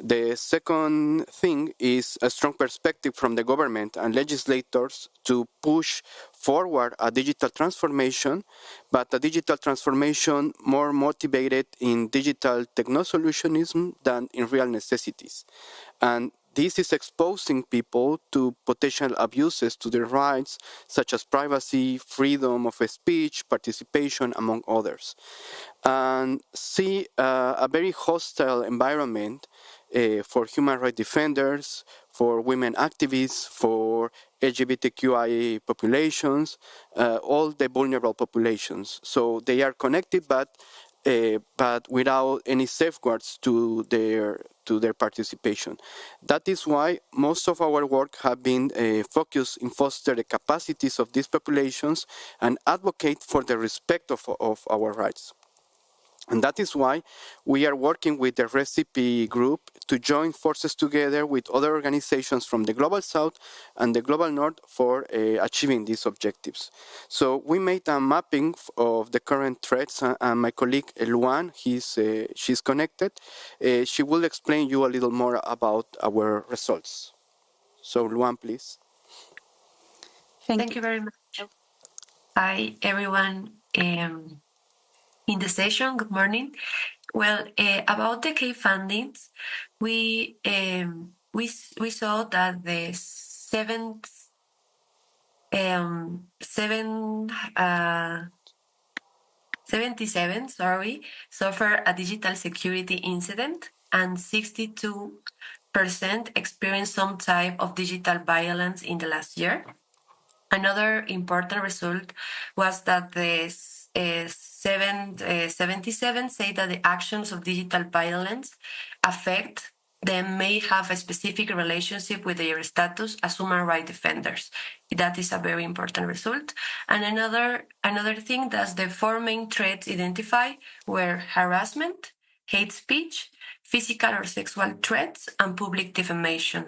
The second thing is a strong perspective from the government and legislators to push forward a digital transformation, but a digital transformation more motivated in digital techno-solutionism than in real necessities. And this is exposing people to potential abuses to their rights, such as privacy, freedom of speech, participation, among others. And see a very hostile environment for human rights defenders, for women activists, for LGBTQIA populations, all the vulnerable populations. So they are connected, but without any safeguards to their participation. That is why most of our work have been focused in foster the capacities of these populations and advocate for the respect of our rights. And that is why we are working with the Recipe Group to join forces together with other organizations from the Global South and the Global North for achieving these objectives. So we made a mapping of the current threats, and my colleague Luan, she's connected. She will explain you a little more about our results. So Luan, please. Thank you very much. Hi, everyone. In the session, good morning. Well, about the K fundings, we saw that the 77 suffered a digital security incident, and 62% experienced some type of digital violence in the last year. Another important result was that the 77 say that the actions of digital violence affect them may have a specific relationship with their status as human rights defenders. That is a very important result. And another thing that the four main threats identified were harassment, hate speech, physical or sexual threats, and public defamation.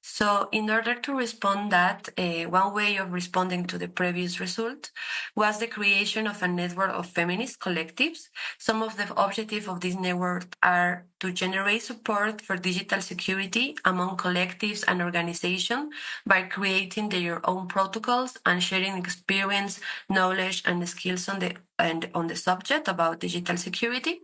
So in order to respond that, one way of responding to the previous result was the creation of a network of feminist collectives. Some of the objectives of this network are to generate support for digital security among collectives and organizations by creating their own protocols and sharing experience, knowledge, and skills on the subject about digital security.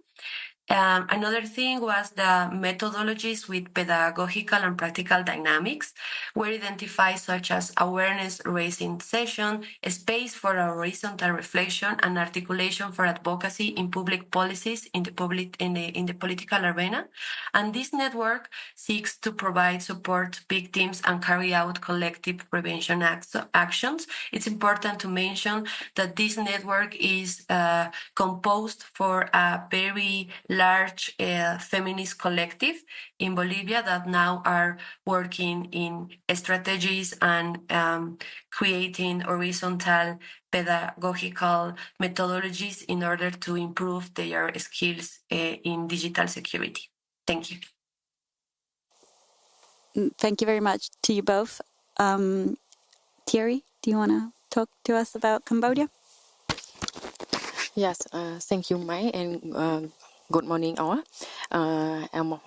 Another thing was the methodologies with pedagogical and practical dynamics were identified, such as awareness raising session, a space for horizontal reflection and articulation for advocacy in public policies in the political arena. And this network seeks to provide support to victims and carry out collective prevention actions. It's important to mention that this network is composed for a very large feminist collective in Bolivia that now are working in strategies and creating horizontal pedagogical methodologies in order to improve their skills in digital security. Thank you. Thank you very much to you both. Thierry, do you want to talk to us about Cambodia? Yes, thank you, Mai, and good morning, all. I'm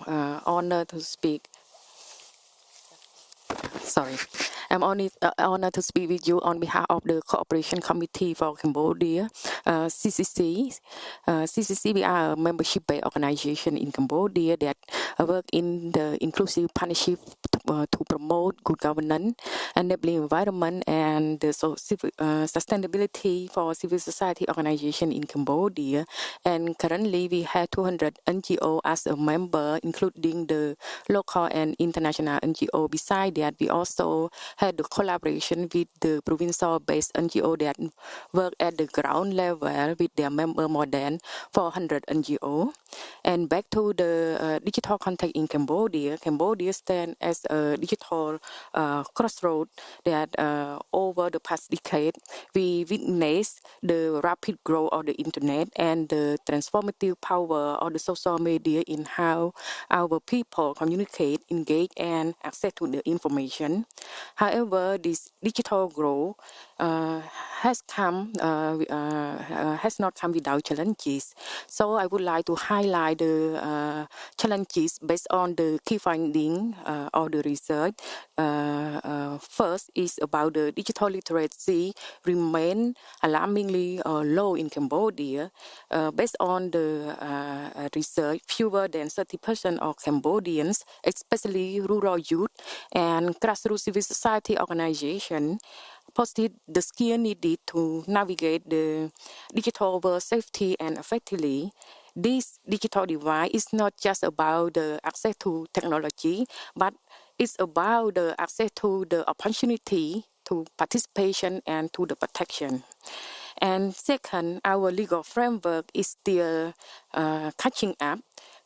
honored to speak. Sorry. I'm honored to speak with you on behalf of the Cooperation Committee for Cambodia, CCC. CCC, we are a membership-based organization in Cambodia that work in the inclusive partnership to promote good governance, enabling environment, and the sustainability for civil society organization in Cambodia. And currently, we have 200 NGO as a member, including the local and international NGO. Besides that, we also had the collaboration with the provincial-based NGO that work at the ground level with their member more than 400 NGO. And back to the digital contact in Cambodia, Cambodia stands as a digital crossroad that over the past decade, we witnessed the rapid growth of the internet and the transformative power of the social media in how our people communicate, engage, and access to the information. However, this digital growth has not come without challenges. So I would like to highlight the challenges based on the key findings of the research. First is about the digital literacy remain alarmingly low in Cambodia. Based on the research, fewer than 30% of Cambodians, especially rural youth and grassroots civil society organizations, posted the skill needed to navigate the digital world safely and effectively. This digital divide is not just about the access to technology, but it's about the access to the opportunity, to participation, and to the protection. And second, our legal framework is still catching up.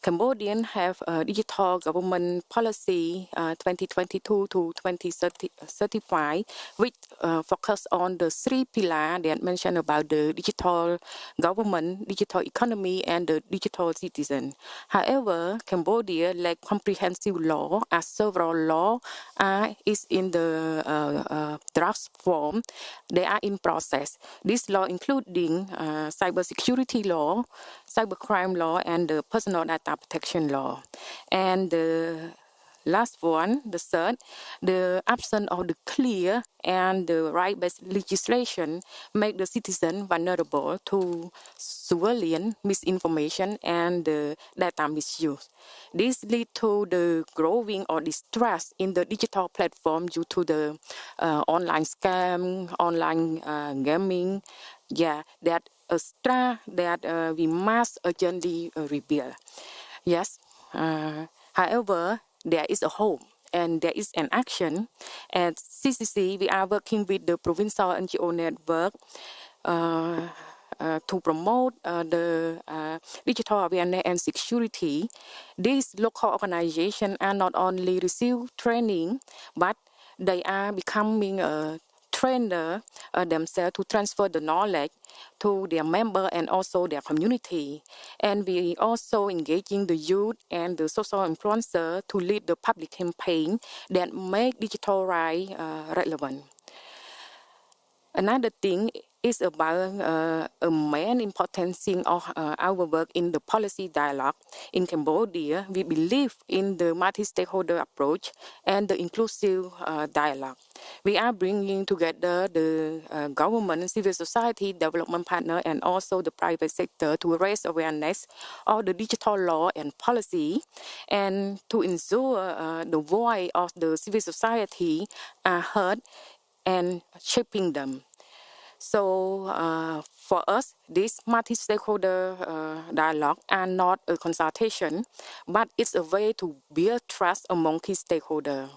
Cambodians have a digital government policy 2022 to 2035, which focus on the three pillars that mentioned about the digital government, digital economy, and the digital citizen. However, Cambodia lacks comprehensive law, as several laws is in the draft form. They are in process. This law including cybersecurity law, cybercrime law, and the personal data protection law. And the last one, the third, the absence of the clear and the right-based legislation make the citizen vulnerable to surveillance, misinformation, and data misuse. This leads to the growing or distrust in the digital platform due to the online scam, online gaming. That we must urgently rebuild. Yes. However, there is a hope and there is an action. At CCC, we are working with the provincial NGO network to promote the digital awareness and security. These local organizations are not only receive training, but they are becoming a trainer themselves to transfer the knowledge to their member and also their community. And we also engaging the youth and the social influencer to lead the public campaign that make digital rights relevant. Another thing is about a main important thing of our work in the policy dialogue. In Cambodia, we believe in the multi-stakeholder approach and the inclusive dialogue. We are bringing together the government, civil society, development partner, and also the private sector to raise awareness of the digital law and policy and to ensure the voice of the civil society are heard and shaping them. So for us, this multi-stakeholder dialogue are not a consultation, but it's a way to build trust among key stakeholders.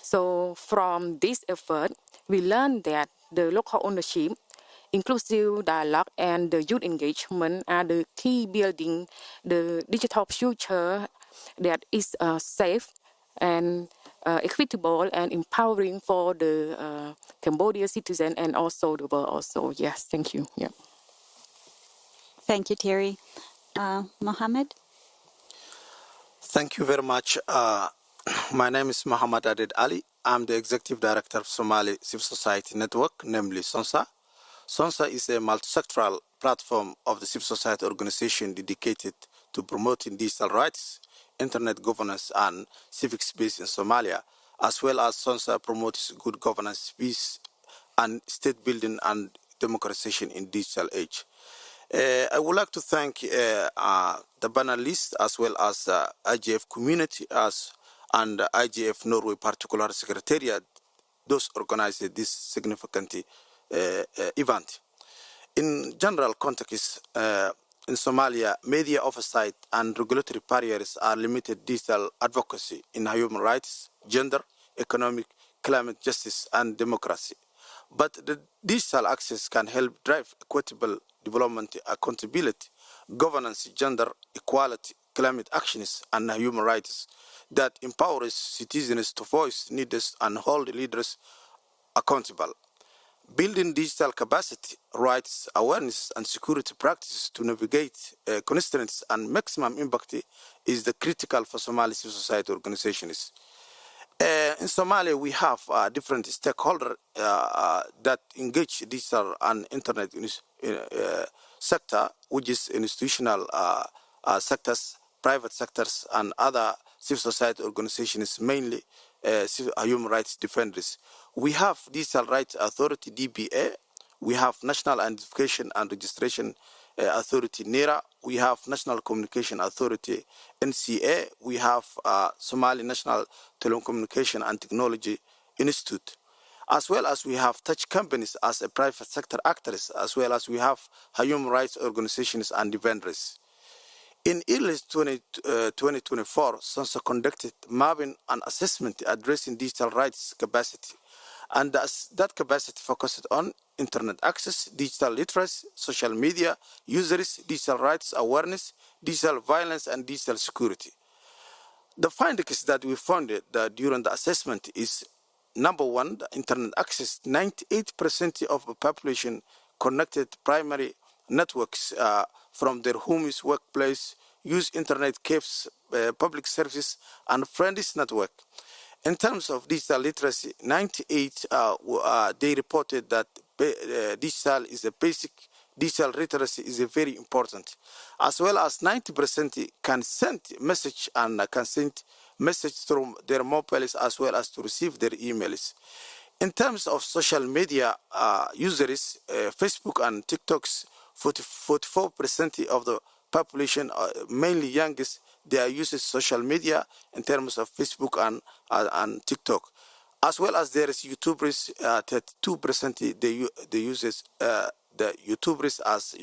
So from this effort, we learned that the local ownership, inclusive dialogue, and the youth engagement are the key building the digital future that is safe and equitable and empowering for the Cambodia citizen and also the world also. Yes, thank you. Yeah. Thank you, Thierry. Mohammed? Thank you very much. My name is Muhammad Adid Ali. I'm the Executive Director of Somali Civil Society Network, namely SONSA. SONSA is a multi-sectoral platform of the civil society organization dedicated to promoting digital rights, internet governance, and civic space in Somalia, as well as SONSA promotes good governance, peace, and state building and democratization in digital age. I would like to thank the panelists as well as IGF community and IGF Norway Particular Secretariat, those organized this significant event. In general context, in Somalia, media oversight and regulatory barriers are limited digital advocacy in human rights, gender, economic, climate justice, and democracy. But the digital access can help drive equitable development, accountability, governance, gender equality, climate actions, and human rights that empowers citizens to voice needs and hold leaders accountable. Building digital capacity, rights, awareness, and security practices to navigate constraints and maximum impact is the critical for Somali civil society organizations. In Somalia, we have different stakeholders that engage digital and internet sector, which is institutional sectors, private sectors, and other civil society organizations, mainly human rights defenders. We have Digital Rights Authority, DBA. We have National Identification and Registration Authority, NERA. We have National Communication Authority, NCA. We have Somali National Telecommunication and Technology Institute, as well as we have touch companies as a private sector actors, as well as we have human rights organizations and defenders. In early 2024, SONSA conducted mapping and assessment addressing digital rights capacity, and that capacity focused on internet access, digital literacy, social media, users, digital rights awareness, digital violence, and digital security. The findings that we found that during the assessment is, number one, the internet access. 98% of the population connected primary networks from their homes, workplace, use internet cafes, public services, and friends network. In terms of digital literacy, 98 they reported that digital is a basic. Digital literacy is a very important, as well as 90% can send message and can send message through their mobiles as well as to receive their emails. In terms of social media users, Facebook and TikToks, 44% of the population, mainly youngest, they are using social media in terms of Facebook and TikTok, as well as there is YouTubers, 32% they uses the YouTubers as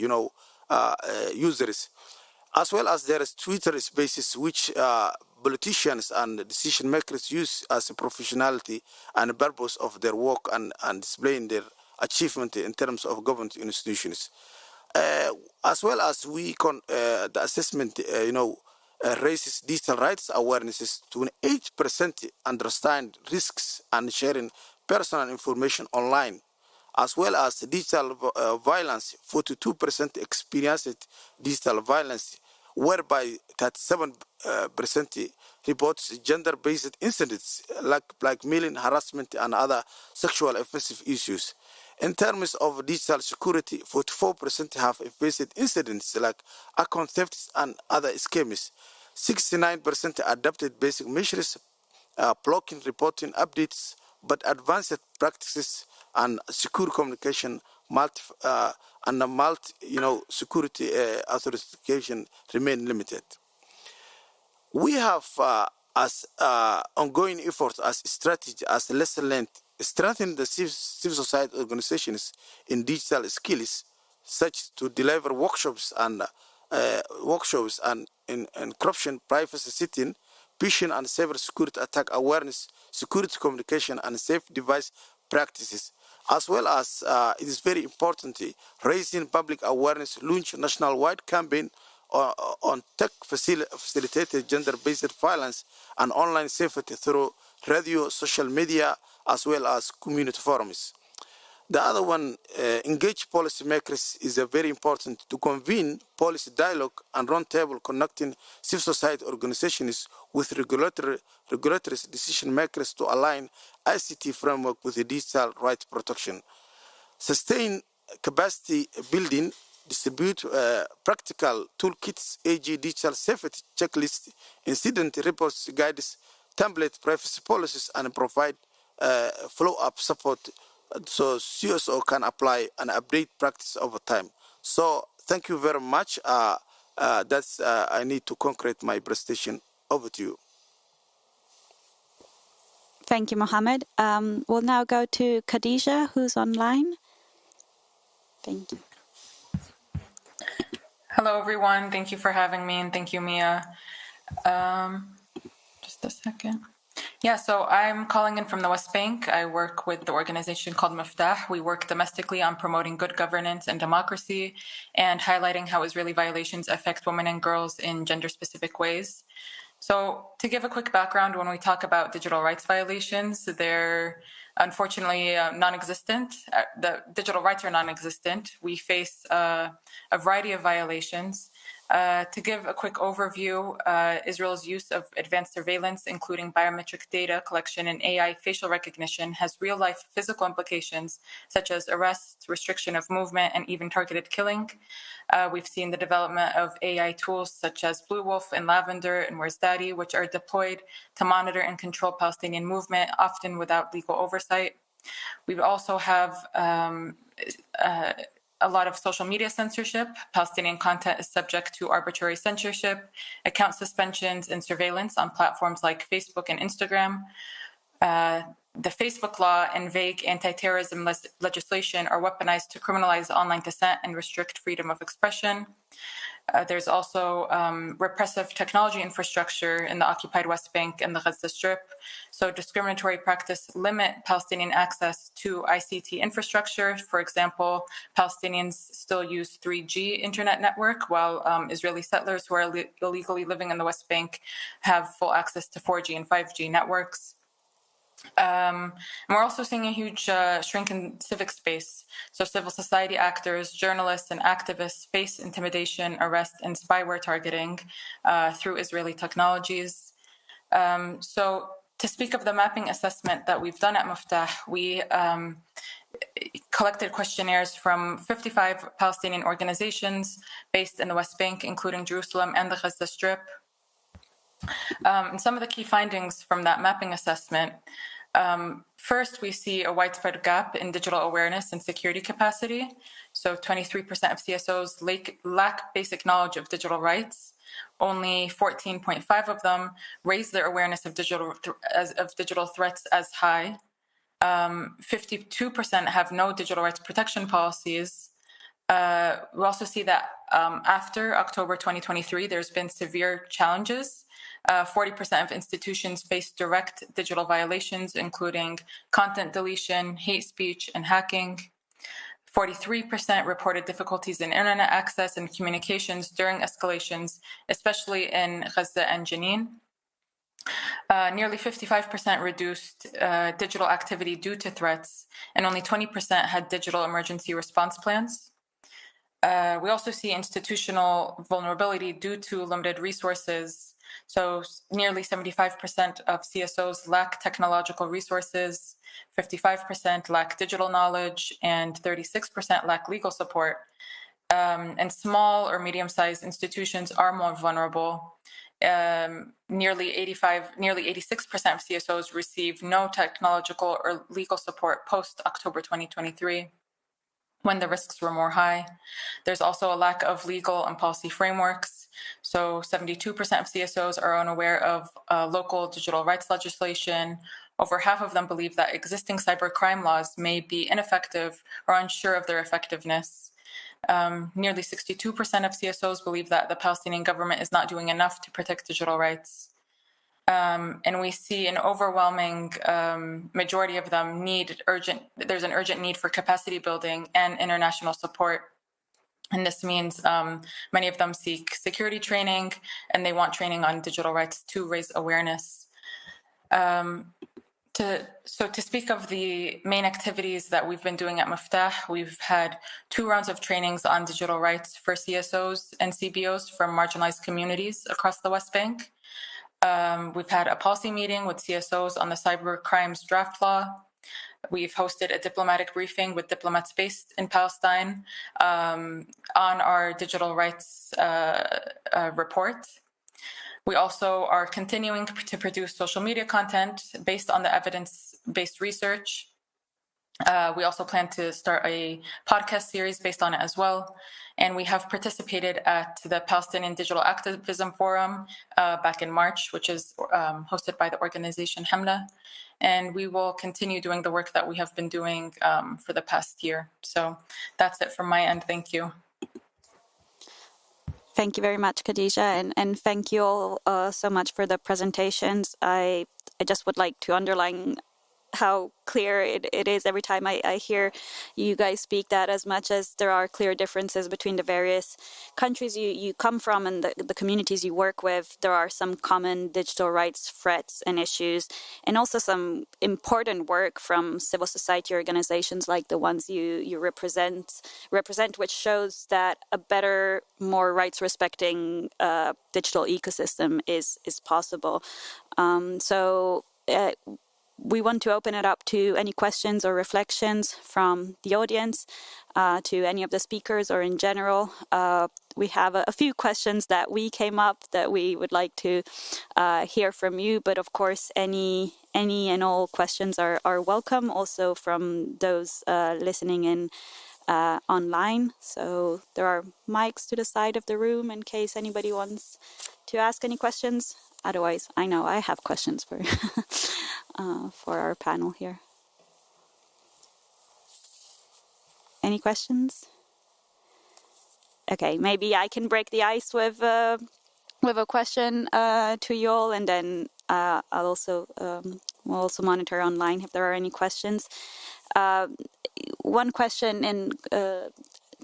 users, as well as there is Twitter Spaces, which politicians and decision makers use as a professionality and purpose of their work and displaying their achievement in terms of government institutions. As well as the assessment, raises digital rights awarenesses to 8% understand risks and sharing personal information online, as well as digital violence. 42% experienced digital violence, whereby 37% reports gender-based incidents like blackmailing, harassment, and other sexual offensive issues. In terms of digital security, 44% have faced incidents like account thefts and other schemes. 69% adopted basic measures, blocking, reporting updates, but advanced practices and secure communication, security authentication remain limited. We have as ongoing efforts as strategy, as lesson learned, strengthen the civil society organizations in digital skills, such to deliver workshops and in corruption, privacy setting, phishing and cyber security attack awareness, security communication, and safe device practices, as well as it is very important raising public awareness, launch national-wide campaign on tech facilitated gender-based violence and online safety through radio, social media, as well as community forums. The other one, engage policymakers, is very important to convene policy dialogue and roundtable connecting civil society organizations with regulatory decision makers to align ICT framework with the digital rights protection. Sustain capacity building, distribute practical toolkits, e.g. digital safety checklists, incident reports, guides, template privacy policies, and provide follow-up support so CSO can apply and update practice over time. So thank you very much. That's I need to concrete my presentation. Over to you. Thank you, Mohammed. We'll now go to Khadija, who's online. Thank you. Hello, everyone. Thank you for having me, and thank you, Mia. Just a second. Yeah, so I'm calling in from the West Bank. I work with the organization called Miftah. We work domestically on promoting good governance and democracy and highlighting how Israeli violations affect women and girls in gender-specific ways. So to give a quick background, when we talk about digital rights violations, they're unfortunately non-existent. The digital rights are non-existent. We face a variety of violations. To give a quick overview, Israel's use of advanced surveillance, including biometric data collection and AI facial recognition, has real-life physical implications, such as arrests, restriction of movement, and even targeted killing. We've seen the development of AI tools such as Blue Wolf and Lavender and Where's Daddy, which are deployed to monitor and control Palestinian movement, often without legal oversight. We also have a lot of social media censorship. Palestinian content is subject to arbitrary censorship, account suspensions, and surveillance on platforms like Facebook and Instagram. The Facebook law and vague anti-terrorism legislation are weaponized to criminalize online dissent and restrict freedom of expression. There's also repressive technology infrastructure in the occupied West Bank and the Gaza Strip. So discriminatory practice limit Palestinian access to ICT infrastructure. For example, Palestinians still use 3G internet network, while Israeli settlers who are illegally living in the West Bank have full access to 4G and 5G networks. And we're also seeing a huge shrink in civic space. So civil society actors, journalists, and activists face intimidation, arrest, and spyware targeting through Israeli technologies. So to speak of the mapping assessment that we've done at Miftah, we collected questionnaires from 55 Palestinian organizations based in the West Bank, including Jerusalem and the Gaza Strip. And some of the key findings from that mapping assessment, first, we see a widespread gap in digital awareness and security capacity. So 23% of CSOs lack basic knowledge of digital rights. Only 14.5% of them raise their awareness of digital threats as high. 52% have no digital rights protection policies. We also see that after October 2023, there's been severe challenges. 40% of institutions face direct digital violations, including content deletion, hate speech, and hacking. 43% reported difficulties in internet access and communications during escalations, especially in Gaza and Jenin. Nearly 55% reduced digital activity due to threats, and only 20% had digital emergency response plans. We also see institutional vulnerability due to limited resources. So nearly 75% of CSOs lack technological resources, 55% lack digital knowledge, and 36% lack legal support. And small or medium-sized institutions are more vulnerable. Nearly 86% of CSOs receive no technological or legal support post-October 2023. When the risks were more high. There's also a lack of legal and policy frameworks. So 72% of CSOs are unaware of local digital rights legislation. Over half of them believe that existing cybercrime laws may be ineffective or unsure of their effectiveness. Nearly 62% of CSOs believe that the Palestinian government is not doing enough to protect digital rights. And we see an overwhelming majority of them there's an urgent need for capacity building and international support. And this means many of them seek security training, and they want training on digital rights to raise awareness. To speak of the main activities that we've been doing at Miftah, we've had 2 rounds of trainings on digital rights for CSOs and CBOs from marginalized communities across the West Bank. We've had a policy meeting with CSOs on the cyber crimes draft law. We've hosted a diplomatic briefing with diplomats based in Palestine on our digital rights report. We also are continuing to produce social media content based on the evidence-based research. We also plan to start a podcast series based on it as well. And we have participated at the Palestinian Digital Activism Forum back in March, which is hosted by the organization Hamna. And we will continue doing the work that we have been doing for the past year. So that's it from my end. Thank you. Thank you very much, Khadija, and thank you all so much for the presentations. I just would like to underline how clear it is every time I hear you guys speak, that as much as there are clear differences between the various countries you come from and the communities you work with, there are some common digital rights threats and issues, and also some important work from civil society organizations like the ones you represent, which shows that a better, more rights-respecting digital ecosystem is possible. We want to open it up to any questions or reflections from the audience, to any of the speakers, or in general. We have a few questions that we came up that we would like to hear from you, but of course any and all questions are welcome, also from those listening in online. So there are mics to the side of the room in case anybody wants to ask any questions. Otherwise, I know I have questions for for our panel here. Any questions? Okay, maybe I can break the ice with a question to you all, and then we'll also monitor online if there are any questions. One question in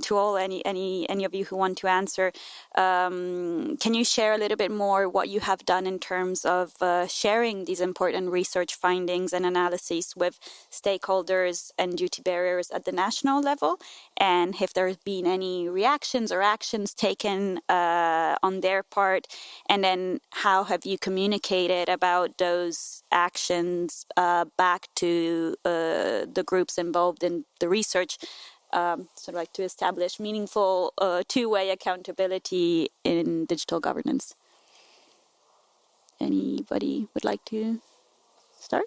to all, any of you who want to answer, can you share a little bit more what you have done in terms of sharing these important research findings and analyses with stakeholders and duty bearers at the national level, and if there have been any reactions or actions taken on their part, and then how have you communicated about those actions back to the groups involved in the research, sort of like to establish meaningful two-way accountability in digital governance? Anybody would like to start?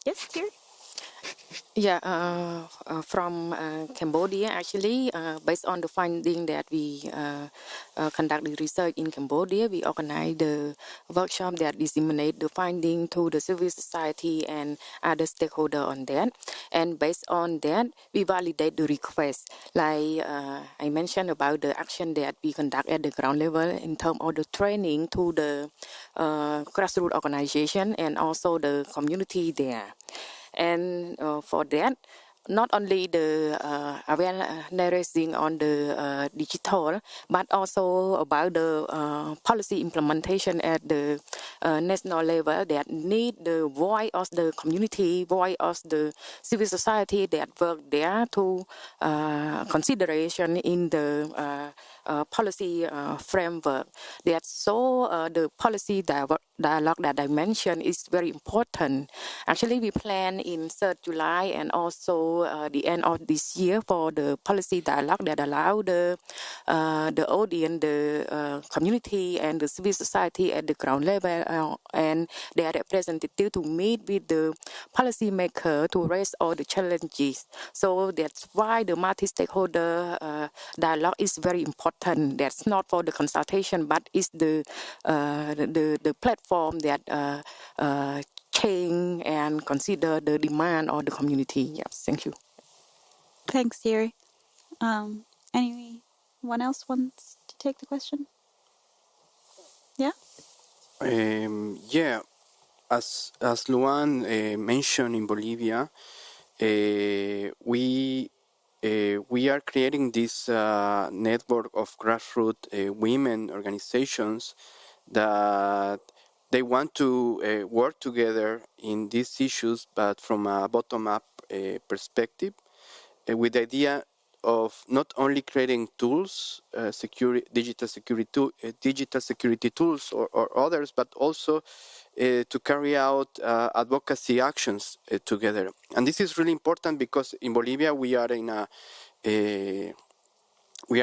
Yes, here. Yeah, from Cambodia, actually, based on the finding that we conduct the research in Cambodia, we organized the workshop that disseminate the finding to the civil society and other stakeholders on that. And based on that, we validate the request. Like I mentioned about the action that we conduct at the ground level in terms of the training to the grassroots organization and also the community there. And for that, not only the awareness on the digital, but also about the policy implementation at the national level that need the voice of the community, voice of the civil society that work there to consideration in the policy framework. That's so the policy dialogue that I mentioned is very important. Actually, we plan in 3rd July and also the end of this year for the policy dialogue that allow the audience, the community and the civil society at the ground level and their representative to meet with the policymaker to raise all the challenges. So that's why the multi-stakeholder dialogue is very important. That's not for the consultation, but it's the platform that change and consider the demand of the community. Yes, thank you. Thanks, Thierry. Anyone else wants to take the question? Yeah? Yeah, as Luan mentioned, in Bolivia, we are creating this network of grassroots women organizations that they want to work together in these issues, but from a bottom-up perspective, with the idea of not only creating tools, digital security tools or others, but also to carry out advocacy actions together. And this is really important because in Bolivia we are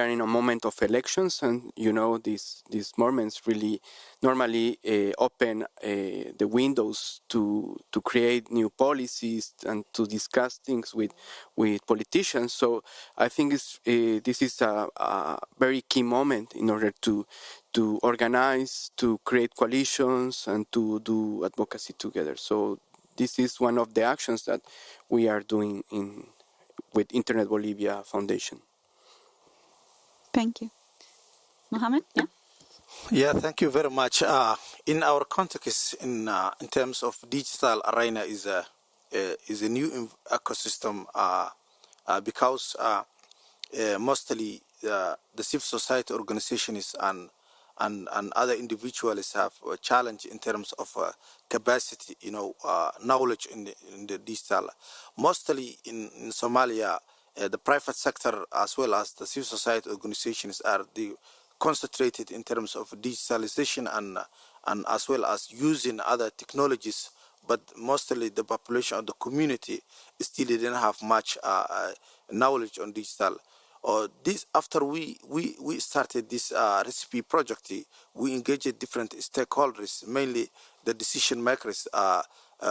in a moment of elections, and these moments really normally open the windows to create new policies and to discuss things with politicians. So I think this is a very key moment in order to organize, to create coalitions, and to do advocacy together. So this is one of the actions that we are doing with Internet Bolivia Foundation. Thank you. Mohammed? Yeah. Yeah, thank you very much. In our context, in terms of digital arena, is a new ecosystem because mostly the civil society organizations and other individuals have a challenge in terms of capacity, knowledge in the digital. Mostly in Somalia, the private sector as well as the civil society organizations are concentrated in terms of digitalization and as well as using other technologies, but mostly the population of the community still didn't have much knowledge on digital. This after we started this recipe project, we engaged different stakeholders, mainly the decision makers.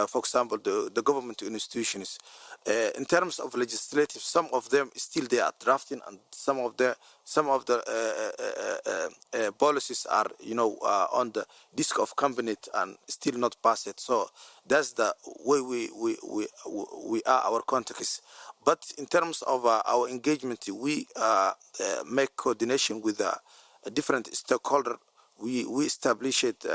For example, the government institutions. In terms of legislative, some of them still they are drafting, and some of the policies are on the disk of cabinet and still not passed. So that's the way we are our context. But in terms of our engagement, we make coordination with different stakeholders. We established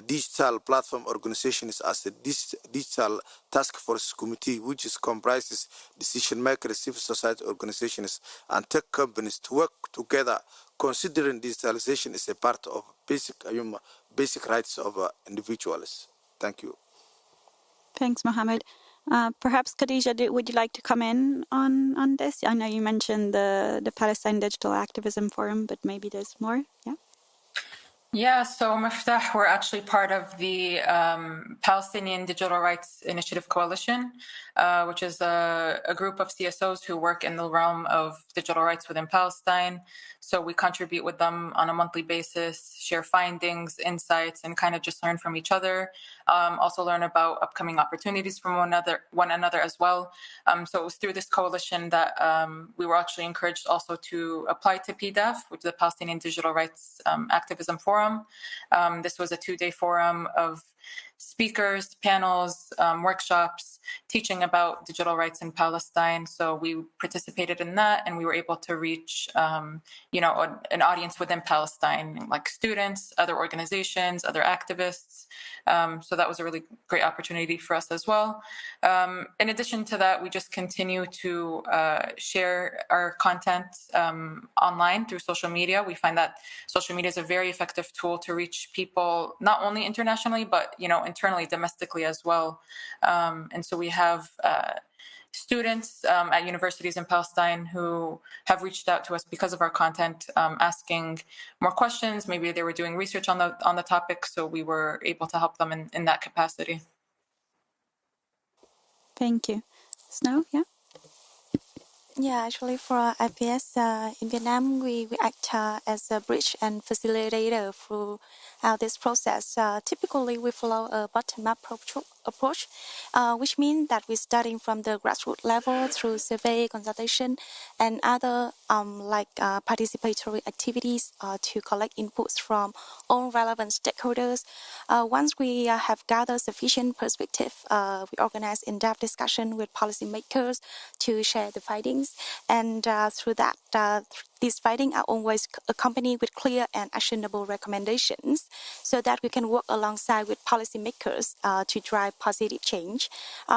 digital platform organizations as a digital task force committee, which comprises decision makers, civil society organizations, and tech companies to work together, considering digitalization is a part of basic rights of individuals. Thank you. Thanks, Mohammed. Perhaps Khadija, would you like to come in on this? I know you mentioned the Palestine Digital Activism Forum, but maybe there's more. Yeah. Yeah, so Miftah, we're actually part of the Palestinian Digital Rights Initiative Coalition, which is a group of CSOs who work in the realm of digital rights within Palestine. So we contribute with them on a monthly basis, share findings, insights, and kind of just learn from each other. Also learn about upcoming opportunities from one another as well. So it was through this coalition that we were actually encouraged also to apply to PDAF, which is the Palestinian Digital Rights Activism Forum. This was a 2-day forum of speakers, panels, workshops, teaching about digital rights in Palestine. So we participated in that, and we were able to reach, an audience within Palestine, like students, other organizations, other activists. So that was a really great opportunity for us as well. In addition to that, we just continue to share our content online through social media. We find that social media is a very effective tool to reach people, not only internationally, but internally, domestically as well. And so we have students at universities in Palestine who have reached out to us because of our content, asking more questions. Maybe they were doing research on the topic, so we were able to help them in that capacity. Thank you. Snow, yeah? Yeah, actually for IPS in Vietnam, we act as a bridge and facilitator throughout this process. Typically, we follow a bottom-up approach, which means that we're starting from the grassroots level through survey, consultation, and other participatory activities to collect inputs from all relevant stakeholders. Once we have gathered sufficient perspective, we organize in-depth discussion with policymakers to share the findings. And through that, these findings are always accompanied with clear and actionable recommendations so that we can work alongside with policymakers to drive positive change.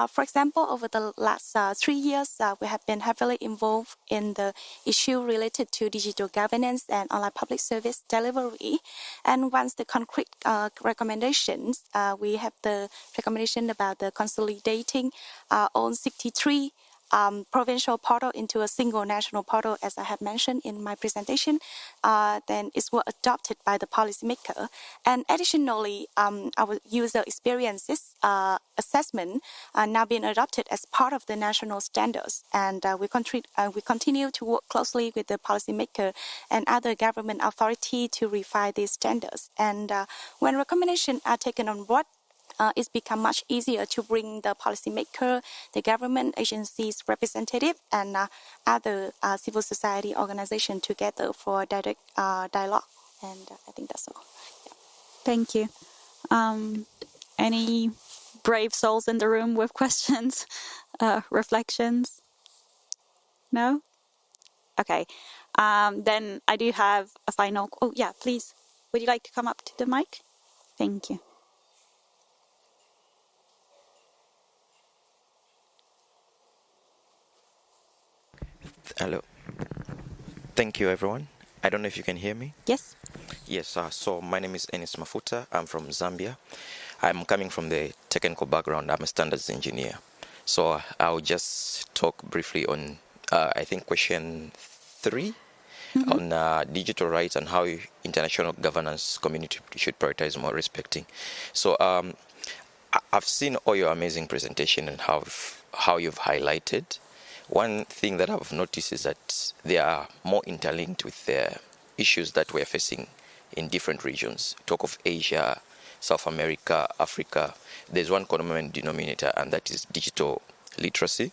For example, over the last 3 years, we have been heavily involved in the issue related to digital governance and online public service delivery. And once the concrete recommendations, we have the recommendation about the consolidating all 63 provincial portal into a single national portal, as I have mentioned in my presentation, then it was adopted by the policymaker. And additionally, our user experiences assessment are now being adopted as part of the national standards. And we continue to work closely with the policymaker and other government authority to refine these standards. And when recommendations are taken on board, it's become much easier to bring the policymaker, the government agencies, representative, and other civil society organizations together for direct dialogue. And I think that's all. Yeah. Thank you. Any brave souls in the room with questions, reflections? No? Okay. Then I do have a final. Oh, yeah, please. Would you like to come up to the mic? Thank you. Hello. Thank you, everyone. I don't know if you can hear me. Yes. Yes, so my name is Enis Mafuta. I'm from Zambia. I'm coming from the technical background. I'm a standards engineer. So I'll just talk briefly on, I think, question 3 on digital rights and how international governance community should prioritize more respecting. So I've seen all your amazing presentation and how you've highlighted. One thing that I've noticed is that they are more interlinked with the issues that we're facing in different regions. Talk of Asia, South America, Africa. There's one common denominator, and that is digital literacy,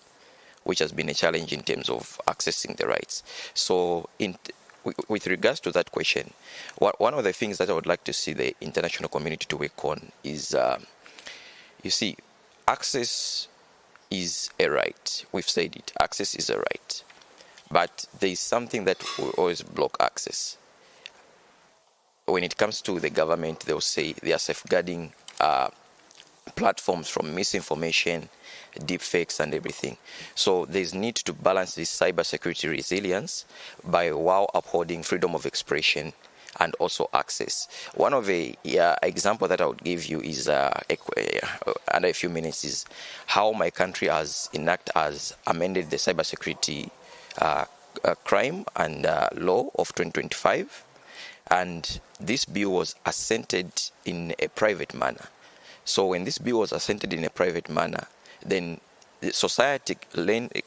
which has been a challenge in terms of accessing the rights. So with regards to that question, one of the things that I would like to see the international community to work on is, you see, access is a right. We've said it. Access is a right. But there is something that will always block access. When it comes to the government, they'll say they are safeguarding platforms from misinformation, deepfakes, and everything. So there's need to balance this cybersecurity resilience while upholding freedom of expression and also access. One of the example that I would give you is under a few minutes is how my country has amended the cybersecurity crime and law of 2025, and this bill was assented in a private manner. So when this bill was assented in a private manner, then the society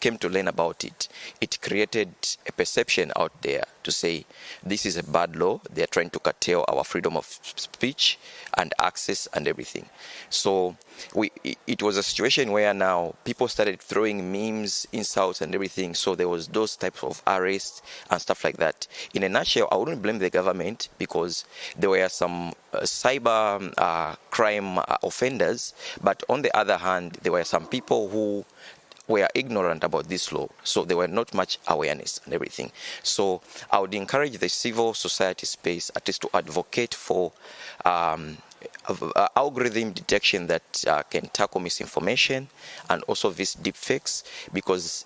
came to learn about it. It created a perception out there to say this is a bad law. They're trying to curtail our freedom of speech and access and everything. So it was a situation where now people started throwing memes, insults and everything. So there was those types of arrests and stuff like that. In a nutshell, I wouldn't blame the government because there were some cyber crime offenders. But on the other hand, there were some people who were ignorant about this law, so there were not much awareness and everything. So I would encourage the civil society space at least to advocate for algorithm detection that can tackle misinformation and also these deepfakes, because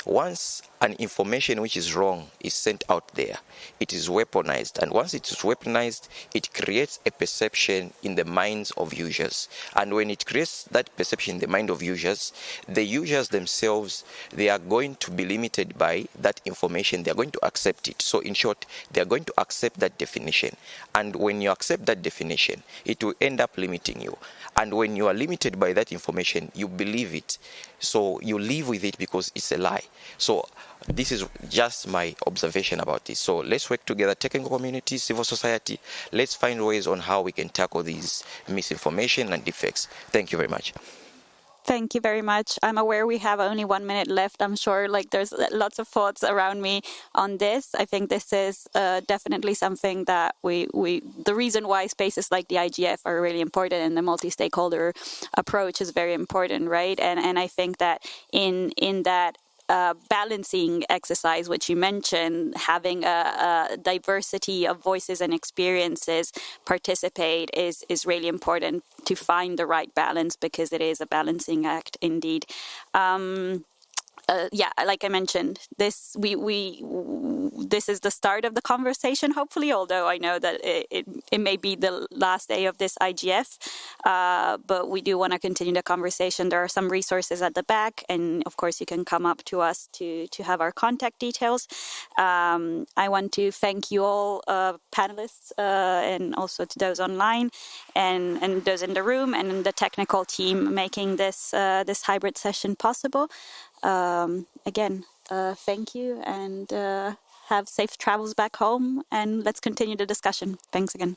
once an information which is wrong is sent out there, it is weaponized. And once it is weaponized, it creates a perception in the minds of users. And when it creates that perception in the mind of users, the users themselves, they are going to be limited by that information. They are going to accept it. So in short, they are going to accept that definition. And when you accept that definition, it will end up limiting you. And when you are limited by that information, you believe it. So you live with it because it's a lie. So this is just my observation about this. So let's work together, technical community, civil society. Let's find ways on how we can tackle these misinformation and defects. Thank you very much. Thank you very much. I'm aware we have only 1 minute left. I'm sure there's lots of thoughts around me on this. I think this is definitely something that the reason why spaces like the IGF are really important and the multi-stakeholder approach is very important, right? And I think that in that balancing exercise, which you mentioned, having a diversity of voices and experiences participate is really important to find the right balance, because it is a balancing act indeed. Like I mentioned, this is the start of the conversation, hopefully, although I know that it may be the last day of this IGF, but we do want to continue the conversation. There are some resources at the back, and of course you can come up to us to have our contact details. I want to thank you all, panelists, and also to those online and those in the room and the technical team making this hybrid session possible. Again, thank you, and have safe travels back home, and let's continue the discussion. Thanks again.